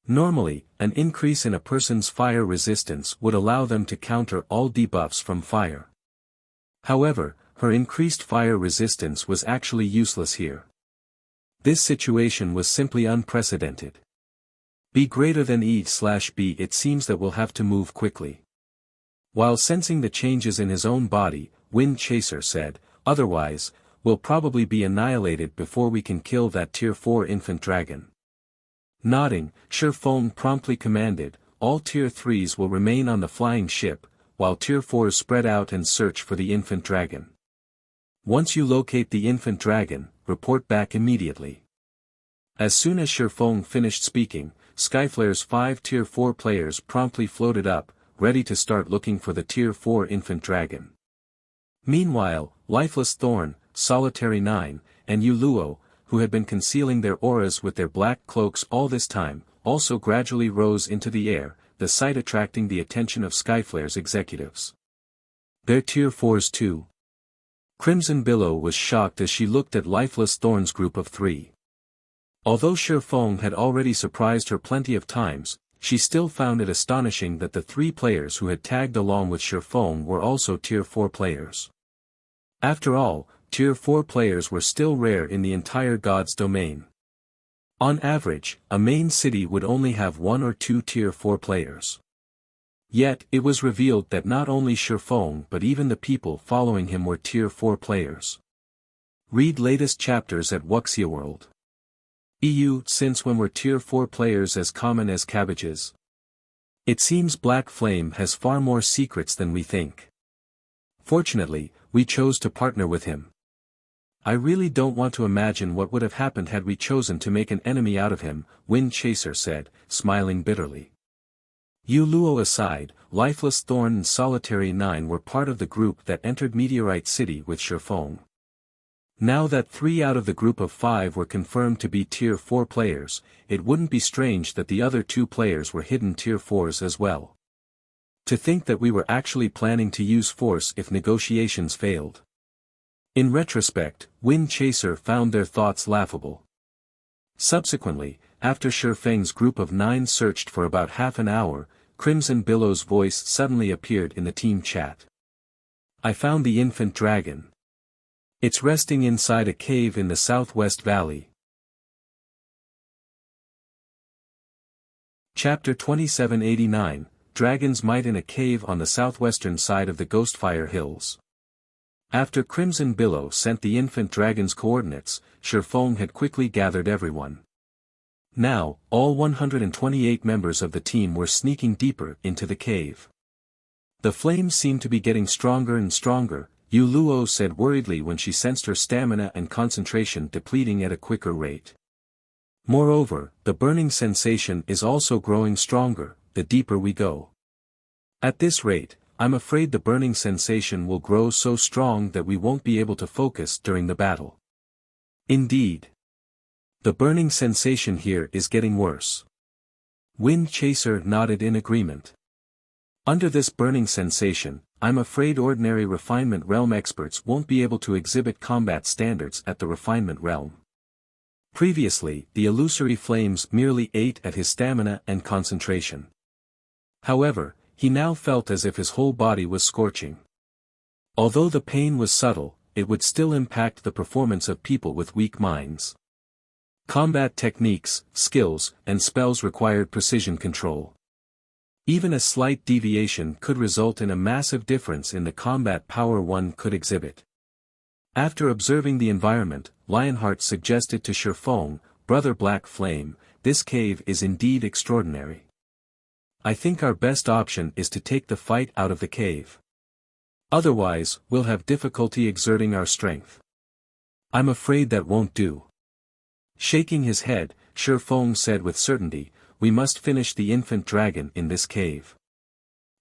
Normally, an increase in a person's fire resistance would allow them to counter all debuffs from fire. However, her increased fire resistance was actually useless here. This situation was simply unprecedented. B greater than E/B. It seems that we'll have to move quickly. While sensing the changes in his own body, Wind Chaser said, otherwise, we'll probably be annihilated before we can kill that Tier 4 infant dragon. Nodding, Feng promptly commanded, all Tier 3s will remain on the flying ship, while Tier 4s spread out and search for the infant dragon. Once you locate the infant dragon, report back immediately. As soon as Feng finished speaking, Skyflare's 5 Tier 4 players promptly floated up, ready to start looking for the Tier 4 infant dragon. Meanwhile, Lifeless Thorn, Solitary 9, and Luo, who had been concealing their auras with their black cloaks all this time, also gradually rose into the air, the sight attracting the attention of Skyflare's executives. They're Tier 4s too. Crimson Billow was shocked as she looked at Lifeless Thorn's group of 3. Although Feng had already surprised her plenty of times, she still found it astonishing that the 3 players who had tagged along with Feng were also Tier 4 players. After all, Tier 4 players were still rare in the entire God's domain. On average, a main city would only have 1 or 2 Tier 4 players. Yet, it was revealed that not only Feng but even the people following him were Tier 4 players. Read latest chapters at Wuxia World. Since when were Tier 4 players as common as cabbages? It seems Black Flame has far more secrets than we think. Fortunately, we chose to partner with him. I really don't want to imagine what would have happened had we chosen to make an enemy out of him, Wind Chaser said, smiling bitterly. Luo aside, Lifeless Thorn and Solitary 9 were part of the group that entered Meteorite City with Feng. Now that 3 out of the group of 5 were confirmed to be Tier 4 players, it wouldn't be strange that the other 2 players were hidden Tier 4s as well. To think that we were actually planning to use force if negotiations failed. In retrospect, Wind Chaser found their thoughts laughable. Subsequently, after Feng's group of 9 searched for about half an hour, Crimson Billow's voice suddenly appeared in the team chat. I found the infant dragon. It's resting inside a cave in the southwest valley. Chapter 2789, Dragon's Might in a cave on the southwestern side of the Ghostfire Hills. After Crimson Billow sent the infant dragon's coordinates, Feng had quickly gathered everyone. Now, all 128 members of the team were sneaking deeper into the cave. The flames seemed to be getting stronger and stronger, Luo said worriedly when she sensed her stamina and concentration depleting at a quicker rate. Moreover, the burning sensation is also growing stronger, the deeper we go. At this rate, I'm afraid the burning sensation will grow so strong that we won't be able to focus during the battle. Indeed. The burning sensation here is getting worse. Wind Chaser nodded in agreement. Under this burning sensation, I'm afraid ordinary Refinement Realm experts won't be able to exhibit combat standards at the Refinement Realm. Previously, the illusory flames merely ate at his stamina and concentration. However, he now felt as if his whole body was scorching. Although the pain was subtle, it would still impact the performance of people with weak minds. Combat techniques, skills, and spells required precision control. Even a slight deviation could result in a massive difference in the combat power one could exhibit. After observing the environment, Lionheart suggested to Feng, Brother Black Flame, this cave is indeed extraordinary. I think our best option is to take the fight out of the cave. Otherwise, we'll have difficulty exerting our strength. I'm afraid that won't do. Shaking his head, Feng said with certainty, we must finish the infant dragon in this cave.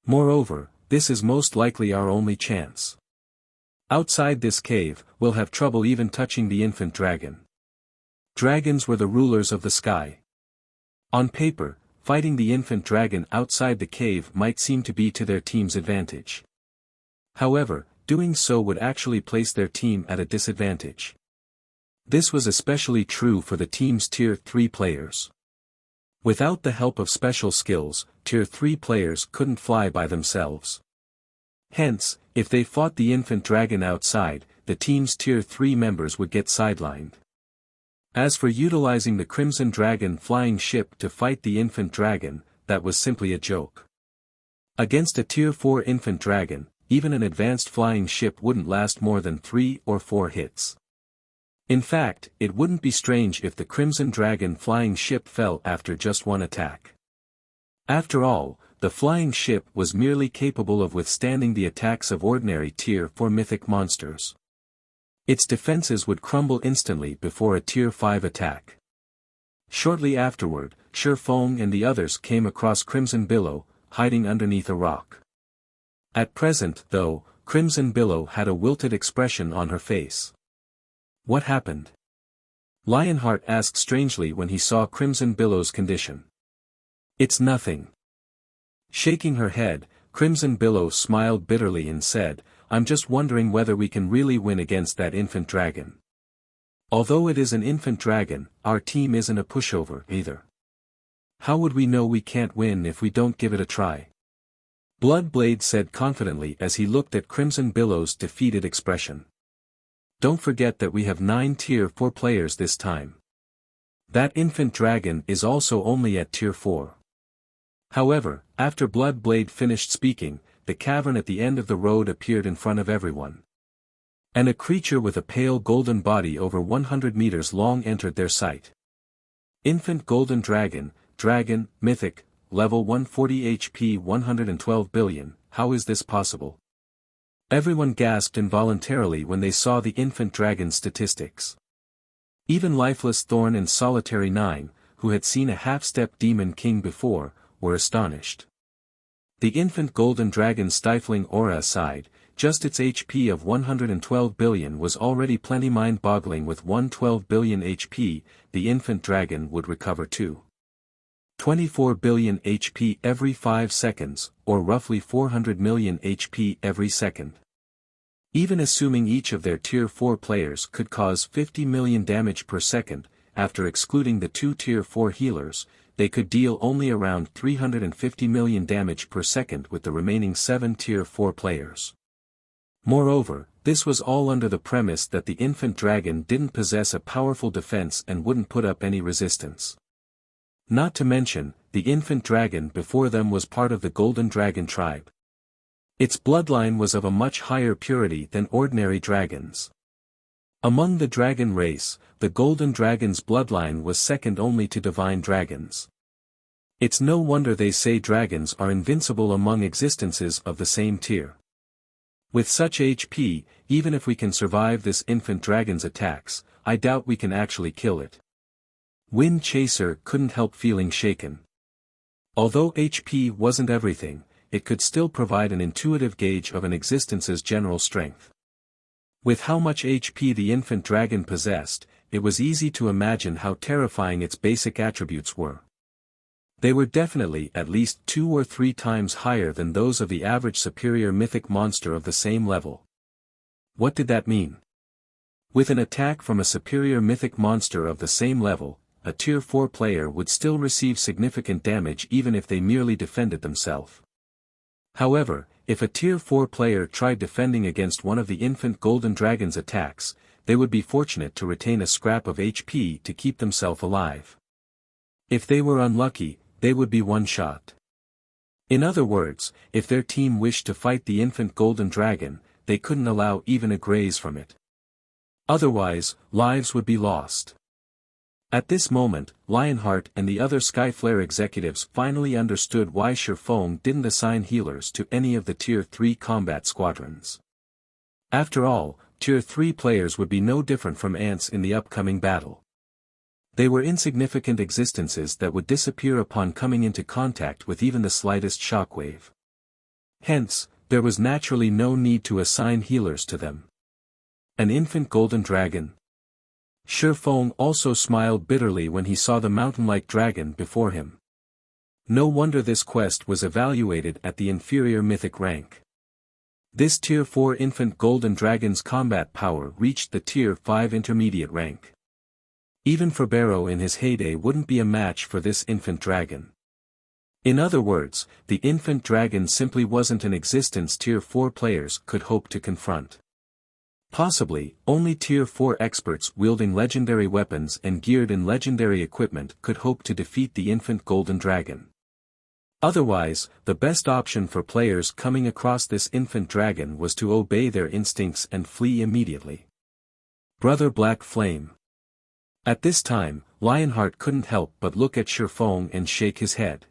Moreover, this is most likely our only chance. Outside this cave, we'll have trouble even touching the infant dragon. Dragons were the rulers of the sky. On paper, fighting the infant dragon outside the cave might seem to be to their team's advantage. However, doing so would actually place their team at a disadvantage. This was especially true for the team's Tier 3 players. Without the help of special skills, Tier 3 players couldn't fly by themselves. Hence, if they fought the infant dragon outside, the team's Tier 3 members would get sidelined. As for utilizing the Crimson Dragon flying ship to fight the infant dragon, that was simply a joke. Against a Tier 4 infant dragon, even an advanced flying ship wouldn't last more than 3 or 4 hits. In fact, it wouldn't be strange if the Crimson Dragon flying ship fell after just one attack. After all, the flying ship was merely capable of withstanding the attacks of ordinary Tier 4 mythic monsters. Its defenses would crumble instantly before a Tier 5 attack. Shortly afterward, Feng and the others came across Crimson Billow, hiding underneath a rock. At present, though, Crimson Billow had a wilted expression on her face. What happened? Lionheart asked strangely when he saw Crimson Billow's condition. It's nothing. Shaking her head, Crimson Billow smiled bitterly and said, I'm just wondering whether we can really win against that infant dragon. Although it is an infant dragon, our team isn't a pushover either. How would we know we can't win if we don't give it a try? Bloodblade said confidently as he looked at Crimson Billow's defeated expression. Don't forget that we have 9 Tier 4 players this time. That infant dragon is also only at Tier 4. However, after Bloodblade finished speaking, the cavern at the end of the road appeared in front of everyone. And a creature with a pale golden body over 100 meters long entered their sight. Infant Golden Dragon, Dragon, Mythic, Level 140 HP 112 billion, how is this possible? Everyone gasped involuntarily when they saw the infant dragon's statistics. Even Lifeless Thorn and Solitary 9, who had seen a half-step Demon King before, were astonished. The infant golden dragon's stifling aura aside, just its HP of 112 billion was already plenty mind-boggling. With 112 billion HP, the infant dragon would recover 24 billion HP every 5 seconds, or roughly 400 million HP every second. Even assuming each of their Tier 4 players could cause 50 million damage per second, after excluding the 2 Tier 4 healers, they could deal only around 350 million damage per second with the remaining 7 Tier 4 players. Moreover, this was all under the premise that the infant dragon didn't possess a powerful defense and wouldn't put up any resistance. Not to mention, the infant dragon before them was part of the Golden Dragon tribe. Its bloodline was of a much higher purity than ordinary dragons. Among the dragon race, the Golden Dragon's bloodline was second only to divine dragons. It's no wonder they say dragons are invincible among existences of the same tier. With such HP, even if we can survive this infant dragon's attacks, I doubt we can actually kill it. Wind Chaser couldn't help feeling shaken. Although HP wasn't everything, it could still provide an intuitive gauge of an existence's general strength. With how much HP the infant dragon possessed, it was easy to imagine how terrifying its basic attributes were. They were definitely at least 2 or 3 times higher than those of the average superior mythic monster of the same level. What did that mean? With an attack from a superior mythic monster of the same level, a Tier 4 player would still receive significant damage even if they merely defended themselves. However, if a Tier 4 player tried defending against one of the infant Golden Dragon's attacks, they would be fortunate to retain a scrap of HP to keep themselves alive. If they were unlucky, they would be one-shot. In other words, if their team wished to fight the infant Golden Dragon, they couldn't allow even a graze from it. Otherwise, lives would be lost. At this moment, Lionheart and the other Skyflare executives finally understood why Feng didn't assign healers to any of the Tier 3 combat squadrons. After all, Tier 3 players would be no different from ants in the upcoming battle. They were insignificant existences that would disappear upon coming into contact with even the slightest shockwave. Hence, there was naturally no need to assign healers to them. An infant Golden Dragon? Feng also smiled bitterly when he saw the mountain-like dragon before him. No wonder this quest was evaluated at the inferior mythic rank. This Tier 4 infant Golden Dragon's combat power reached the Tier 5 intermediate rank. Even Ferbero in his heyday wouldn't be a match for this infant dragon. In other words, the infant dragon simply wasn't an existence Tier 4 players could hope to confront. Possibly, only Tier 4 experts wielding legendary weapons and geared in legendary equipment could hope to defeat the infant Golden Dragon. Otherwise, the best option for players coming across this infant dragon was to obey their instincts and flee immediately. Brother Black Flame. At this time, Lionheart couldn't help but look at Feng and shake his head.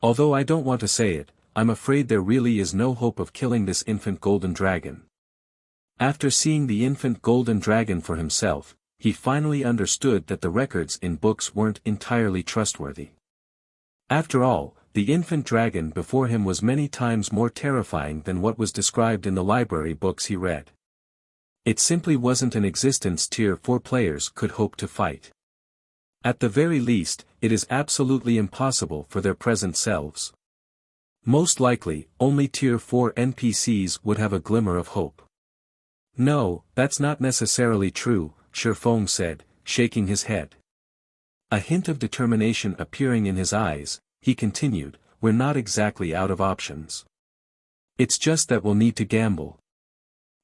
Although I don't want to say it, I'm afraid there really is no hope of killing this infant golden dragon. After seeing the infant golden dragon for himself, he finally understood that the records in books weren't entirely trustworthy. After all, the infant dragon before him was many times more terrifying than what was described in the library books he read. It simply wasn't an existence Tier 4 players could hope to fight. At the very least, it is absolutely impossible for their present selves. Most likely, only Tier 4 NPCs would have a glimmer of hope. No, that's not necessarily true, Feng said, shaking his head. A hint of determination appearing in his eyes, he continued, we're not exactly out of options. It's just that we'll need to gamble.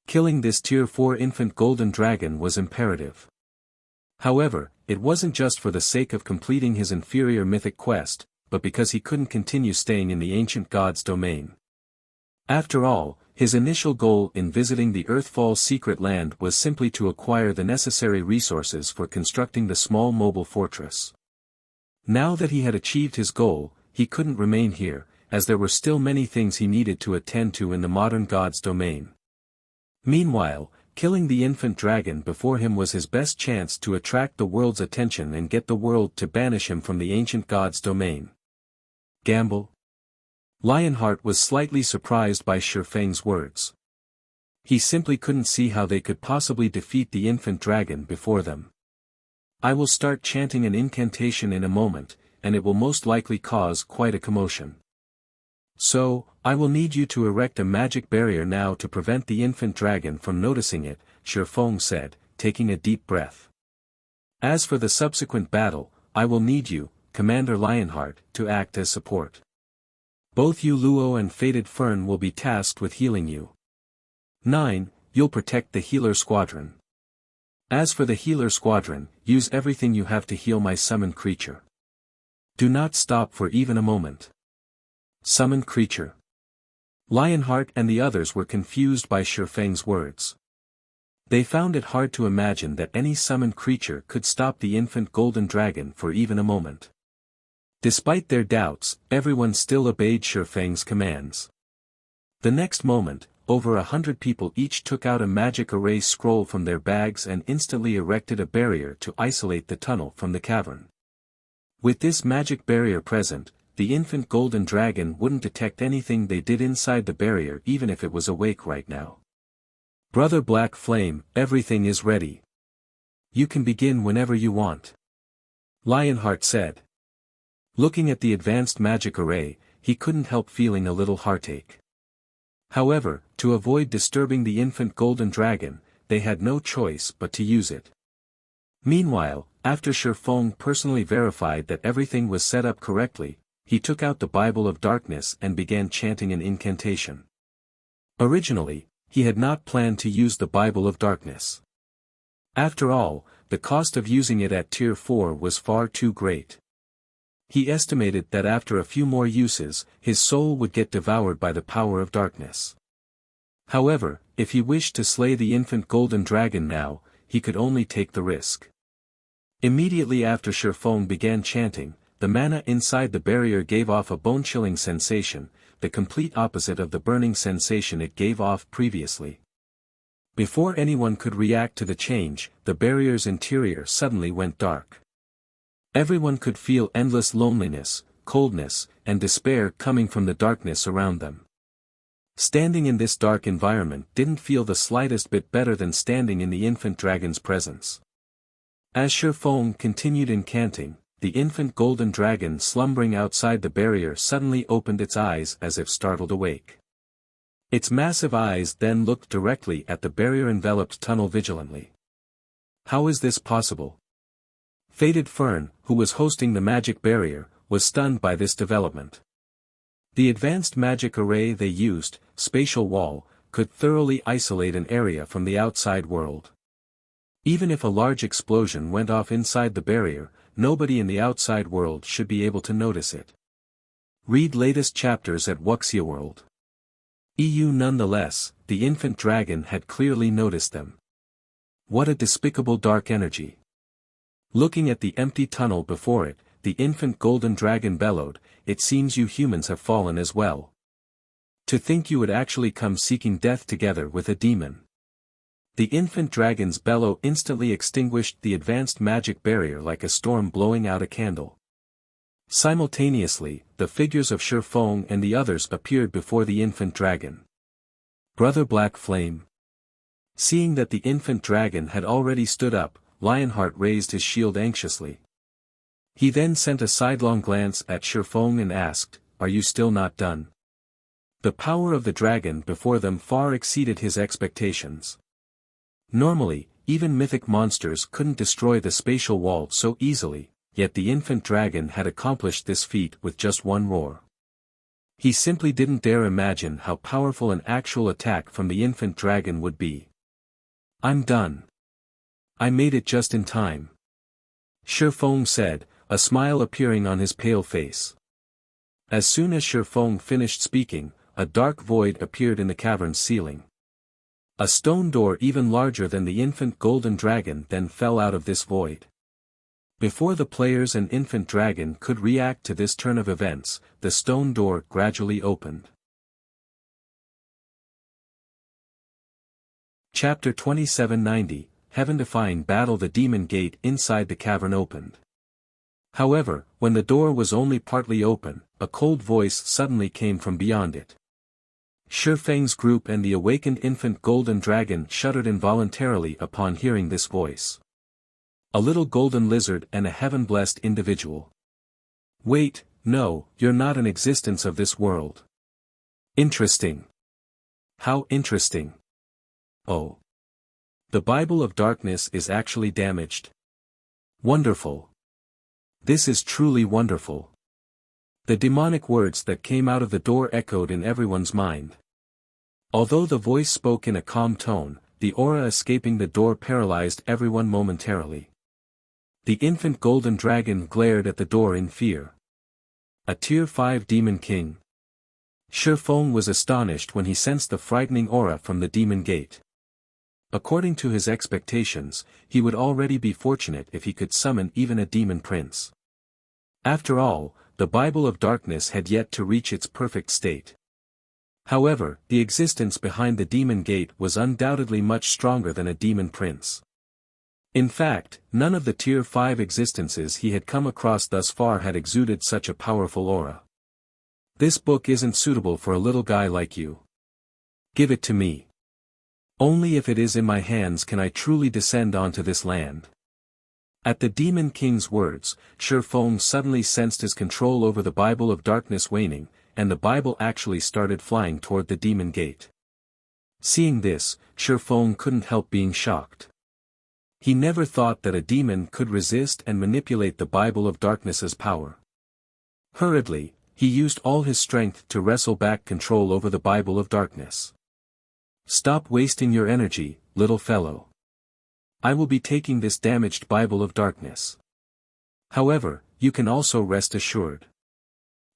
Killing this Tier 4 infant golden dragon was imperative. However, it wasn't just for the sake of completing his inferior mythic quest, but because he couldn't continue staying in the ancient god's domain. After all, his initial goal in visiting the Earthfall's secret land was simply to acquire the necessary resources for constructing the small mobile fortress. Now that he had achieved his goal, he couldn't remain here, as there were still many things he needed to attend to in the modern god's domain. Meanwhile, killing the infant dragon before him was his best chance to attract the world's attention and get the world to banish him from the ancient god's domain. Gamble? Lionheart was slightly surprised by Feng's words. He simply couldn't see how they could possibly defeat the infant dragon before them. I will start chanting an incantation in a moment, and it will most likely cause quite a commotion. So, I will need you to erect a magic barrier now to prevent the infant dragon from noticing it, Feng said, taking a deep breath. As for the subsequent battle, I will need you, Commander Lionheart, to act as support. Both you Luo and Fated Fern will be tasked with healing you. 9. You'll protect the healer squadron. As for the healer squadron, use everything you have to heal my summoned creature. Do not stop for even a moment. Summoned creature. Lionheart and the others were confused by Feng's words. They found it hard to imagine that any summoned creature could stop the infant golden dragon for even a moment. Despite their doubts, everyone still obeyed Feng's commands. The next moment, over 100 people each took out a magic array scroll from their bags and instantly erected a barrier to isolate the tunnel from the cavern. With this magic barrier present, the infant golden dragon wouldn't detect anything they did inside the barrier even if it was awake right now. Brother Black Flame, everything is ready. You can begin whenever you want. Lionheart said. Looking at the advanced magic array, he couldn't help feeling a little heartache. However, to avoid disturbing the infant golden dragon, they had no choice but to use it. Meanwhile, after Feng personally verified that everything was set up correctly, he took out the Bible of Darkness and began chanting an incantation. Originally, he had not planned to use the Bible of Darkness. After all, the cost of using it at Tier 4 was far too great. He estimated that after a few more uses, his soul would get devoured by the power of darkness. However, if he wished to slay the infant golden dragon now, he could only take the risk. Immediately after Feng began chanting, the mana inside the barrier gave off a bone-chilling sensation, the complete opposite of the burning sensation it gave off previously. Before anyone could react to the change, the barrier's interior suddenly went dark. Everyone could feel endless loneliness, coldness, and despair coming from the darkness around them. Standing in this dark environment didn't feel the slightest bit better than standing in the infant dragon's presence. As Feng continued incanting, the infant golden dragon slumbering outside the barrier suddenly opened its eyes as if startled awake. Its massive eyes then looked directly at the barrier-enveloped tunnel vigilantly. How is this possible? Fated Fern, who was hosting the magic barrier, was stunned by this development. The advanced magic array they used, Spatial Wall, could thoroughly isolate an area from the outside world. Even if a large explosion went off inside the barrier, nobody in the outside world should be able to notice it. Read latest chapters at Wuxia World. Nonetheless, the infant dragon had clearly noticed them. What a despicable dark energy. Looking at the empty tunnel before it, the infant golden dragon bellowed, "It seems you humans have fallen as well. To think you would actually come seeking death together with a demon." The infant dragon's bellow instantly extinguished the advanced magic barrier like a storm blowing out a candle. Simultaneously, the figures of Feng and the others appeared before the infant dragon. "Brother Black Flame." Seeing that the infant dragon had already stood up, Lionheart raised his shield anxiously. He then sent a sidelong glance at Feng and asked, "Are you still not done?" The power of the dragon before them far exceeded his expectations. Normally, even mythic monsters couldn't destroy the spatial wall so easily, yet the infant dragon had accomplished this feat with just one roar. He simply didn't dare imagine how powerful an actual attack from the infant dragon would be. "I'm done. I made it just in time," Feng said, a smile appearing on his pale face. As soon as Feng finished speaking, a dark void appeared in the cavern's ceiling. A stone door even larger than the infant golden dragon then fell out of this void. Before the players and infant dragon could react to this turn of events, the stone door gradually opened. Chapter 2790, Heaven-defying battle. The demon gate inside the cavern opened. However, when the door was only partly open, a cold voice suddenly came from beyond it. Feng's group and the awakened infant golden dragon shuddered involuntarily upon hearing this voice. A little golden lizard and a heaven-blessed individual. "Wait, no, you're not an existence of this world." "Interesting." "How interesting." "Oh. The Bible of Darkness is actually damaged." "Wonderful. This is truly wonderful." The demonic words that came out of the door echoed in everyone's mind. Although the voice spoke in a calm tone, the aura escaping the door paralyzed everyone momentarily. The infant golden dragon glared at the door in fear. A Tier 5 Demon King. Feng was astonished when he sensed the frightening aura from the demon gate. According to his expectations, he would already be fortunate if he could summon even a demon prince. After all, the Bible of Darkness had yet to reach its perfect state. However, the existence behind the demon gate was undoubtedly much stronger than a demon prince. In fact, none of the Tier 5 existences he had come across thus far had exuded such a powerful aura. "This book isn't suitable for a little guy like you. Give it to me. Only if it is in my hands can I truly descend onto this land." At the Demon King's words, Feng suddenly sensed his control over the Bible of Darkness waning, and the Bible actually started flying toward the demon gate. Seeing this, Feng couldn't help being shocked. He never thought that a demon could resist and manipulate the Bible of Darkness's power. Hurriedly, he used all his strength to wrestle back control over the Bible of Darkness. "Stop wasting your energy, little fellow. I will be taking this damaged Bible of Darkness. However, you can also rest assured.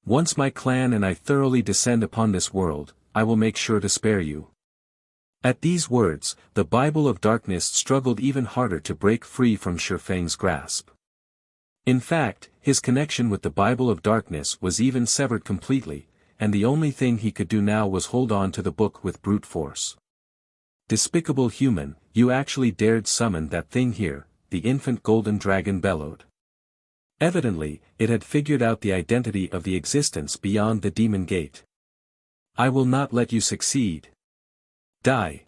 Once my clan and I thoroughly descend upon this world, I will make sure to spare you." At these words, the Bible of Darkness struggled even harder to break free from Feng's grasp. In fact, his connection with the Bible of Darkness was even severed completely, and the only thing he could do now was hold on to the book with brute force. "Despicable human, you actually dared summon that thing here," the infant golden dragon bellowed. Evidently, it had figured out the identity of the existence beyond the demon gate. "I will not let you succeed. Die."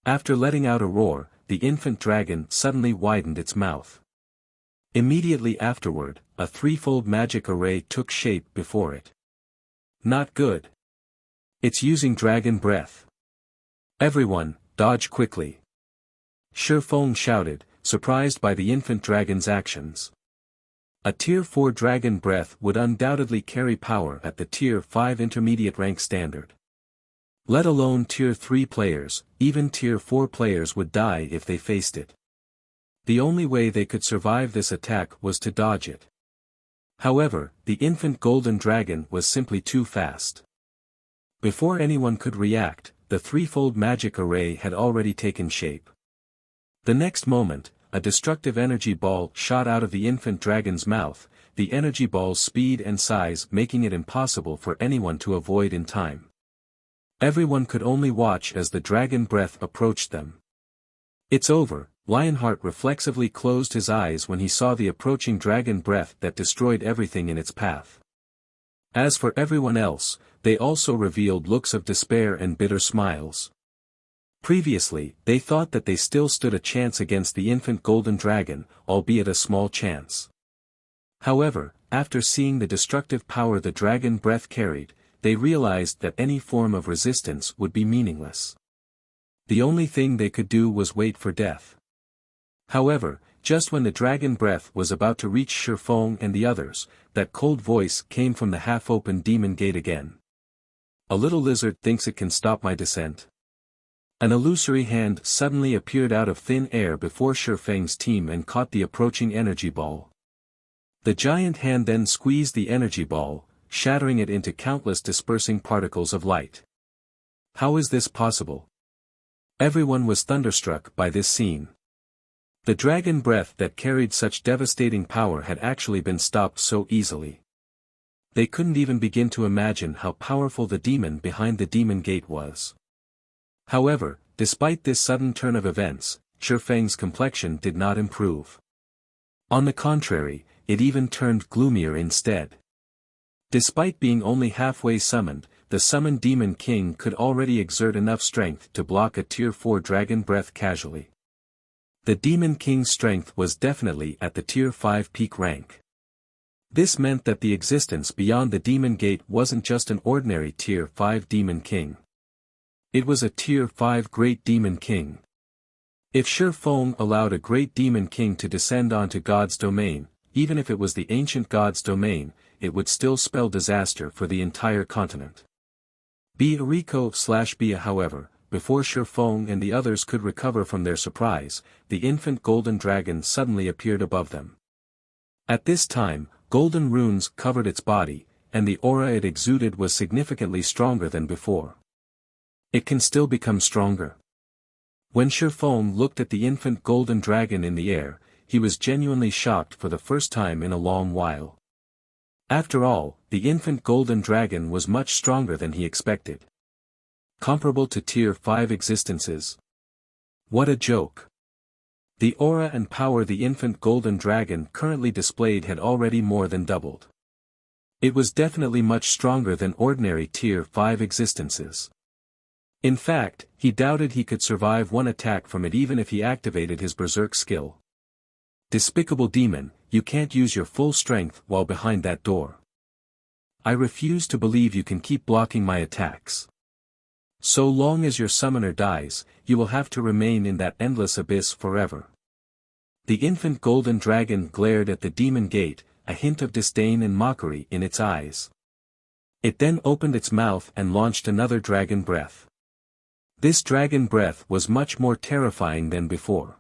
After letting out a roar, the infant dragon suddenly widened its mouth. Immediately afterward, a threefold magic array took shape before it. "Not good. It's using dragon breath. Everyone, dodge quickly." Feng shouted, surprised by the infant dragon's actions. A Tier 4 dragon breath would undoubtedly carry power at the Tier 5 intermediate rank standard. Let alone Tier 3 players, even Tier 4 players would die if they faced it. The only way they could survive this attack was to dodge it. However, the infant golden dragon was simply too fast. Before anyone could react, the threefold magic array had already taken shape. The next moment, a destructive energy ball shot out of the infant dragon's mouth, the energy ball's speed and size making it impossible for anyone to avoid in time. Everyone could only watch as the dragon breath approached them. "It's over," Lionheart reflexively closed his eyes when he saw the approaching dragon breath that destroyed everything in its path. As for everyone else, they also revealed looks of despair and bitter smiles. Previously, they thought that they still stood a chance against the infant golden dragon, albeit a small chance. However, after seeing the destructive power the dragon breath carried, they realized that any form of resistance would be meaningless. The only thing they could do was wait for death. However, just when the dragon breath was about to reach Feng and the others, that cold voice came from the half-open demon gate again. "A little lizard thinks it can stop my descent." An illusory hand suddenly appeared out of thin air before Feng's team and caught the approaching energy ball. The giant hand then squeezed the energy ball, shattering it into countless dispersing particles of light. How is this possible? Everyone was thunderstruck by this scene. The dragon breath that carried such devastating power had actually been stopped so easily. They couldn't even begin to imagine how powerful the demon behind the demon gate was. However, despite this sudden turn of events, Feng's complexion did not improve. On the contrary, it even turned gloomier instead. Despite being only halfway summoned, the summoned Demon King could already exert enough strength to block a Tier 4 dragon breath casually. The Demon King's strength was definitely at the Tier 5 peak rank. This meant that the existence beyond the Demon Gate wasn't just an ordinary Tier 5 Demon King. It was a Tier 5 Great Demon King. If Feng allowed a Great Demon King to descend onto God's domain, even if it was the ancient God's domain, it would still spell disaster for the entire continent. Bia however, before Feng and the others could recover from their surprise, the infant golden dragon suddenly appeared above them. At this time, golden runes covered its body, and the aura it exuded was significantly stronger than before. It can still become stronger. When Feng looked at the infant golden dragon in the air, he was genuinely shocked for the first time in a long while. After all, the infant golden dragon was much stronger than he expected. Comparable to Tier 5 existences. What a joke. The aura and power the infant golden dragon currently displayed had already more than doubled. It was definitely much stronger than ordinary Tier 5 existences. In fact, he doubted he could survive one attack from it even if he activated his berserk skill. Despicable demon, you can't use your full strength while behind that door. I refuse to believe you can keep blocking my attacks. So long as your summoner dies, you will have to remain in that endless abyss forever. The infant golden dragon glared at the demon gate, a hint of disdain and mockery in its eyes. It then opened its mouth and launched another dragon breath. This dragon breath was much more terrifying than before.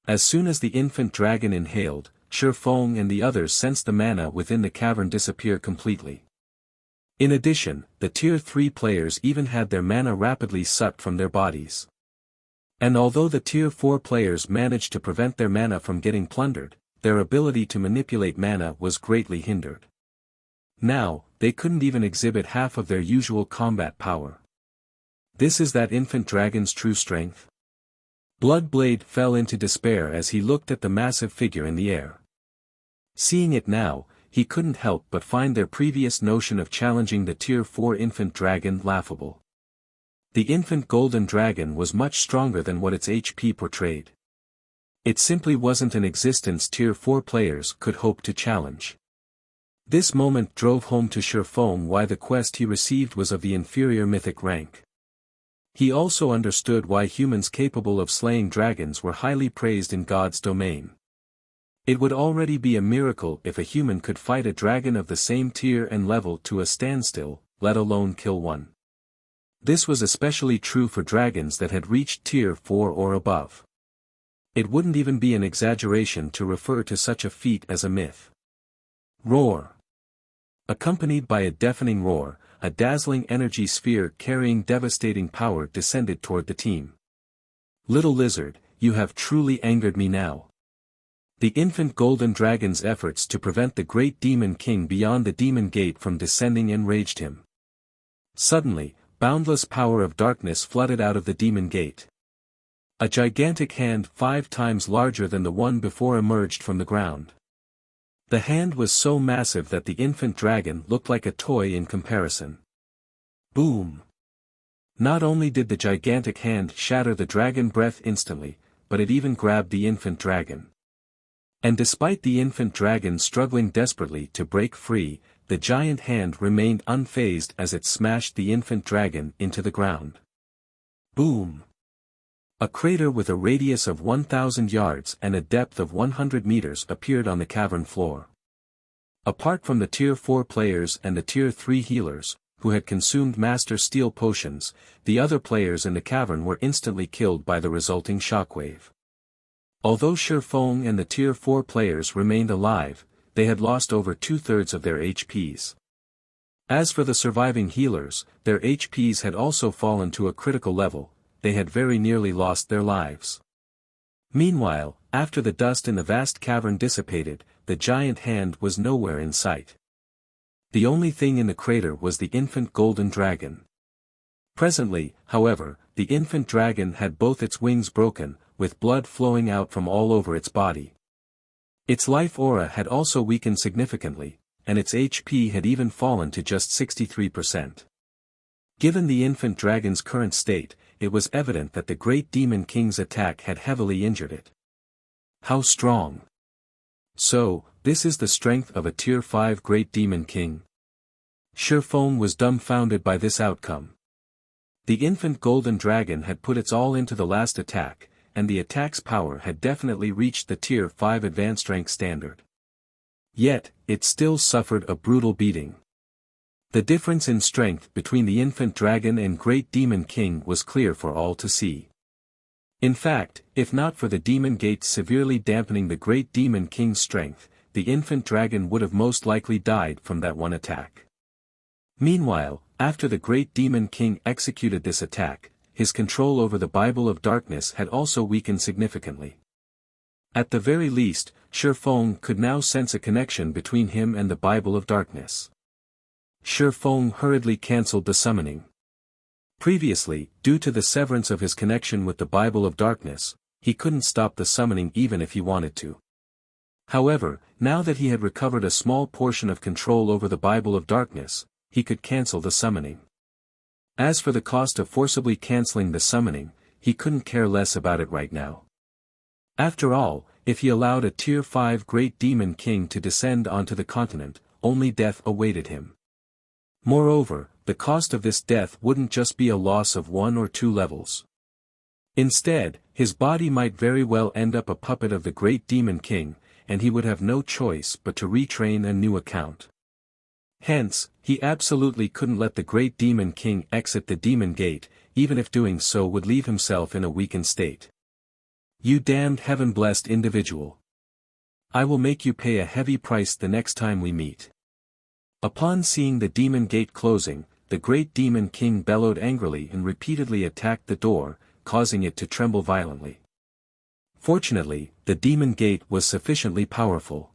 As soon as the infant dragon inhaled, Feng and the others sensed the mana within the cavern disappear completely. In addition, the Tier 3 players even had their mana rapidly sucked from their bodies. And although the Tier 4 players managed to prevent their mana from getting plundered, their ability to manipulate mana was greatly hindered. Now, they couldn't even exhibit half of their usual combat power. This is that infant dragon's true strength? Bloodblade fell into despair as he looked at the massive figure in the air. Seeing it now, he couldn't help but find their previous notion of challenging the Tier 4 infant dragon laughable. The infant golden dragon was much stronger than what its HP portrayed. It simply wasn't an existence Tier 4 players could hope to challenge. This moment drove home to Feng why the quest he received was of the inferior mythic rank. He also understood why humans capable of slaying dragons were highly praised in God's domain. It would already be a miracle if a human could fight a dragon of the same tier and level to a standstill, let alone kill one. This was especially true for dragons that had reached Tier 4 or above. It wouldn't even be an exaggeration to refer to such a feat as a myth. Roar. Accompanied by a deafening roar, a dazzling energy sphere carrying devastating power descended toward the team. Little lizard, you have truly angered me now. The infant golden dragon's efforts to prevent the great demon king beyond the demon gate from descending enraged him. Suddenly, boundless power of darkness flooded out of the demon gate. A gigantic hand 5 times larger than the one before emerged from the ground. The hand was so massive that the infant dragon looked like a toy in comparison. Boom! Not only did the gigantic hand shatter the dragon breath instantly, but it even grabbed the infant dragon. And despite the infant dragon struggling desperately to break free, the giant hand remained unfazed as it smashed the infant dragon into the ground. Boom! A crater with a radius of 1,000 yards and a depth of 100 meters appeared on the cavern floor. Apart from the Tier 4 players and the Tier 3 healers, who had consumed Master Steel potions, the other players in the cavern were instantly killed by the resulting shockwave. Although Feng and the Tier 4 players remained alive, they had lost over 2/3 of their HPs. As for the surviving healers, their HPs had also fallen to a critical level, they had very nearly lost their lives. Meanwhile, after the dust in the vast cavern dissipated, the giant hand was nowhere in sight. The only thing in the crater was the infant golden dragon. Presently, however, the infant dragon had both its wings broken, with blood flowing out from all over its body. Its life aura had also weakened significantly, and its HP had even fallen to just 63%. Given the infant dragon's current state, it was evident that the great demon king's attack had heavily injured it. How strong! So, this is the strength of a Tier 5 great demon king. Feng was dumbfounded by this outcome. The infant golden dragon had put its all into the last attack, and the attack's power had definitely reached the Tier 5 advanced rank standard. Yet, it still suffered a brutal beating. The difference in strength between the infant dragon and great demon king was clear for all to see. In fact, if not for the demon gate severely dampening the great demon king's strength, the infant dragon would have most likely died from that one attack. Meanwhile, after the great demon king executed this attack, his control over the Bible of Darkness had also weakened significantly. At the very least, Feng could now sense a connection between him and the Bible of Darkness. Feng hurriedly cancelled the summoning. Previously, due to the severance of his connection with the Bible of Darkness, he couldn't stop the summoning even if he wanted to. However, now that he had recovered a small portion of control over the Bible of Darkness, he could cancel the summoning. As for the cost of forcibly cancelling the summoning, he couldn't care less about it right now. After all, if he allowed a Tier 5 great demon king to descend onto the continent, only death awaited him. Moreover, the cost of this death wouldn't just be a loss of 1 or 2 levels. Instead, his body might very well end up a puppet of the great demon king, and he would have no choice but to retrain a new account. Hence, he absolutely couldn't let the great demon king exit the demon gate, even if doing so would leave himself in a weakened state. You damned heaven-blessed individual! I will make you pay a heavy price the next time we meet. Upon seeing the demon gate closing, the great demon king bellowed angrily and repeatedly attacked the door, causing it to tremble violently. Fortunately, the demon gate was sufficiently powerful.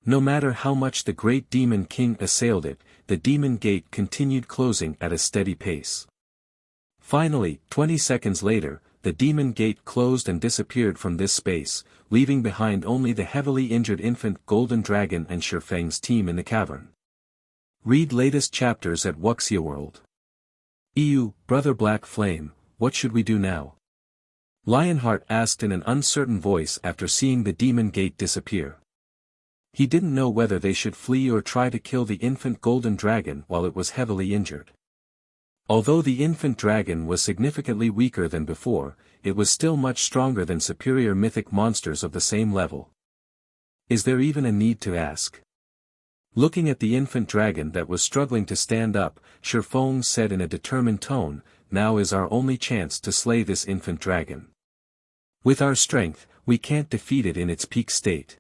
No matter how much the great demon king assailed it, the demon gate continued closing at a steady pace. Finally, 20 seconds later, the demon gate closed and disappeared from this space, leaving behind only the heavily injured infant golden dragon and Feng's team in the cavern. Read latest chapters at Wuxia World. EU, Brother Black Flame, what should we do now? Lionheart asked in an uncertain voice after seeing the demon gate disappear. He didn't know whether they should flee or try to kill the infant golden dragon while it was heavily injured. Although the infant dragon was significantly weaker than before, it was still much stronger than superior mythic monsters of the same level. Is there even a need to ask? Looking at the infant dragon that was struggling to stand up, Feng said in a determined tone, "Now is our only chance to slay this infant dragon. With our strength, we can't defeat it in its peak state.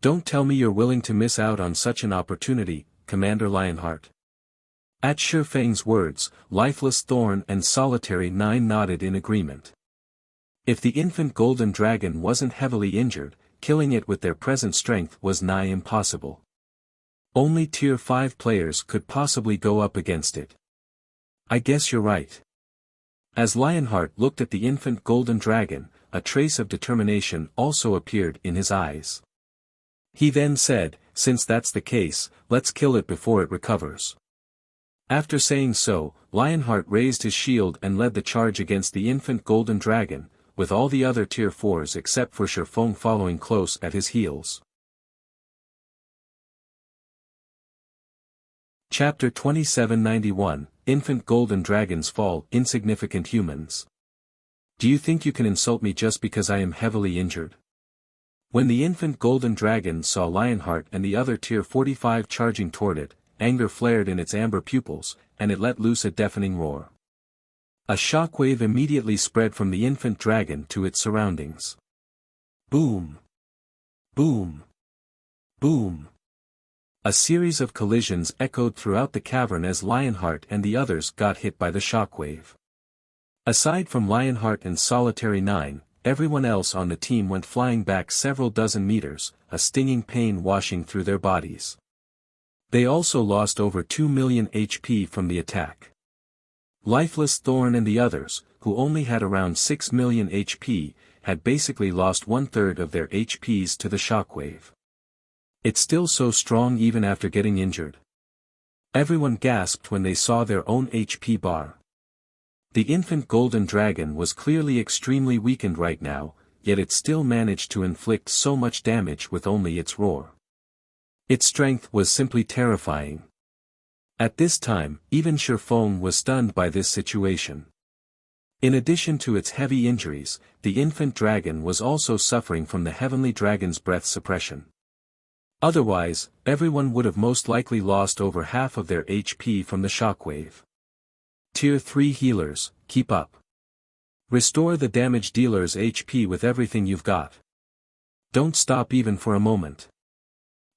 Don't tell me you're willing to miss out on such an opportunity, Commander Lionheart." At Feng's words, Lifeless Thorn and Solitary 9 nodded in agreement. If the infant golden dragon wasn't heavily injured, killing it with their present strength was nigh impossible. Only Tier 5 players could possibly go up against it. I guess you're right. As Lionheart looked at the infant golden dragon, a trace of determination also appeared in his eyes. He then said, "Since that's the case, let's kill it before it recovers." After saying so, Lionheart raised his shield and led the charge against the infant golden dragon, with all the other Tier 4s except for Feng following close at his heels. Chapter 2791, Infant Golden Dragons Fall, Insignificant Humans. Do you think you can insult me just because I am heavily injured? When the infant golden dragon saw Lionheart and the other Tier 45 charging toward it, anger flared in its amber pupils, and it let loose a deafening roar. A shockwave immediately spread from the infant dragon to its surroundings. Boom! Boom! Boom! A series of collisions echoed throughout the cavern as Lionheart and the others got hit by the shockwave. Aside from Lionheart and Solitary 9, everyone else on the team went flying back several dozen meters, a stinging pain washing through their bodies. They also lost over 2 million HP from the attack. Lifeless Thorn and the others, who only had around 6 million HP, had basically lost 1/3 of their HPs to the shockwave. It's still so strong even after getting injured. Everyone gasped when they saw their own HP bar. The infant golden dragon was clearly extremely weakened right now, yet it still managed to inflict so much damage with only its roar. Its strength was simply terrifying. At this time, even Feng was stunned by this situation. In addition to its heavy injuries, the infant dragon was also suffering from the heavenly dragon's breath suppression. Otherwise, everyone would have most likely lost over half of their HP from the shockwave. Tier 3 healers, keep up. Restore the damage dealer's HP with everything you've got. Don't stop even for a moment.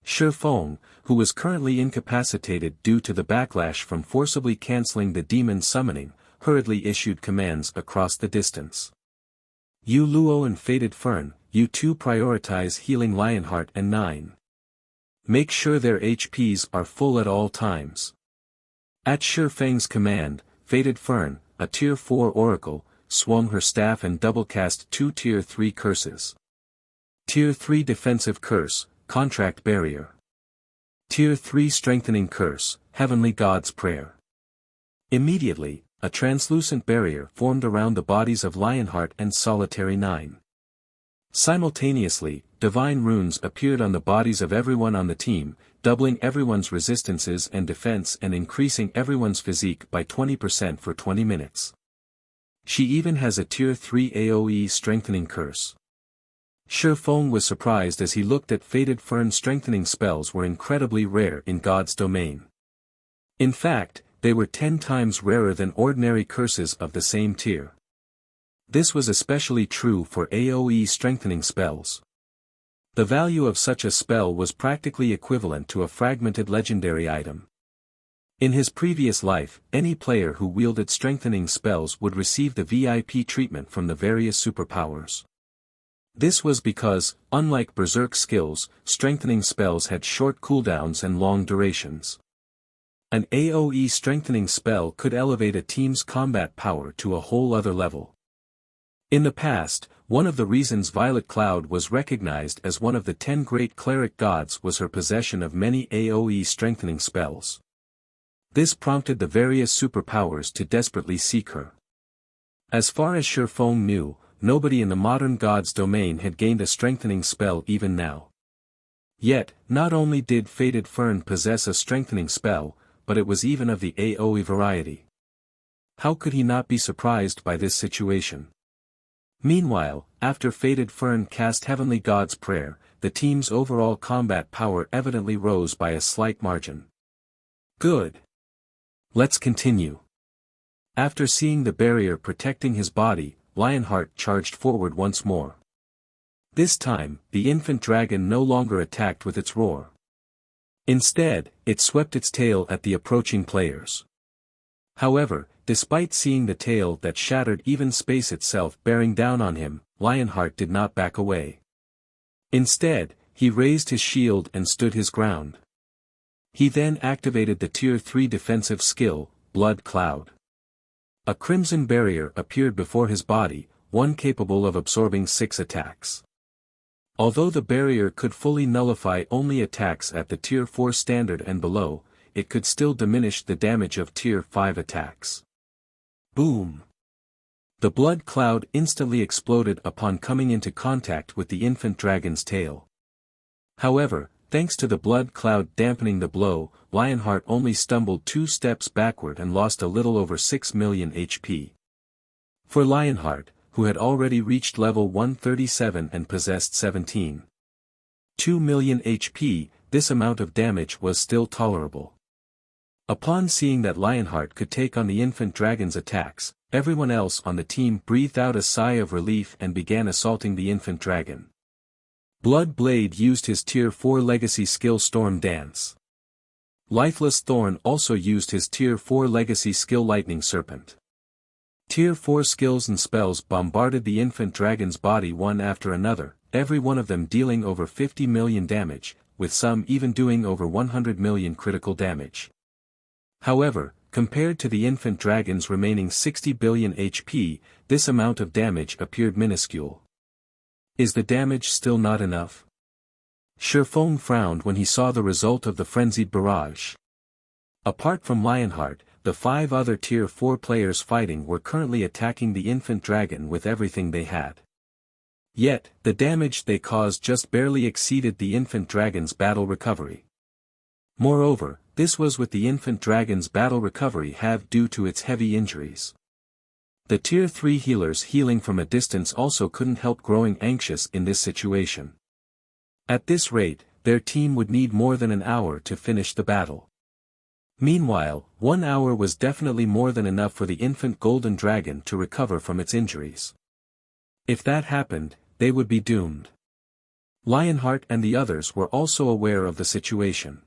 Feng, who was currently incapacitated due to the backlash from forcibly cancelling the demon summoning, hurriedly issued commands across the distance. You Luo and Faded Fern, you two prioritize healing Lionheart and 9. Make sure their HPs are full at all times. At Feng's command, Faded Fern, a Tier 4 oracle, swung her staff and double-cast 2 Tier 3 curses. Tier 3 Defensive Curse, Contract Barrier. Tier 3 Strengthening Curse, Heavenly God's Prayer. Immediately, a translucent barrier formed around the bodies of Lionheart and Solitary 9. Simultaneously, divine runes appeared on the bodies of everyone on the team, doubling everyone's resistances and defense and increasing everyone's physique by 20% for 20 minutes. She even has a Tier 3 AoE strengthening curse. Feng was surprised as he looked at Faded Fern's strengthening spells were incredibly rare in God's domain. In fact, they were 10 times rarer than ordinary curses of the same tier. This was especially true for AoE strengthening spells. The value of such a spell was practically equivalent to a fragmented legendary item. In his previous life, any player who wielded strengthening spells would receive the VIP treatment from the various superpowers. This was because, unlike berserk skills, strengthening spells had short cooldowns and long durations. An AoE strengthening spell could elevate a team's combat power to a whole other level. In the past, one of the reasons Violet Cloud was recognized as one of the 10 great cleric gods was her possession of many AoE strengthening spells. This prompted the various superpowers to desperately seek her. As far as Feng knew, nobody in the modern god's domain had gained a strengthening spell even now. Yet, not only did Faded Fern possess a strengthening spell, but it was even of the AoE variety. How could he not be surprised by this situation? Meanwhile, after Faded Fern cast Heavenly God's Prayer, the team's overall combat power evidently rose by a slight margin. Good. Let's continue. After seeing the barrier protecting his body, Lionheart charged forward once more. This time, the infant dragon no longer attacked with its roar. Instead, it swept its tail at the approaching players. However, despite seeing the tail that shattered even space itself bearing down on him, Lionheart did not back away. Instead, he raised his shield and stood his ground. He then activated the Tier 3 defensive skill, Blood Cloud. A crimson barrier appeared before his body, one capable of absorbing 6 attacks. Although the barrier could fully nullify only attacks at the Tier 4 standard and below, it could still diminish the damage of Tier 5 attacks. Boom! The blood cloud instantly exploded upon coming into contact with the infant dragon's tail. However, thanks to the blood cloud dampening the blow, Lionheart only stumbled 2 steps backward and lost a little over 6 million HP. For Lionheart, who had already reached level 137 and possessed 17.2 million HP, this amount of damage was still tolerable. Upon seeing that Lionheart could take on the infant dragon's attacks, everyone else on the team breathed out a sigh of relief and began assaulting the infant dragon. Blood Blade used his Tier 4 legacy skill Storm Dance. Lifeless Thorn also used his Tier 4 legacy skill Lightning Serpent. Tier 4 skills and spells bombarded the infant dragon's body one after another, every one of them dealing over 50 million damage, with some even doing over 100 million critical damage. However, compared to the infant dragon's remaining 60 billion HP, this amount of damage appeared minuscule. Is the damage still not enough? Feng frowned when he saw the result of the frenzied barrage. Apart from Lionheart, the 5 other Tier 4 players fighting were currently attacking the infant dragon with everything they had. Yet, the damage they caused just barely exceeded the infant dragon's battle recovery. Moreover, this was with the infant dragon's battle recovery halved due to its heavy injuries. The Tier 3 healers healing from a distance also couldn't help growing anxious in this situation. At this rate, their team would need more than an hour to finish the battle. Meanwhile, 1 hour was definitely more than enough for the infant golden dragon to recover from its injuries. If that happened, they would be doomed. Lionheart and the others were also aware of the situation.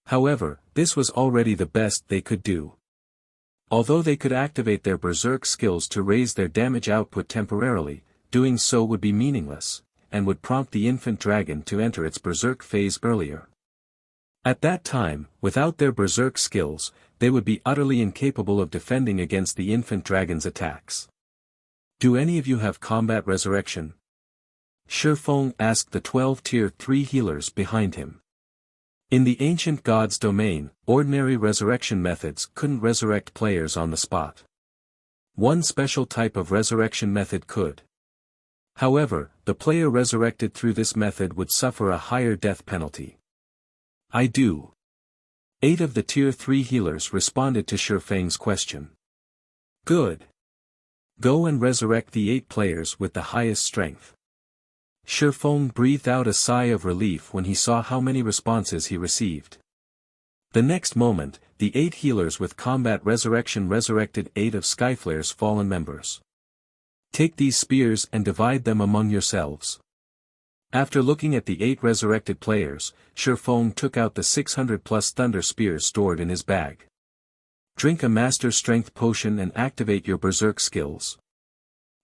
However, this was already the best they could do. Although they could activate their berserk skills to raise their damage output temporarily, doing so would be meaningless, and would prompt the infant dragon to enter its berserk phase earlier. At that time, without their berserk skills, they would be utterly incapable of defending against the infant dragon's attacks. Do any of you have combat resurrection? Feng asked the 12 Tier 3 healers behind him. In the ancient god's domain, ordinary resurrection methods couldn't resurrect players on the spot. One special type of resurrection method could. However, the player resurrected through this method would suffer a higher death penalty. I do. 8 of the Tier 3 healers responded to Feng's question. Good. Go and resurrect the 8 players with the highest strength. Feng breathed out a sigh of relief when he saw how many responses he received. The next moment, the 8 healers with combat resurrection resurrected 8 of Skyflare's fallen members. Take these spears and divide them among yourselves. After looking at the 8 resurrected players, Feng took out the 600+ thunder spears stored in his bag. Drink a master strength potion and activate your berserk skills.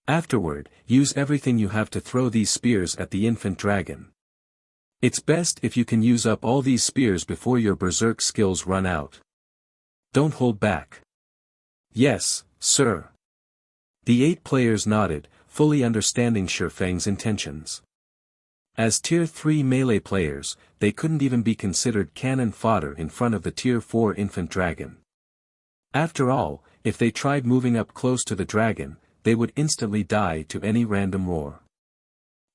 Afterward, use everything you have to throw these spears at the infant dragon. It's best if you can use up all these spears before your berserk skills run out. Don't hold back. Yes, sir. The 8 players nodded, fully understanding Feng's intentions. As Tier 3 melee players, they couldn't even be considered cannon fodder in front of the Tier 4 infant dragon. After all, if they tried moving up close to the dragon, they would instantly die to any random roar.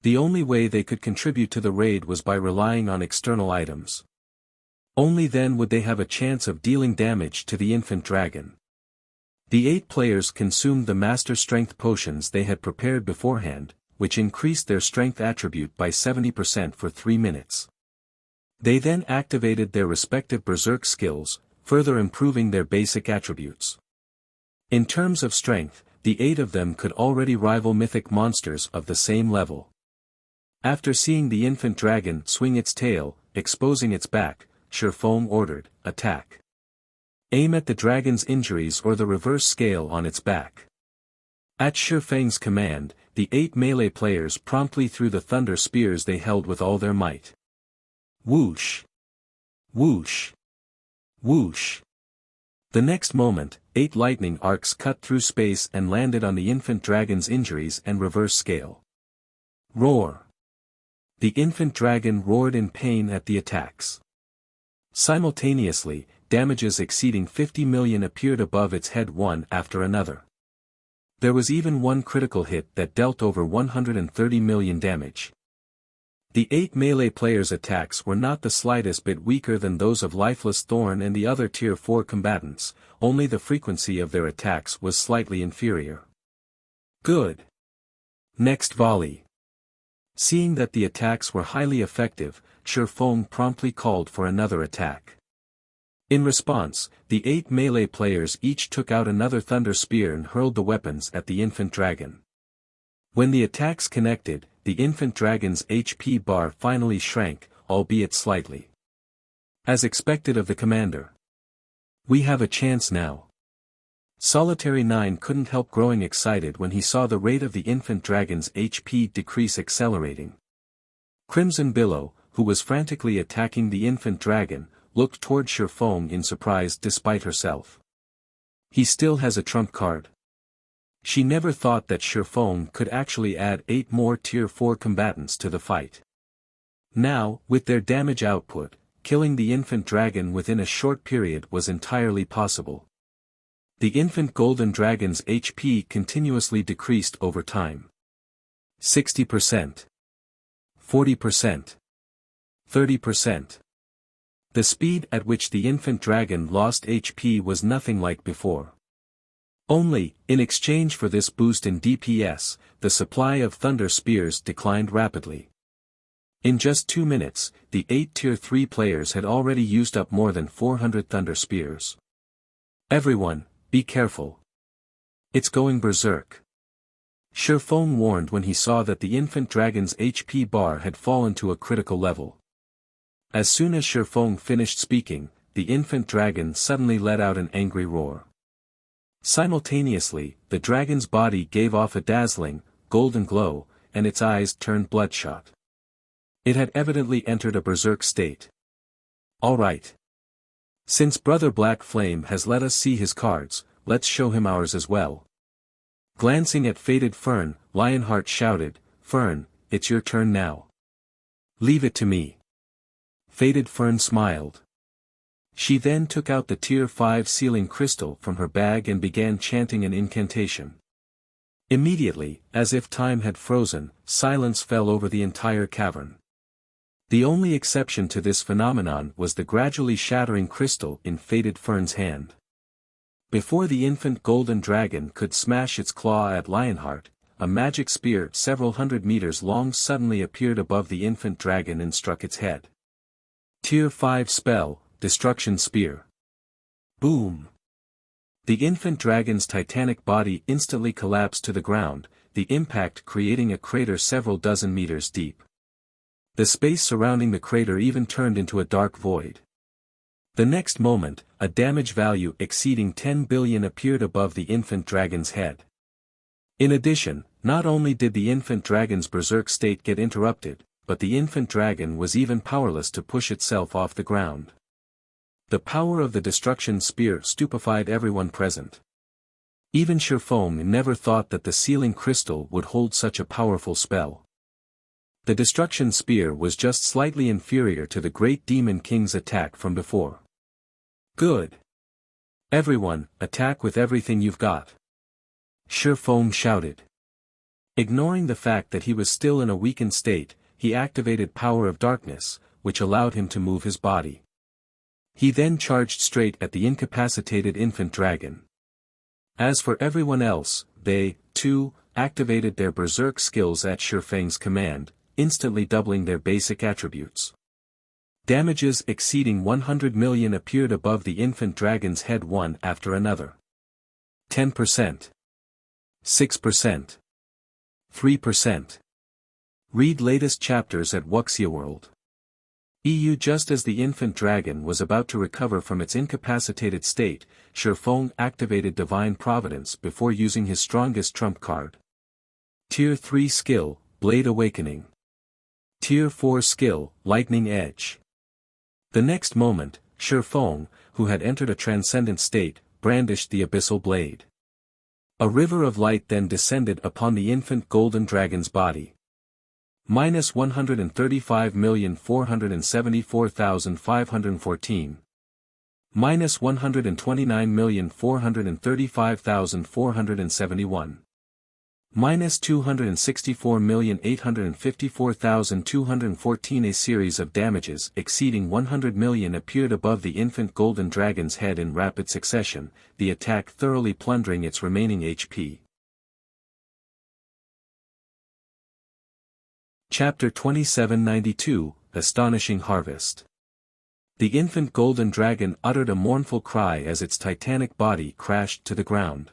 The only way they could contribute to the raid was by relying on external items. Only then would they have a chance of dealing damage to the infant dragon. The 8 players consumed the master strength potions they had prepared beforehand, which increased their strength attribute by 70% for 3 minutes. They then activated their respective berserk skills, further improving their basic attributes. In terms of strength, the 8 of them could already rival mythic monsters of the same level. After seeing the infant dragon swing its tail, exposing its back, Feng ordered, attack. Aim at the dragon's injuries or the reverse scale on its back. At Feng's command, the 8 melee players promptly threw the thunder spears they held with all their might. Whoosh! Whoosh! Whoosh! The next moment, 8 lightning arcs cut through space and landed on the infant dragon's injuries and reverse scale. Roar! The infant dragon roared in pain at the attacks. Simultaneously, damages exceeding 50 million appeared above its head one after another. There was even one critical hit that dealt over 130 million damage. The 8 melee players' attacks were not the slightest bit weaker than those of Lifeless Thorn and the other Tier 4 combatants, only the frequency of their attacks was slightly inferior. Good. Next volley. Seeing that the attacks were highly effective, Feng promptly called for another attack. In response, the 8 melee players each took out another thunder spear and hurled the weapons at the infant dragon. When the attacks connected, the infant dragon's HP bar finally shrank, albeit slightly. As expected of the commander. We have a chance now. Solitary 9 couldn't help growing excited when he saw the rate of the infant dragon's HP decrease accelerating. Crimson Billow, who was frantically attacking the infant dragon, looked toward Feng in surprise despite herself. He still has a trump card. She never thought that Feng could actually add 8 more Tier 4 combatants to the fight. Now, with their damage output, killing the infant dragon within a short period was entirely possible. The infant golden dragon's HP continuously decreased over time. 60%. 40%. 30%. The speed at which the infant dragon lost HP was nothing like before. Only, in exchange for this boost in DPS, the supply of thunder spears declined rapidly. In just 2 minutes, the 8 Tier 3 players had already used up more than 400 thunder spears. Everyone, be careful. It's going berserk. Feng warned when he saw that the infant dragon's HP bar had fallen to a critical level. As soon as Feng finished speaking, the infant dragon suddenly let out an angry roar. Simultaneously, the dragon's body gave off a dazzling, golden glow, and its eyes turned bloodshot. It had evidently entered a berserk state. All right. Since Brother Black Flame has let us see his cards, let's show him ours as well. Glancing at Faded Fern, Lionheart shouted, "Fern, it's your turn now. Leave it to me." Faded Fern smiled. She then took out the Tier 5 sealing crystal from her bag and began chanting an incantation. Immediately, as if time had frozen, silence fell over the entire cavern. The only exception to this phenomenon was the gradually shattering crystal in Faded Fern's hand. Before the infant golden dragon could smash its claw at Lionheart, a magic spear several hundred meters long suddenly appeared above the infant dragon and struck its head. Tier 5 spell, Destruction Spear. Boom! The infant dragon's titanic body instantly collapsed to the ground, the impact creating a crater several dozen meters deep. The space surrounding the crater even turned into a dark void. The next moment, a damage value exceeding 10 billion appeared above the infant dragon's head. In addition, not only did the infant dragon's berserk state get interrupted, but the infant dragon was even powerless to push itself off the ground. The power of the destruction spear stupefied everyone present. Even Feng never thought that the sealing crystal would hold such a powerful spell. The destruction spear was just slightly inferior to the Great Demon King's attack from before. Good. Everyone, attack with everything you've got. Feng shouted. Ignoring the fact that he was still in a weakened state, he activated Power of Darkness, which allowed him to move his body. He then charged straight at the incapacitated infant dragon. As for everyone else, they, too, activated their berserk skills at Feng's command, instantly doubling their basic attributes. Damages exceeding 100 million appeared above the infant dragon's head one after another. 10%. 6%. 3%. Read latest chapters at Wuxia World. Just as the infant dragon was about to recover from its incapacitated state, Feng activated Divine Providence before using his strongest trump card. Tier 3 Skill, Blade Awakening. Tier 4 Skill, Lightning Edge. The next moment, Feng, who had entered a transcendent state, brandished the abyssal blade. A river of light then descended upon the infant golden dragon's body. -135,474,514. -129,435,471. -264,854,214. A series of damages exceeding 100 million appeared above the infant golden dragon's head in rapid succession, the attack thoroughly plundering its remaining HP. Chapter 2792, Astonishing Harvest. The infant golden dragon uttered a mournful cry as its titanic body crashed to the ground.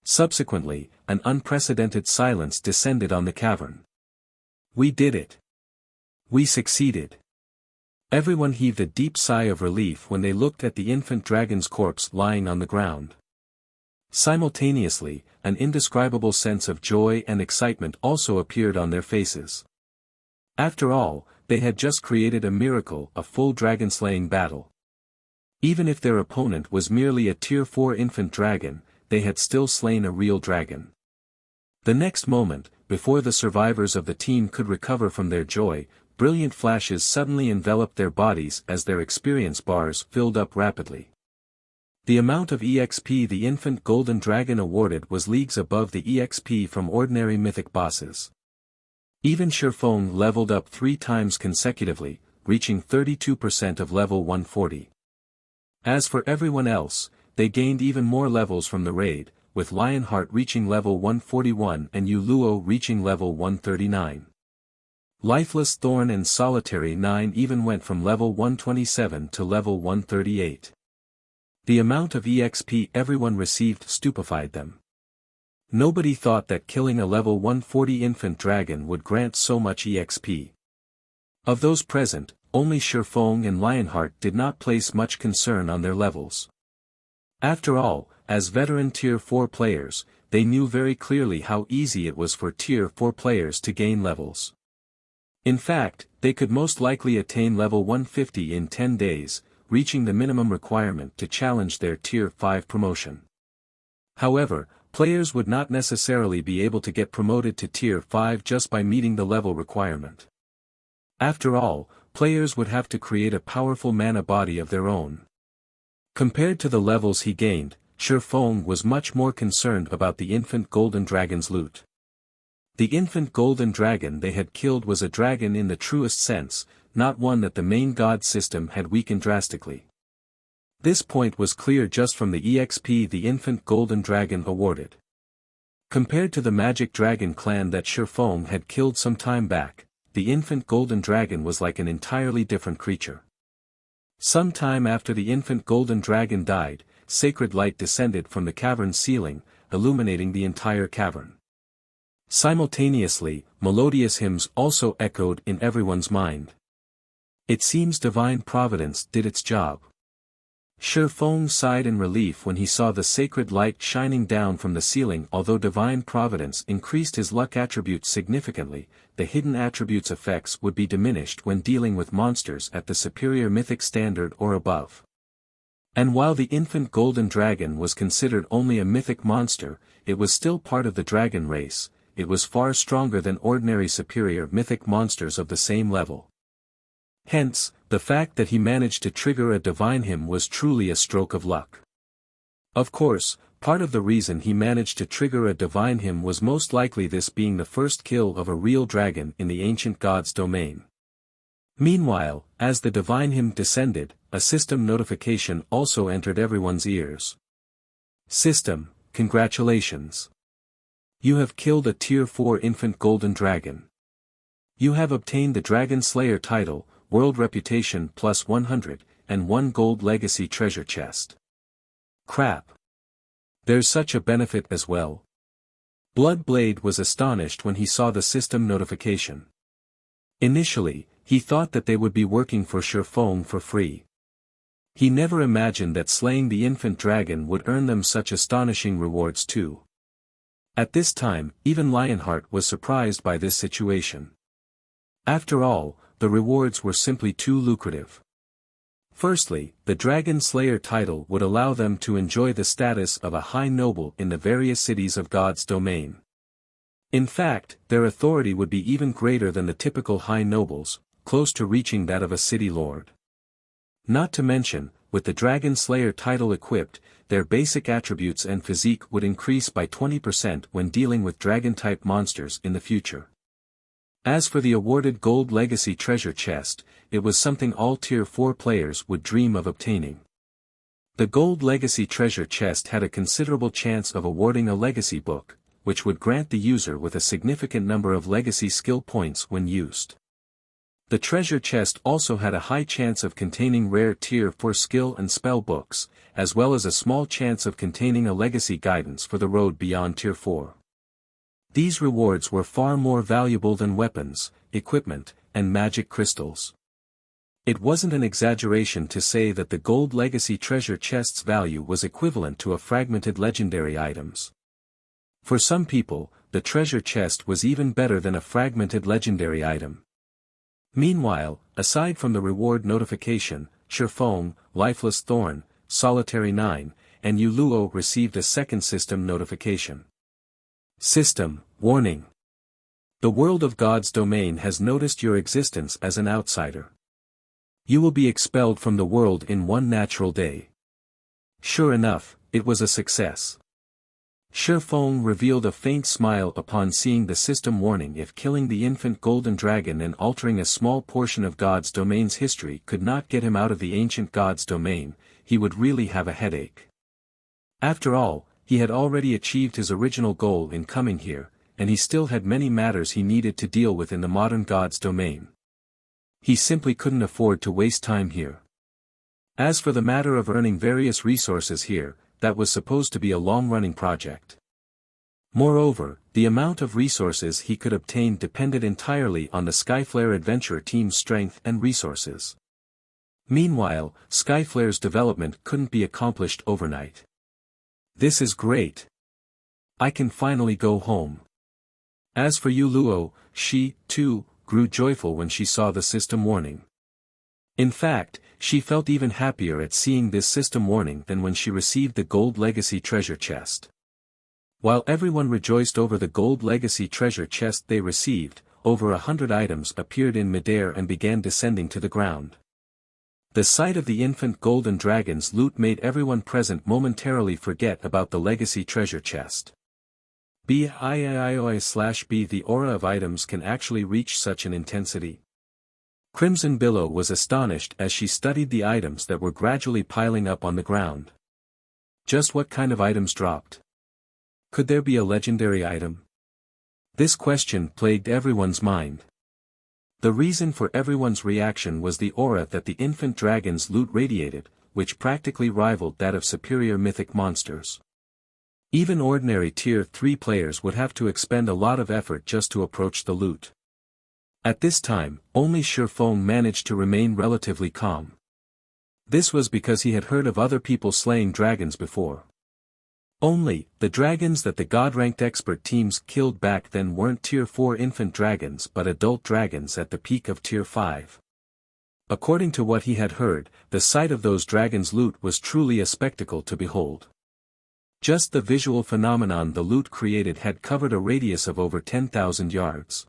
Subsequently, an unprecedented silence descended on the cavern. We did it. We succeeded. Everyone heaved a deep sigh of relief when they looked at the infant dragon's corpse lying on the ground. Simultaneously, an indescribable sense of joy and excitement also appeared on their faces. After all, they had just created a miracle, a full dragon-slaying battle. Even if their opponent was merely a Tier 4 infant dragon, they had still slain a real dragon. The next moment, before the survivors of the team could recover from their joy, brilliant flashes suddenly enveloped their bodies as their experience bars filled up rapidly. The amount of EXP the infant golden dragon awarded was leagues above the EXP from ordinary mythic bosses. Even Feng leveled up 3 times consecutively, reaching 32% of level 140. As for everyone else, they gained even more levels from the raid, with Lionheart reaching level 141 and Yuluo reaching level 139. Lifeless Thorn and Solitary 9 even went from level 127 to level 138. The amount of EXP everyone received stupefied them. Nobody thought that killing a level 140 infant dragon would grant so much EXP. Of those present, only Feng and Lionheart did not place much concern on their levels. After all, as veteran Tier 4 players, they knew very clearly how easy it was for Tier 4 players to gain levels. In fact, they could most likely attain level 150 in 10 days, reaching the minimum requirement to challenge their Tier 5 promotion. However, players would not necessarily be able to get promoted to Tier 5 just by meeting the level requirement. After all, players would have to create a powerful mana body of their own. Compared to the levels he gained, Feng was much more concerned about the infant golden dragon's loot. The infant golden dragon they had killed was a dragon in the truest sense, not one that the main god system had weakened drastically. This point was clear just from the EXP the infant golden dragon awarded. Compared to the magic dragon clan that Feng had killed some time back, the infant golden dragon was like an entirely different creature. Some time after the infant golden dragon died, sacred light descended from the cavern's ceiling, illuminating the entire cavern. Simultaneously, melodious hymns also echoed in everyone's mind. It seems Divine Providence did its job. Feng sighed in relief when he saw the sacred light shining down from the ceiling. Although Divine Providence increased his luck attribute significantly, the hidden attributes' effects would be diminished when dealing with monsters at the superior mythic standard or above. And while the infant golden dragon was considered only a mythic monster, it was still part of the dragon race. It was far stronger than ordinary superior mythic monsters of the same level. Hence, the fact that he managed to trigger a divine hymn was truly a stroke of luck. Of course, part of the reason he managed to trigger a divine hymn was most likely this being the first kill of a real dragon in the ancient god's domain. Meanwhile, as the divine hymn descended, a system notification also entered everyone's ears. System, congratulations. You have killed a Tier 4 infant golden dragon. You have obtained the Dragon Slayer title, World Reputation plus 100, and 1 gold legacy treasure chest. Crap. There's such a benefit as well. Bloodblade was astonished when he saw the system notification. Initially, he thought that they would be working for Feng for free. He never imagined that slaying the infant dragon would earn them such astonishing rewards too. At this time, even Lionheart was surprised by this situation. After all, the rewards were simply too lucrative. Firstly, the Dragon Slayer title would allow them to enjoy the status of a high noble in the various cities of God's domain. In fact, their authority would be even greater than the typical high nobles, close to reaching that of a city lord. Not to mention, with the Dragon Slayer title equipped, their basic attributes and physique would increase by 20% when dealing with dragon-type monsters in the future. As for the awarded Gold Legacy treasure chest, it was something all Tier 4 players would dream of obtaining. The Gold Legacy treasure chest had a considerable chance of awarding a legacy book, which would grant the user with a significant number of legacy skill points when used. The treasure chest also had a high chance of containing rare Tier 4 skill and spell books, as well as a small chance of containing a legacy guidance for the road beyond Tier 4. These rewards were far more valuable than weapons, equipment, and magic crystals. It wasn't an exaggeration to say that the Gold Legacy treasure chest's value was equivalent to a fragmented legendary items. For some people, the treasure chest was even better than a fragmented legendary item. Meanwhile, aside from the reward notification, Feng, Lifeless Thorn, Solitary 9, and Yuluo received a second system notification. System, warning. The world of God's domain has noticed your existence as an outsider. You will be expelled from the world in one natural day. Sure enough, it was a success. Feng revealed a faint smile upon seeing the system warning. If killing the infant golden dragon and altering a small portion of God's domain's history could not get him out of the ancient God's domain, he would really have a headache. After all, he had already achieved his original goal in coming here, and he still had many matters he needed to deal with in the modern God's domain. He simply couldn't afford to waste time here. As for the matter of earning various resources here, that was supposed to be a long-running project. Moreover, the amount of resources he could obtain depended entirely on the Skyflare Adventure team's strength and resources. Meanwhile, Skyflare's development couldn't be accomplished overnight. This is great. I can finally go home. As for Yuluo, she, too, grew joyful when she saw the system warning. In fact, she felt even happier at seeing this system warning than when she received the Gold Legacy treasure chest. While everyone rejoiced over the Gold Legacy treasure chest they received, over 100 items appeared in midair and began descending to the ground. The sight of the infant golden dragon's loot made everyone present momentarily forget about the legacy treasure chest. B the aura of items can actually reach such an intensity. Crimson Billow was astonished as she studied the items that were gradually piling up on the ground. Just what kind of items dropped? Could there be a legendary item? This question plagued everyone's mind. The reason for everyone's reaction was the aura that the infant dragon's loot radiated, which practically rivaled that of superior mythic monsters. Even ordinary Tier 3 players would have to expend a lot of effort just to approach the loot. At this time, only Feng managed to remain relatively calm. This was because he had heard of other people slaying dragons before. Only, the dragons that the God-ranked expert teams killed back then weren't Tier 4 infant dragons but adult dragons at the peak of Tier 5. According to what he had heard, the sight of those dragons' loot was truly a spectacle to behold. Just the visual phenomenon the loot created had covered a radius of over 10,000 yards.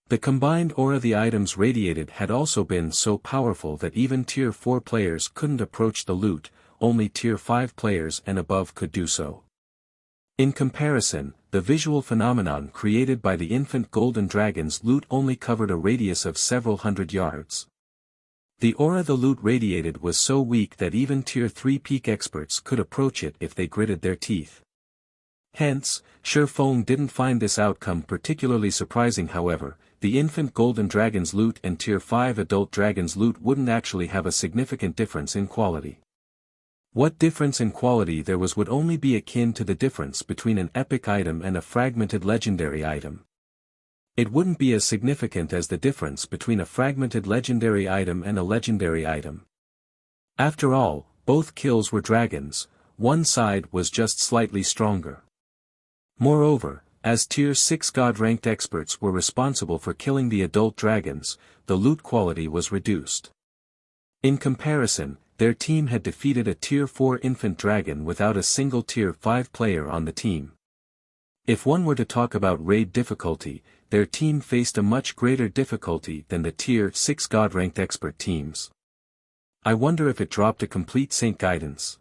The combined aura the items radiated had also been so powerful that even Tier 4 players couldn't approach the loot, only Tier 5 players and above could do so. In comparison, the visual phenomenon created by the infant golden dragon's loot only covered a radius of several hundred yards. The aura the loot radiated was so weak that even Tier 3 peak experts could approach it if they gritted their teeth. Hence, Feng didn't find this outcome particularly surprising. However, the infant golden dragon's loot and Tier 5 adult dragon's loot wouldn't actually have a significant difference in quality. What difference in quality there was would only be akin to the difference between an epic item and a fragmented legendary item. It wouldn't be as significant as the difference between a fragmented legendary item and a legendary item. After all, both kills were dragons, one side was just slightly stronger. Moreover, as Tier 6 God-ranked experts were responsible for killing the adult dragons, the loot quality was reduced. In comparison, their team had defeated a Tier 4 infant dragon without a single Tier 5 player on the team. If one were to talk about raid difficulty, their team faced a much greater difficulty than the Tier 6 God-ranked expert teams. I wonder if it dropped a complete Saint guidance.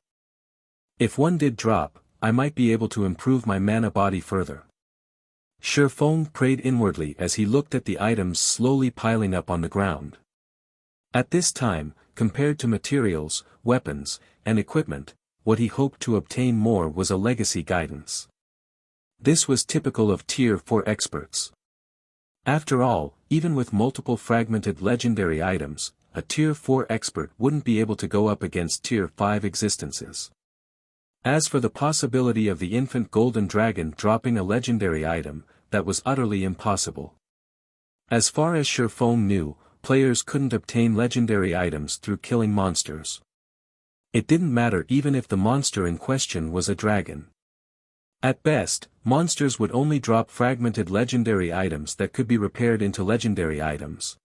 If one did drop, I might be able to improve my mana body further. Feng prayed inwardly as he looked at the items slowly piling up on the ground. At this time, compared to materials, weapons, and equipment, what he hoped to obtain more was a legacy guidance. This was typical of Tier 4 experts. After all, even with multiple fragmented legendary items, a Tier 4 expert wouldn't be able to go up against Tier 5 existences. As for the possibility of the infant golden dragon dropping a legendary item, that was utterly impossible. As far as Feng knew, players couldn't obtain legendary items through killing monsters. It didn't matter even if the monster in question was a dragon. At best, monsters would only drop fragmented legendary items that could be repaired into legendary items.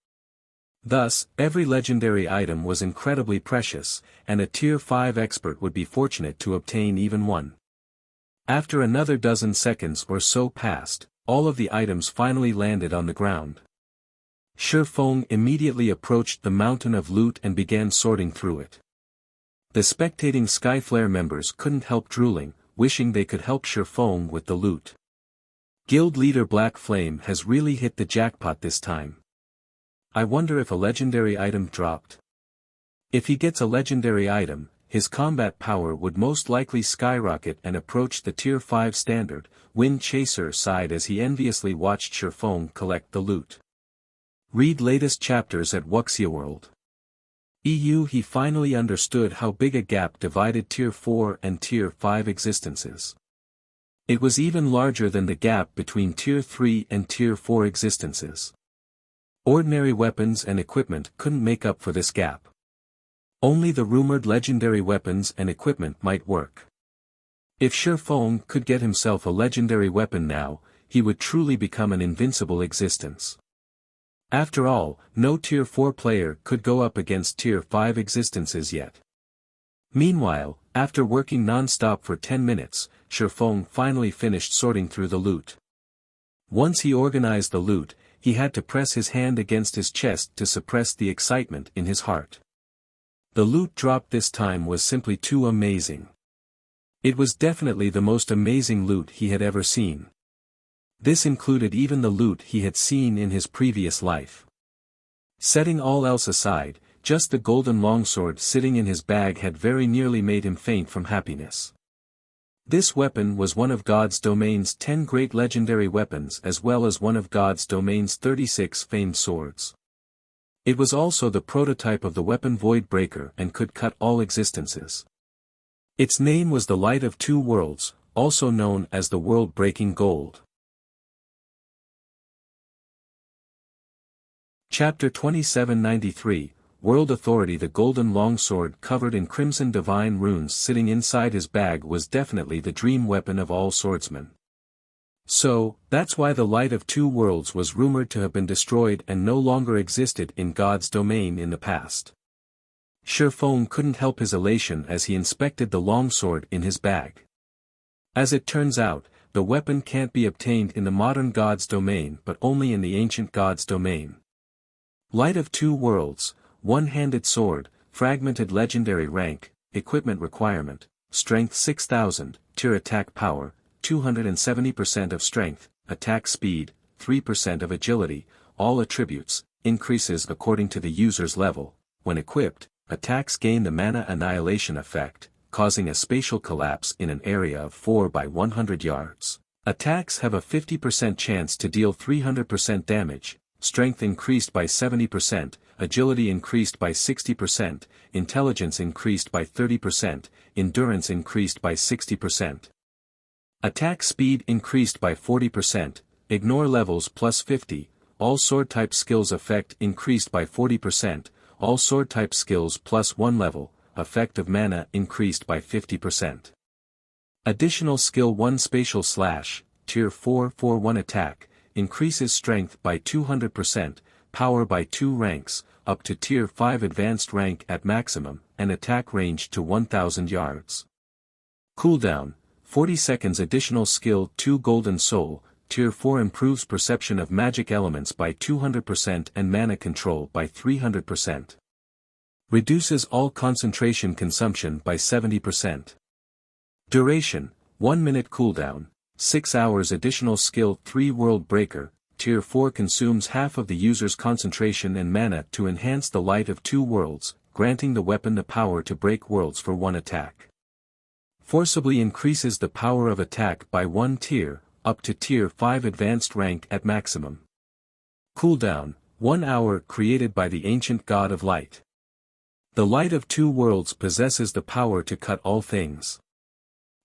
Thus, every legendary item was incredibly precious, and a Tier 5 expert would be fortunate to obtain even one. After another dozen seconds or so passed, all of the items finally landed on the ground. Feng immediately approached the mountain of loot and began sorting through it. The spectating Skyflare members couldn't help drooling, wishing they could help Feng with the loot. Guild leader Black Flame has really hit the jackpot this time. I wonder if a legendary item dropped. If he gets a legendary item, his combat power would most likely skyrocket and approach the Tier 5 standard. Wind Chaser sighed as he enviously watched Feng collect the loot. Read latest chapters at Wuxia World. He finally understood how big a gap divided Tier 4 and Tier 5 existences. It was even larger than the gap between Tier 3 and Tier 4 existences. Ordinary weapons and equipment couldn't make up for this gap. Only the rumored legendary weapons and equipment might work. If Feng could get himself a legendary weapon now, he would truly become an invincible existence. After all, no Tier 4 player could go up against Tier 5 existences yet. Meanwhile, after working non-stop for 10 minutes, Feng finally finished sorting through the loot. Once he organized the loot, he had to press his hand against his chest to suppress the excitement in his heart. The loot dropped this time was simply too amazing. It was definitely the most amazing loot he had ever seen. This included even the loot he had seen in his previous life. Setting all else aside, just the golden longsword sitting in his bag had very nearly made him faint from happiness. This weapon was one of God's domain's 10 great legendary weapons as well as one of God's domain's 36 famed swords. It was also the prototype of the weapon Void Breaker and could cut all existences. Its name was the Light of Two Worlds, also known as the World-Breaking Gold. Chapter 2793, World Authority. The golden longsword covered in crimson divine runes sitting inside his bag was definitely the dream weapon of all swordsmen. So, that's why the Light of Two Worlds was rumored to have been destroyed and no longer existed in God's domain in the past. Feng couldn't help his elation as he inspected the longsword in his bag. As it turns out, the weapon can't be obtained in the modern God's domain but only in the ancient God's domain. Light of Two Worlds, one-handed sword, fragmented legendary rank, equipment requirement, strength 6000, tier attack power, 270% of strength, attack speed, 3% of agility, all attributes, increases according to the user's level. When equipped, attacks gain the mana annihilation effect, causing a spatial collapse in an area of 4 by 100 yards. Attacks have a 50% chance to deal 300% damage, strength increased by 70%, agility increased by 60%, intelligence increased by 30%, endurance increased by 60%. Attack speed increased by 40%, ignore levels plus 50, all sword type skills effect increased by 40%, all sword type skills plus 1 level, effect of mana increased by 50%. Additional skill 1 spatial slash, tier 4 for 1 attack, increases strength by 200%, power by 2 ranks, up to tier 5 advanced rank at maximum, and attack range to 1000 yards. Cooldown, 40 seconds additional skill 2 golden soul, tier 4 improves perception of magic elements by 200% and mana control by 300%. Reduces all concentration consumption by 70%. Duration, 1 minute cooldown, 6 hours additional skill 3 world breaker, tier 4 consumes half of the user's concentration and mana to enhance the light of 2 worlds, granting the weapon the power to break worlds for 1 attack. Forcibly increases the power of attack by 1 tier, up to tier 5 advanced rank at maximum. Cooldown, 1 hour created by the ancient god of light. The light of 2 worlds possesses the power to cut all things.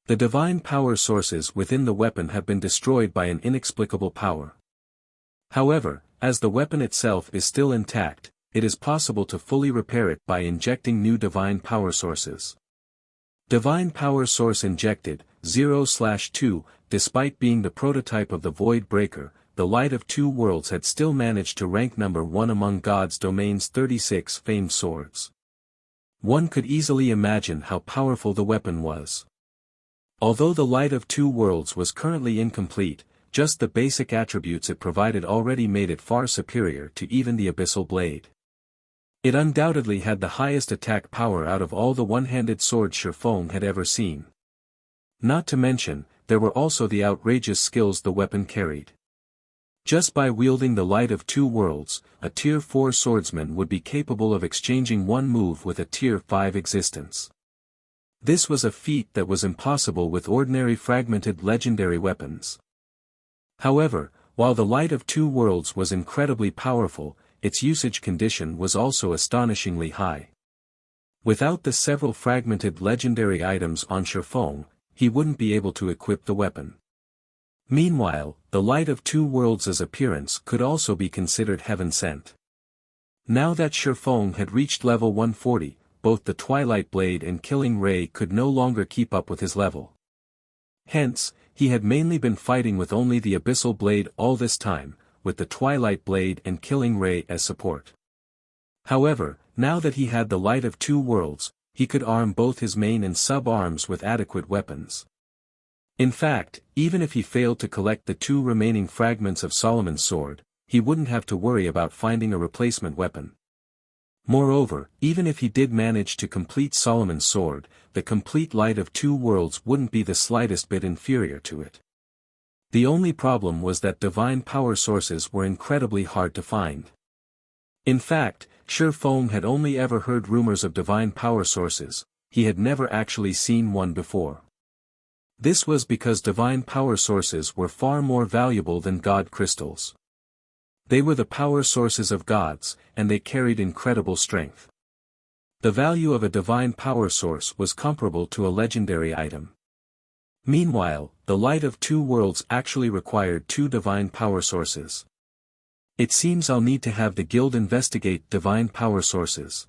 The divine power sources within the weapon have been destroyed by an inexplicable power. However, as the weapon itself is still intact, it is possible to fully repair it by injecting new divine power sources. Divine power source injected, 0/2, despite being the prototype of the Void Breaker, the Light of 2 Worlds had still managed to rank number 1 among God's Domain's 36 famed swords. One could easily imagine how powerful the weapon was. Although the Light of 2 Worlds was currently incomplete, just the basic attributes it provided already made it far superior to even the Abyssal Blade. It undoubtedly had the highest attack power out of all the one-handed swords Feng had ever seen. Not to mention, there were also the outrageous skills the weapon carried. Just by wielding the Light of 2 Worlds, a Tier 4 swordsman would be capable of exchanging one move with a Tier 5 existence. This was a feat that was impossible with ordinary fragmented legendary weapons. However, while the Light of 2 Worlds was incredibly powerful, its usage condition was also astonishingly high. Without the several fragmented legendary items on Feng, he wouldn't be able to equip the weapon. Meanwhile, the Light of 2 Worlds' appearance could also be considered heaven-sent. Now that Feng had reached level 140, both the Twilight Blade and Killing Ray could no longer keep up with his level. Hence, he had mainly been fighting with only the Abyssal Blade all this time, with the Twilight Blade and Killing Ray as support. However, now that he had the Light of 2 Worlds, he could arm both his main and sub-arms with adequate weapons. In fact, even if he failed to collect the 2 remaining fragments of Solomon's sword, he wouldn't have to worry about finding a replacement weapon. Moreover, even if he did manage to complete Solomon's sword, the complete Light of 2 Worlds wouldn't be the slightest bit inferior to it. The only problem was that divine power sources were incredibly hard to find. In fact, Feng had only ever heard rumors of divine power sources, he had never actually seen one before. This was because divine power sources were far more valuable than god crystals. They were the power sources of gods, and they carried incredible strength. The value of a divine power source was comparable to a legendary item. Meanwhile, the Light of 2 Worlds actually required 2 divine power sources. It seems I'll need to have the guild investigate divine power sources.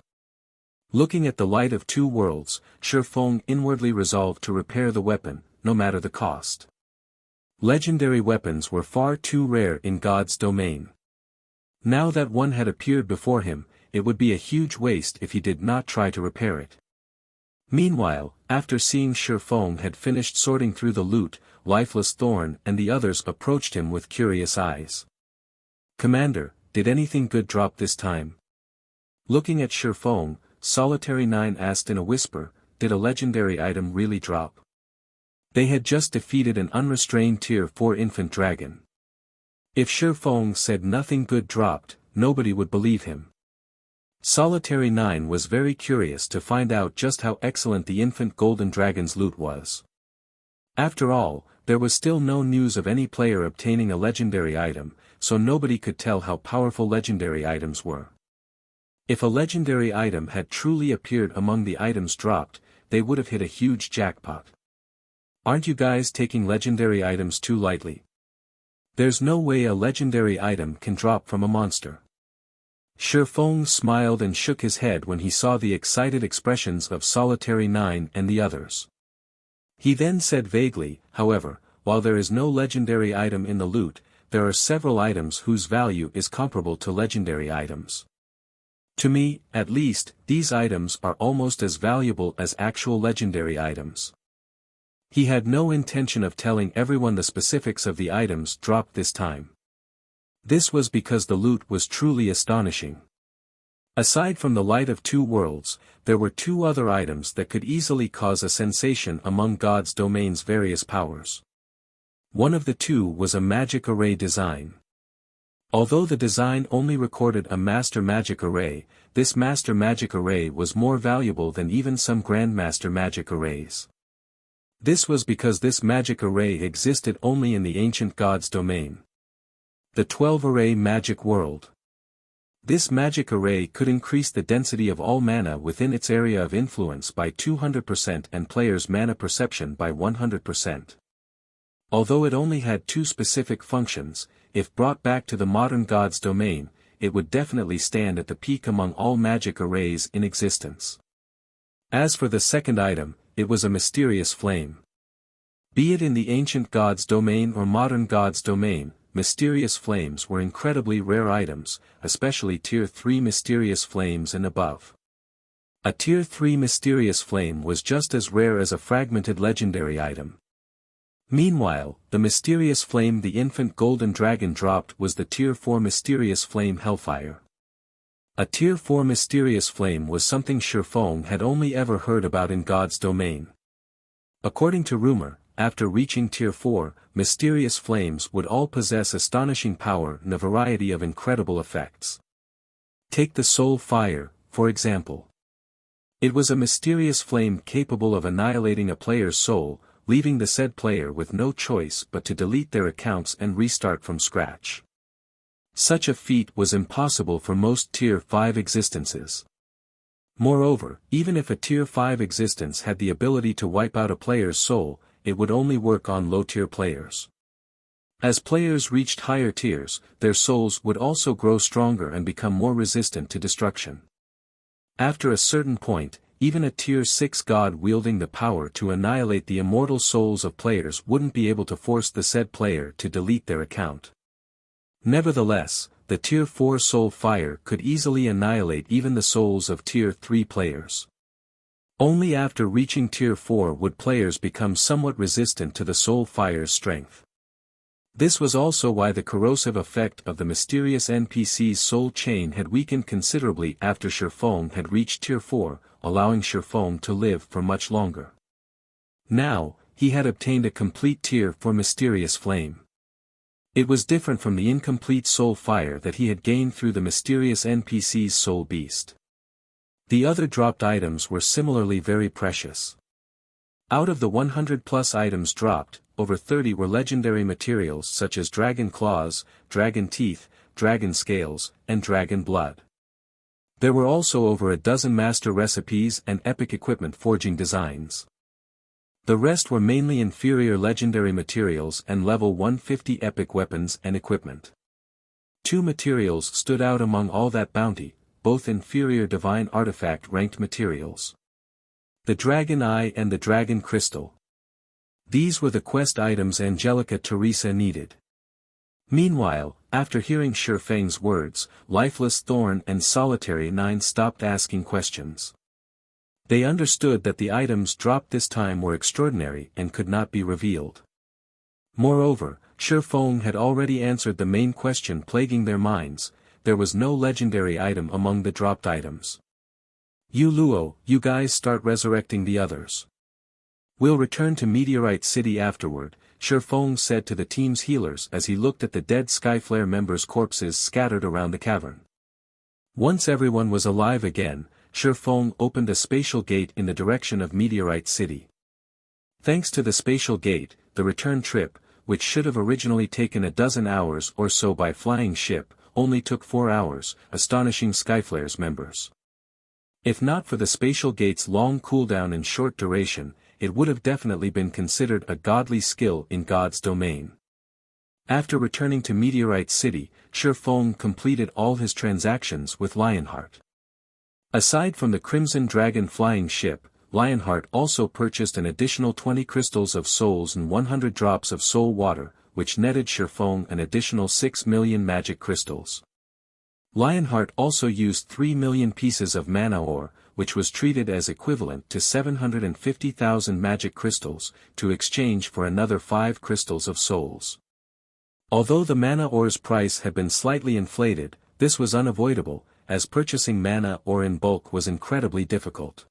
Looking at the Light of 2 Worlds, Feng inwardly resolved to repair the weapon, no matter the cost. Legendary weapons were far too rare in God's domain. Now that one had appeared before him, it would be a huge waste if he did not try to repair it. Meanwhile, after seeing Feng had finished sorting through the loot, Lifeless Thorn and the others approached him with curious eyes. "Commander, did anything good drop this time?" Looking at Feng, Solitary 9 asked in a whisper, "Did a legendary item really drop?" They had just defeated an unrestrained Tier 4 infant dragon. If Feng said nothing good dropped, nobody would believe him. Solitary 9 was very curious to find out just how excellent the infant golden dragon's loot was. After all, there was still no news of any player obtaining a legendary item, so nobody could tell how powerful legendary items were. If a legendary item had truly appeared among the items dropped, they would have hit a huge jackpot. "Aren't you guys taking legendary items too lightly?" There's no way a legendary item can drop from a monster. Feng smiled and shook his head when he saw the excited expressions of Solitary 9 and the others. He then said vaguely, however, while there is no legendary item in the loot, there are several items whose value is comparable to legendary items. To me, at least, these items are almost as valuable as actual legendary items. He had no intention of telling everyone the specifics of the items dropped this time. This was because the loot was truly astonishing. Aside from the Light of Two Worlds, there were two other items that could easily cause a sensation among God's domain's various powers. One of the two was a magic array design. Although the design only recorded a master magic array, this master magic array was more valuable than even some grandmaster magic arrays. This was because this magic array existed only in the ancient God's domain. The 12-array magic world. This magic array could increase the density of all mana within its area of influence by 200% and players' mana perception by 100%. Although it only had two specific functions, if brought back to the modern God's domain, it would definitely stand at the peak among all magic arrays in existence. As for the second item, it was a mysterious flame. Be it in the ancient God's domain or modern God's domain, mysterious flames were incredibly rare items, especially Tier 3 mysterious flames and above. A Tier 3 mysterious flame was just as rare as a fragmented legendary item. Meanwhile, the mysterious flame the infant golden dragon dropped was the Tier 4 mysterious flame Hellfire. A Tier 4 mysterious flame was something Feng had only ever heard about in God's domain. According to rumor, after reaching Tier 4, mysterious flames would all possess astonishing power and a variety of incredible effects. Take the Soul Fire, for example. It was a mysterious flame capable of annihilating a player's soul, leaving the said player with no choice but to delete their accounts and restart from scratch. Such a feat was impossible for most Tier 5 existences. Moreover, even if a Tier 5 existence had the ability to wipe out a player's soul, it would only work on low-tier players. As players reached higher tiers, their souls would also grow stronger and become more resistant to destruction. After a certain point, even a Tier 6 god wielding the power to annihilate the immortal souls of players wouldn't be able to force the said player to delete their account. Nevertheless, the Tier 4 Soul Fire could easily annihilate even the souls of Tier 3 players. Only after reaching Tier 4 would players become somewhat resistant to the Soul Fire's strength. This was also why the corrosive effect of the mysterious NPC's soul chain had weakened considerably after Feng had reached Tier 4, allowing Feng to live for much longer. Now, he had obtained a complete Tier 4 mysterious flame. It was different from the incomplete Soul Fire that he had gained through the mysterious NPC's Soul Beast. The other dropped items were similarly very precious. Out of the 100+ items dropped, over 30 were legendary materials such as dragon claws, dragon teeth, dragon scales, and dragon blood. There were also over a dozen master recipes and epic equipment forging designs. The rest were mainly inferior legendary materials and level 150 epic weapons and equipment. Two materials stood out among all that bounty, both inferior divine artifact ranked materials. The Dragon Eye and the Dragon Crystal. These were the quest items Angelica Teresa needed. Meanwhile, after hearing Feng's words, Lifeless Thorn and Solitary 9 stopped asking questions. They understood that the items dropped this time were extraordinary and could not be revealed. Moreover, Feng had already answered the main question plaguing their minds: there was no legendary item among the dropped items. You Luo, you guys start resurrecting the others. We'll return to Meteorite City afterward, Feng said to the team's healers as he looked at the dead Skyflare members' corpses scattered around the cavern. Once everyone was alive again, Feng opened a spatial gate in the direction of Meteorite City. Thanks to the spatial gate, the return trip, which should have originally taken a dozen hours or so by flying ship, only took 4 hours, astonishing Skyflare's members. If not for the spatial gate's long cooldown and short duration, it would have definitely been considered a godly skill in God's domain. After returning to Meteorite City, Feng completed all his transactions with Lionheart. Aside from the Crimson Dragon flying ship, Lionheart also purchased an additional 20 crystals of souls and 100 drops of soul water, which netted Feng an additional 6 million magic crystals. Lionheart also used 3 million pieces of mana ore, which was treated as equivalent to 750,000 magic crystals, to exchange for another 5 crystals of souls. Although the mana ore's price had been slightly inflated, this was unavoidable, as purchasing mana ore in bulk was incredibly difficult.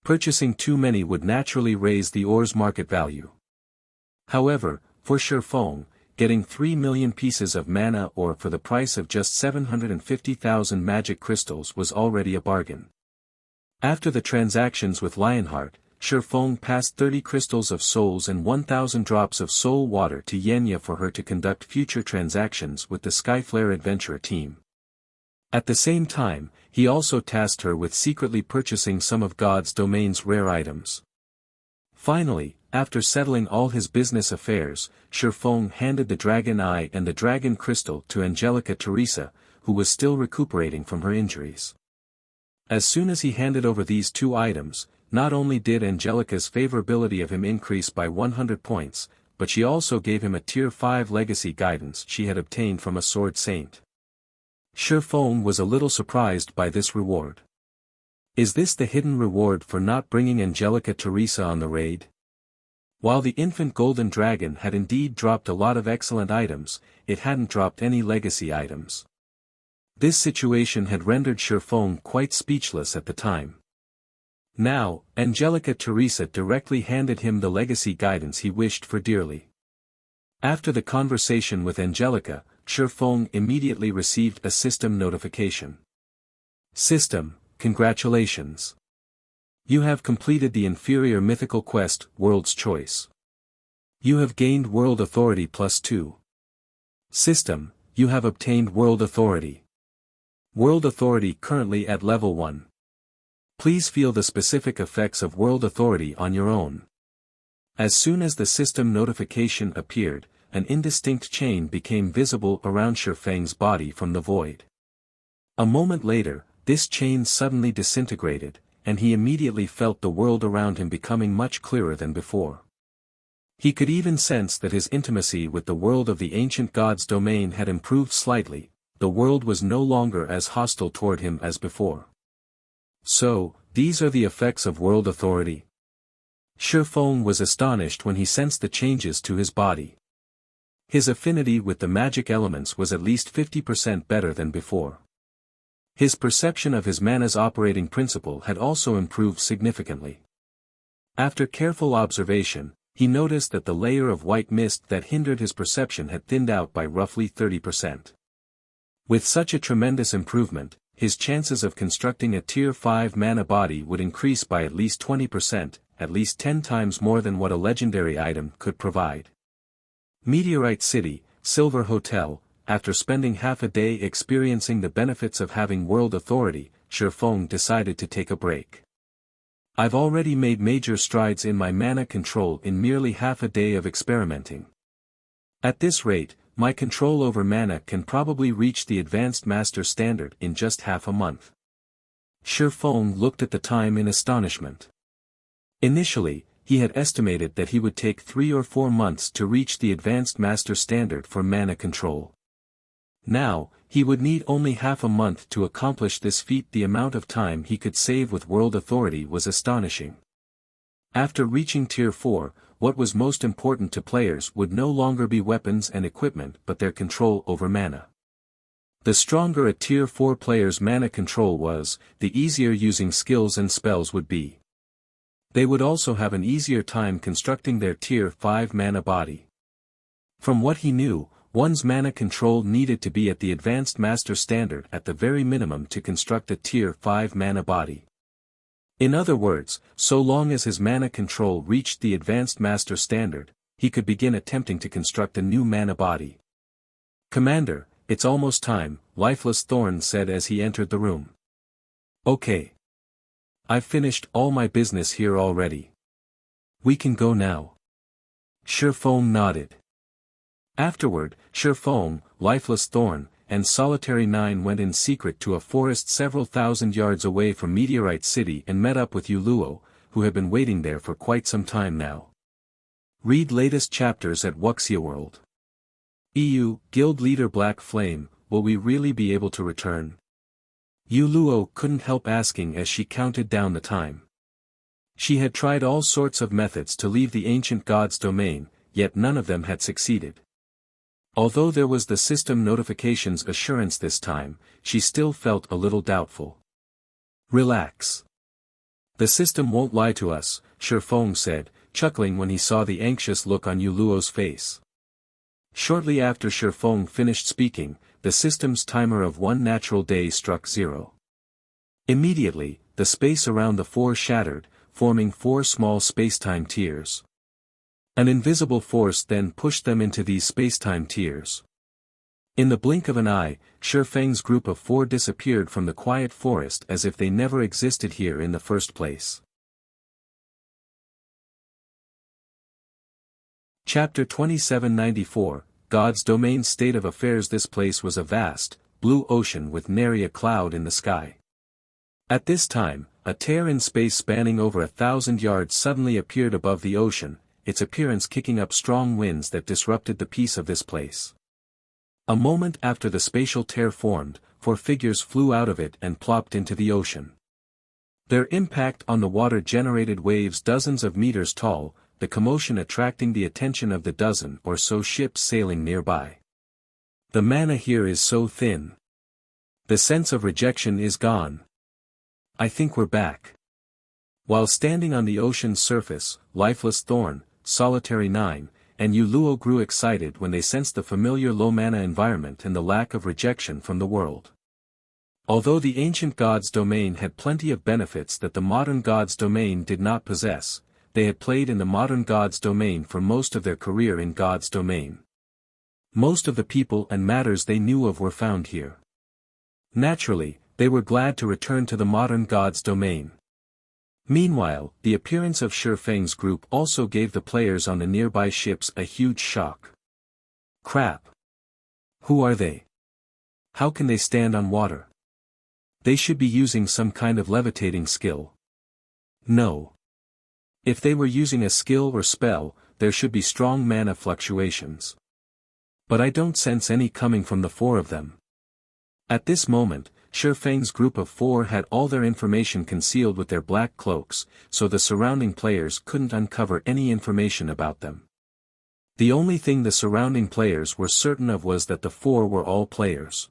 Purchasing too many would naturally raise the ore's market value. However, for Feng, getting 3 million pieces of mana ore for the price of just 750,000 magic crystals was already a bargain. After the transactions with Lionheart, Feng passed 30 crystals of souls and 1,000 drops of soul water to Yenya for her to conduct future transactions with the Skyflare Adventurer team. At the same time, he also tasked her with secretly purchasing some of God's domain's rare items. Finally, after settling all his business affairs, Feng handed the Dragon Eye and the Dragon Crystal to Angelica Teresa, who was still recuperating from her injuries. As soon as he handed over these 2 items, not only did Angelica's favorability of him increase by 100 points, but she also gave him a Tier 5 legacy guidance she had obtained from a Sword Saint. Feng was a little surprised by this reward. Is this the hidden reward for not bringing Angelica Teresa on the raid? While the infant golden dragon had indeed dropped a lot of excellent items, it hadn't dropped any legacy items. This situation had rendered Feng quite speechless at the time. Now, Angelica Teresa directly handed him the legacy guidance he wished for dearly. After the conversation with Angelica, Feng immediately received a system notification. System, congratulations. You have completed the inferior mythical quest, World's Choice. You have gained World Authority +2. System, you have obtained World Authority. World Authority currently at level 1. Please feel the specific effects of World Authority on your own. As soon as the system notification appeared, an indistinct chain became visible around Feng's body from the void. A moment later, this chain suddenly disintegrated, and he immediately felt the world around him becoming much clearer than before. He could even sense that his intimacy with the world of the ancient god's domain had improved slightly, the world was no longer as hostile toward him as before. So, these are the effects of world authority? Feng was astonished when he sensed the changes to his body. His affinity with the magic elements was at least 50% better than before. His perception of his mana's operating principle had also improved significantly. After careful observation, he noticed that the layer of white mist that hindered his perception had thinned out by roughly 30%. With such a tremendous improvement, his chances of constructing a Tier 5 mana body would increase by at least 20%, at least 10 times more than what a legendary item could provide. Meteorite City, Silver Hotel. After spending half a day experiencing the benefits of having world authority, Feng decided to take a break. I've already made major strides in my mana control in merely half a day of experimenting. At this rate, my control over mana can probably reach the Advanced Master Standard in just half a month. Feng looked at the time in astonishment. Initially, he had estimated that he would take 3 or 4 months to reach the Advanced Master Standard for mana control. Now, he would need only half a month to accomplish this feat. The amount of time he could save with World Authority was astonishing. After reaching Tier 4, what was most important to players would no longer be weapons and equipment but their control over mana. The stronger a Tier 4 player's mana control was, the easier using skills and spells would be. They would also have an easier time constructing their Tier 5 mana body. From what he knew, one's mana control needed to be at the Advanced Master Standard at the very minimum to construct a Tier 5 mana body. In other words, so long as his mana control reached the Advanced Master Standard, he could begin attempting to construct a new mana body. "Commander, it's almost time," Lifeless Thorn said as he entered the room. "Okay. I've finished all my business here already. We can go now." Feng nodded. Afterward, Feng, Lifeless Thorn, and Solitary Nine went in secret to a forest several thousand yards away from Meteorite City and met up with Yuluo, who had been waiting there for quite some time now. Read latest chapters at Wuxia World. EU, Guild Leader Black Flame, will we really be able to return? Yuluo couldn't help asking as she counted down the time. She had tried all sorts of methods to leave the ancient god's domain, yet none of them had succeeded. Although there was the system notifications assurance this time, she still felt a little doubtful. Relax. The system won't lie to us, Feng said, chuckling when he saw the anxious look on Yuluo's face. Shortly after Feng finished speaking, the system's timer of 1 natural day struck 0. Immediately, the space around the 4 shattered, forming 4 small spacetime tiers. An invisible force then pushed them into these spacetime tiers. In the blink of an eye, Feng's group of 4 disappeared from the quiet forest as if they never existed here in the first place. Chapter 2794, God's Domain State of Affairs. This place was a vast, blue ocean with nary a cloud in the sky. At this time, a tear in space spanning over 1,000 yards suddenly appeared above the ocean, its appearance kicking up strong winds that disrupted the peace of this place. A moment after the spatial tear formed, 4 figures flew out of it and plopped into the ocean. Their impact on the water generated waves dozens of meters tall, the commotion attracting the attention of the dozen or so ships sailing nearby. The mana here is so thin. The sense of rejection is gone. I think we're back. While standing on the ocean's surface, Lifeless Thorn, Solitary Nine, and Yuluo grew excited when they sensed the familiar low-mana environment and the lack of rejection from the world. Although the ancient god's domain had plenty of benefits that the modern god's domain did not possess, they had played in the modern god's domain for most of their career in God's domain. Most of the people and matters they knew of were found here. Naturally, they were glad to return to the modern god's domain. Meanwhile, the appearance of Feng's group also gave the players on the nearby ships a huge shock. Crap! Who are they? How can they stand on water? They should be using some kind of levitating skill. No. If they were using a skill or spell, there should be strong mana fluctuations. But I don't sense any coming from the 4 of them. At this moment, Feng's group of 4 had all their information concealed with their black cloaks, so the surrounding players couldn't uncover any information about them. The only thing the surrounding players were certain of was that the 4 were all players.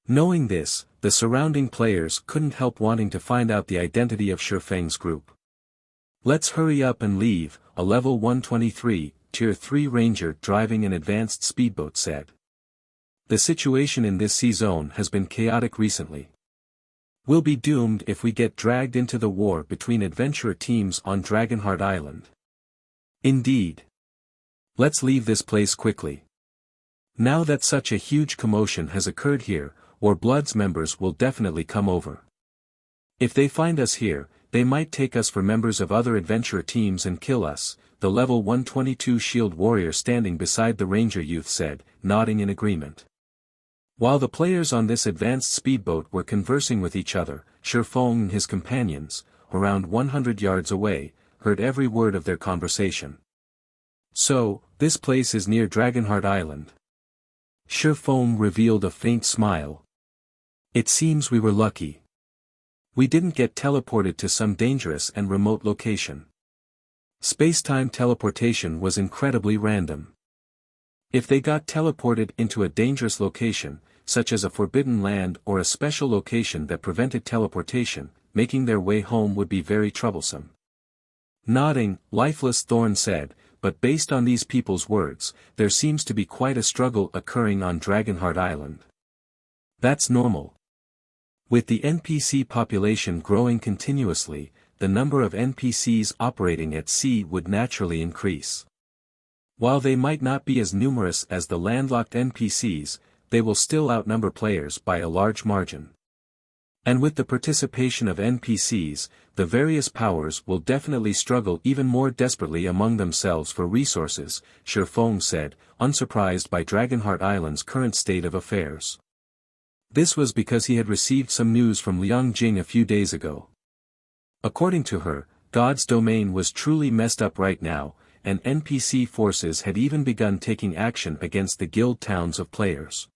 Knowing this, the surrounding players couldn't help wanting to find out the identity of Feng's group. Let's hurry up and leave, a level 123, Tier 3 ranger driving an advanced speedboat said. The situation in this sea zone has been chaotic recently. We'll be doomed if we get dragged into the war between adventurer teams on Dragonheart Island. Indeed. Let's leave this place quickly. Now that such a huge commotion has occurred here, Warblood's members will definitely come over. If they find us here, they might take us for members of other adventurer teams and kill us, the level 122 shield warrior standing beside the ranger youth said, nodding in agreement. While the players on this advanced speedboat were conversing with each other, Feng and his companions, around 100 yards away, heard every word of their conversation. So, this place is near Dragonheart Island. Feng revealed a faint smile. It seems we were lucky. We didn't get teleported to some dangerous and remote location. Space-time teleportation was incredibly random. If they got teleported into a dangerous location, such as a forbidden land or a special location that prevented teleportation, making their way home would be very troublesome. Nodding, Lifeless Thorn said, but based on these people's words, there seems to be quite a struggle occurring on Dragonheart Island. That's normal. With the NPC population growing continuously, the number of NPCs operating at sea would naturally increase. While they might not be as numerous as the landlocked NPCs, they will still outnumber players by a large margin. And with the participation of NPCs, the various powers will definitely struggle even more desperately among themselves for resources, Feng said, unsurprised by Dragonheart Island's current state of affairs. This was because he had received some news from Liang Jing a few days ago. According to her, God's domain was truly messed up right now, and NPC forces had even begun taking action against the guild towns of players.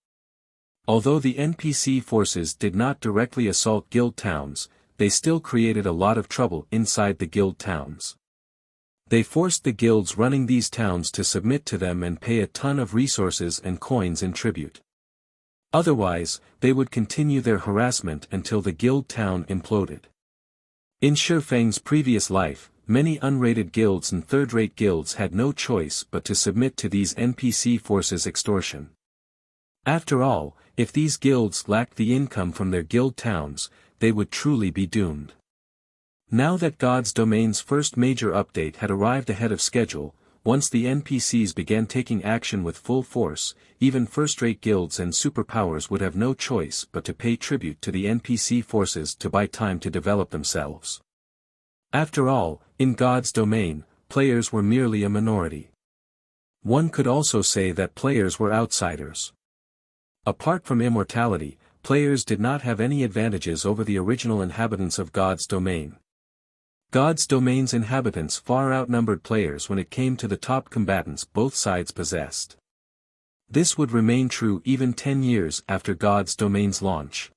Although the NPC forces did not directly assault guild towns, they still created a lot of trouble inside the guild towns. They forced the guilds running these towns to submit to them and pay a ton of resources and coins in tribute. Otherwise, they would continue their harassment until the guild town imploded. In Feng's previous life, many unrated guilds and third-rate guilds had no choice but to submit to these NPC forces' extortion. After all, if these guilds lacked the income from their guild towns, they would truly be doomed. Now that God's domain's first major update had arrived ahead of schedule, once the NPCs began taking action with full force, even first-rate guilds and superpowers would have no choice but to pay tribute to the NPC forces to buy time to develop themselves. After all, in God's domain, players were merely a minority. One could also say that players were outsiders. Apart from immortality, players did not have any advantages over the original inhabitants of God's domain. God's domain's inhabitants far outnumbered players when it came to the top combatants both sides possessed. This would remain true even 10 years after God's domain's launch.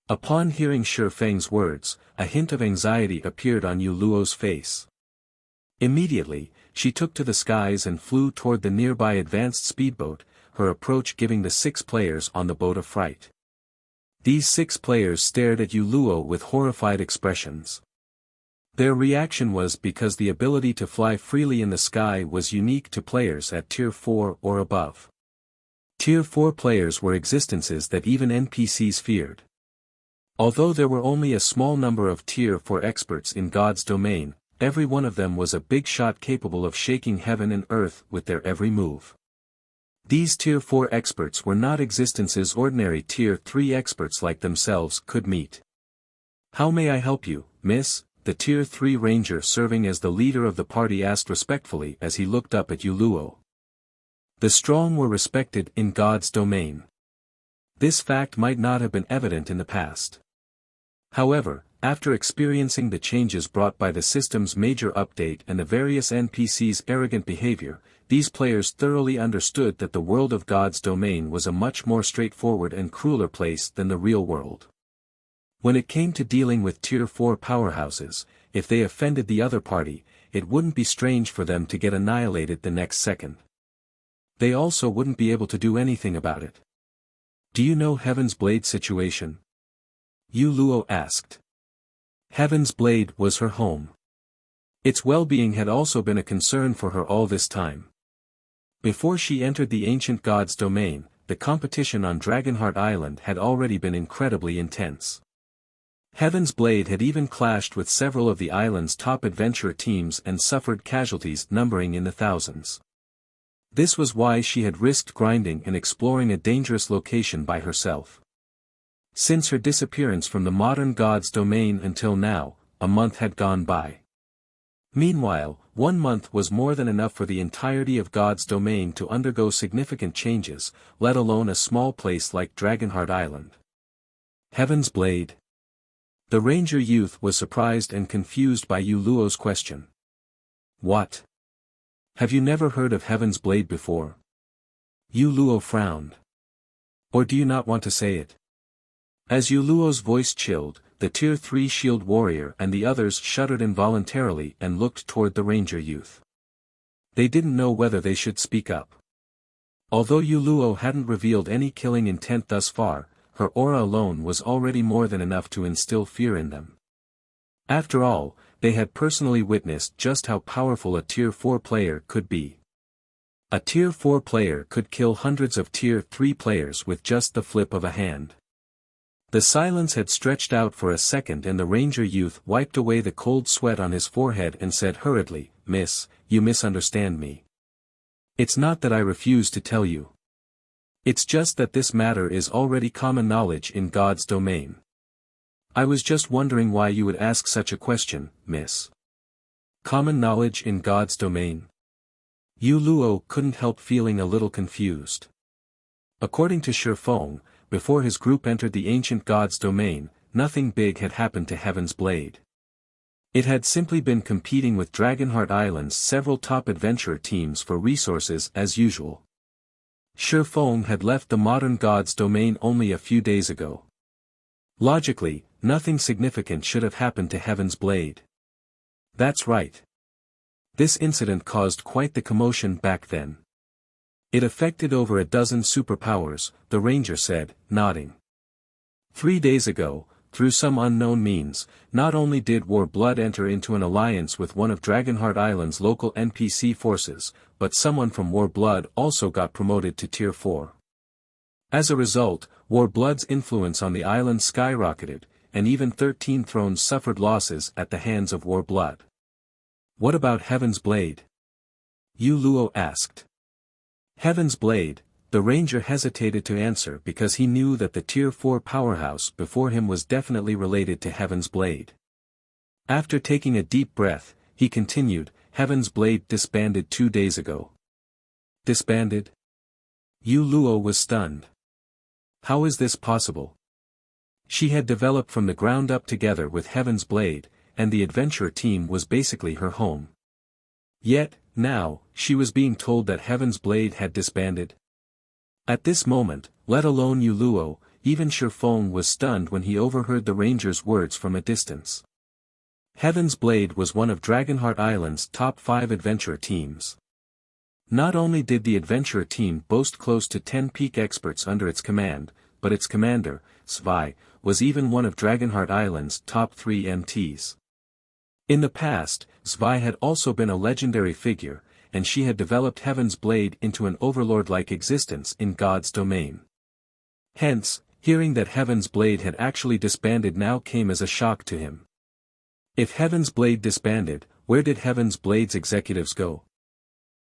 Upon hearing Feng's words, a hint of anxiety appeared on Yu Luo's face. Immediately, she took to the skies and flew toward the nearby advanced speedboat, her approach giving the 6 players on the boat a fright. These 6 players stared at Yu Luo with horrified expressions. Their reaction was because the ability to fly freely in the sky was unique to players at Tier 4 or above. Tier 4 players were existences that even NPCs feared. Although there were only a small number of Tier 4 experts in God's domain, every one of them was a big shot capable of shaking heaven and earth with their every move. These Tier 4 experts were not existences ordinary Tier 3 experts like themselves could meet. "How may I help you, miss?" the Tier 3 ranger serving as the leader of the party asked respectfully as he looked up at Yu Luo. The strong were respected in God's domain. This fact might not have been evident in the past. However, after experiencing the changes brought by the system's major update and the various NPCs' arrogant behavior, these players thoroughly understood that the world of God's domain was a much more straightforward and crueler place than the real world. When it came to dealing with Tier 4 powerhouses, if they offended the other party, it wouldn't be strange for them to get annihilated the next second. They also wouldn't be able to do anything about it. "Do you know Heaven's Blade situation?" Yu Luo asked. Heaven's Blade was her home. Its well-being had also been a concern for her all this time. Before she entered the ancient god's domain, the competition on Dragonheart Island had already been incredibly intense. Heaven's Blade had even clashed with several of the island's top adventurer teams and suffered casualties numbering in the thousands. This was why she had risked grinding and exploring a dangerous location by herself. Since her disappearance from the modern god's domain until now, a month had gone by. Meanwhile, 1 month was more than enough for the entirety of God's domain to undergo significant changes, let alone a small place like Dragonheart Island. Heaven's Blade. The ranger youth was surprised and confused by Yu Luo's question. What? Have you never heard of Heaven's Blade before? Yu Luo frowned. Or do you not want to say it? As Yu Luo's voice chilled, the Tier 3 shield warrior and the others shuddered involuntarily and looked toward the ranger youth. They didn't know whether they should speak up. Although Yu Luo hadn't revealed any killing intent thus far, her aura alone was already more than enough to instill fear in them. After all, they had personally witnessed just how powerful a Tier 4 player could be. A Tier 4 player could kill hundreds of Tier 3 players with just the flip of a hand. The silence had stretched out for a second and the ranger youth wiped away the cold sweat on his forehead and said hurriedly, "Miss, you misunderstand me. It's not that I refuse to tell you. It's just that this matter is already common knowledge in God's domain. I was just wondering why you would ask such a question, miss. Common knowledge in God's domain? Yu Luo couldn't help feeling a little confused. According to Feng, before his group entered the ancient God's domain, nothing big had happened to Heaven's Blade. It had simply been competing with Dragonheart Island's several top adventurer teams for resources as usual. Feng had left the modern God's domain only a few days ago. Logically, nothing significant should have happened to Heaven's Blade. That's right. This incident caused quite the commotion back then. It affected over a dozen superpowers, the ranger said, nodding. 3 days ago, through some unknown means, not only did Warblood enter into an alliance with one of Dragonheart Island's local NPC forces, but someone from Warblood also got promoted to Tier 4. As a result, Warblood's influence on the island skyrocketed, and even 13 thrones suffered losses at the hands of Warblood. What about Heaven's Blade? Yu Luo asked. Heaven's Blade. The ranger hesitated to answer because he knew that the Tier 4 powerhouse before him was definitely related to Heaven's Blade. After taking a deep breath, he continued, Heaven's Blade disbanded 2 days ago. Disbanded? Yu Luo was stunned. How is this possible? She had developed from the ground up together with Heaven's Blade, and the adventurer team was basically her home. Yet, now, she was being told that Heaven's Blade had disbanded. At this moment, let alone Yu Luo, even Feng was stunned when he overheard the ranger's words from a distance. Heaven's Blade was one of Dragonheart Island's top 5 adventurer teams. Not only did the adventurer team boast close to 10 peak experts under its command, but its commander, Zwei, was even one of Dragonheart Island's top 3 MTs. In the past, Zwei had also been a legendary figure, and she had developed Heaven's Blade into an overlord-like existence in God's domain. Hence, hearing that Heaven's Blade had actually disbanded now came as a shock to him. If Heaven's Blade disbanded, where did Heaven's Blade's executives go?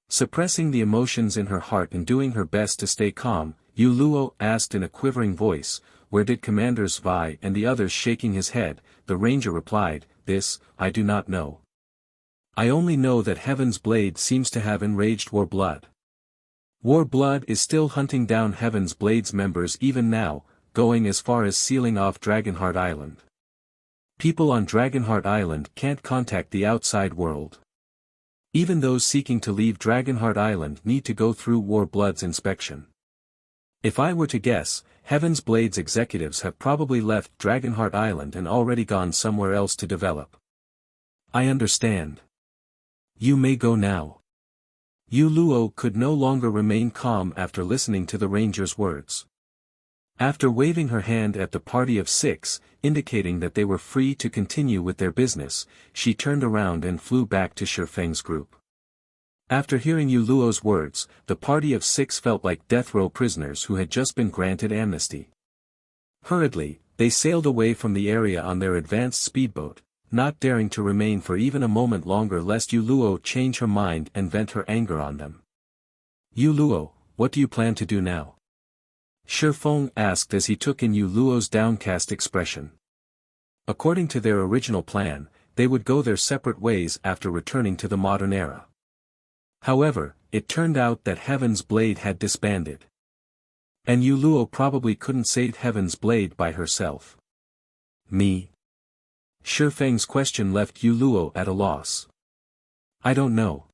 Suppressing the emotions in her heart and doing her best to stay calm, Yu Luo asked in a quivering voice, where did Commander Zwei and the others? Shaking his head, the ranger replied, this, I do not know. I only know that Heaven's Blade seems to have enraged Warblood. Warblood is still hunting down Heaven's Blade's members even now, going as far as sealing off Dragonheart Island. People on Dragonheart Island can't contact the outside world. Even those seeking to leave Dragonheart Island need to go through Warblood's inspection. If I were to guess, Heaven's Blade's executives have probably left Dragonheart Island and already gone somewhere else to develop. I understand. You may go now. Yu Luo could no longer remain calm after listening to the ranger's words. After waving her hand at the party of 6, indicating that they were free to continue with their business, she turned around and flew back to Feng's group. After hearing Yu Luo's words, the party of 6 felt like death row prisoners who had just been granted amnesty. Hurriedly, they sailed away from the area on their advanced speedboat, not daring to remain for even a moment longer lest Yu Luo change her mind and vent her anger on them. Yu Luo, what do you plan to do now? Feng asked as he took in Yu Luo's downcast expression. According to their original plan, they would go their separate ways after returning to the modern era. However, it turned out that Heaven's Blade had disbanded. And Yu Luo probably couldn't save Heaven's Blade by herself. Me? Feng's question left Yu Luo at a loss. I don't know.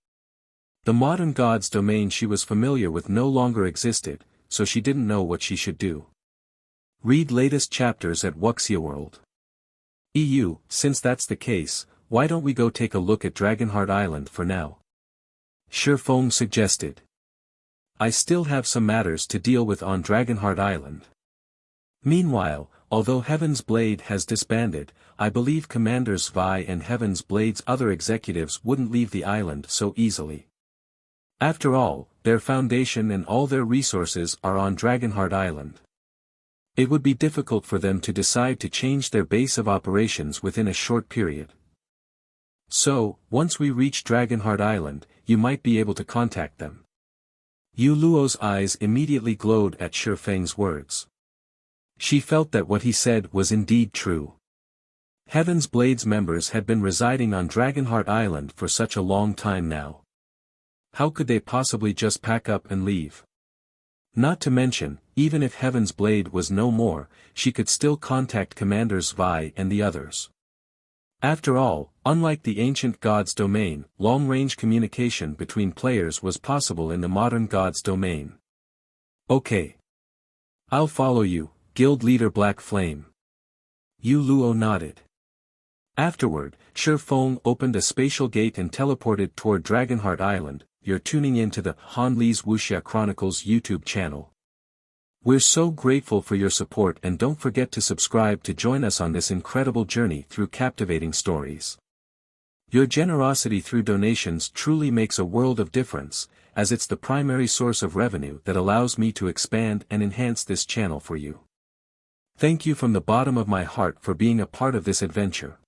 The modern God's domain she was familiar with no longer existed, so she didn't know what she should do. Read latest chapters at Wuxia World. Since that's the case, why don't we go take a look at Dragonheart Island for now? Feng suggested. I still have some matters to deal with on Dragonheart Island. Meanwhile, although Heaven's Blade has disbanded, I believe Commander Zwei and Heaven's Blade's other executives wouldn't leave the island so easily. After all, their foundation and all their resources are on Dragonheart Island. It would be difficult for them to decide to change their base of operations within a short period. So, once we reach Dragonheart Island, you might be able to contact them. Yu Luo's eyes immediately glowed at Feng's words. She felt that what he said was indeed true. Heaven's Blade's members had been residing on Dragonheart Island for such a long time now. How could they possibly just pack up and leave? Not to mention, even if Heaven's Blade was no more, she could still contact Commanders Vi and the others. After all, unlike the ancient God's domain, long-range communication between players was possible in the modern God's domain. Okay. I'll follow you, Guild Leader Black Flame. Yu Luo nodded. Afterward, Feng opened a spatial gate and teleported toward Dragonheart Island. You're tuning in to the Han Li's Wuxia Chronicles YouTube channel. We're so grateful for your support, and don't forget to subscribe to join us on this incredible journey through captivating stories. Your generosity through donations truly makes a world of difference, as it's the primary source of revenue that allows me to expand and enhance this channel for you. Thank you from the bottom of my heart for being a part of this adventure.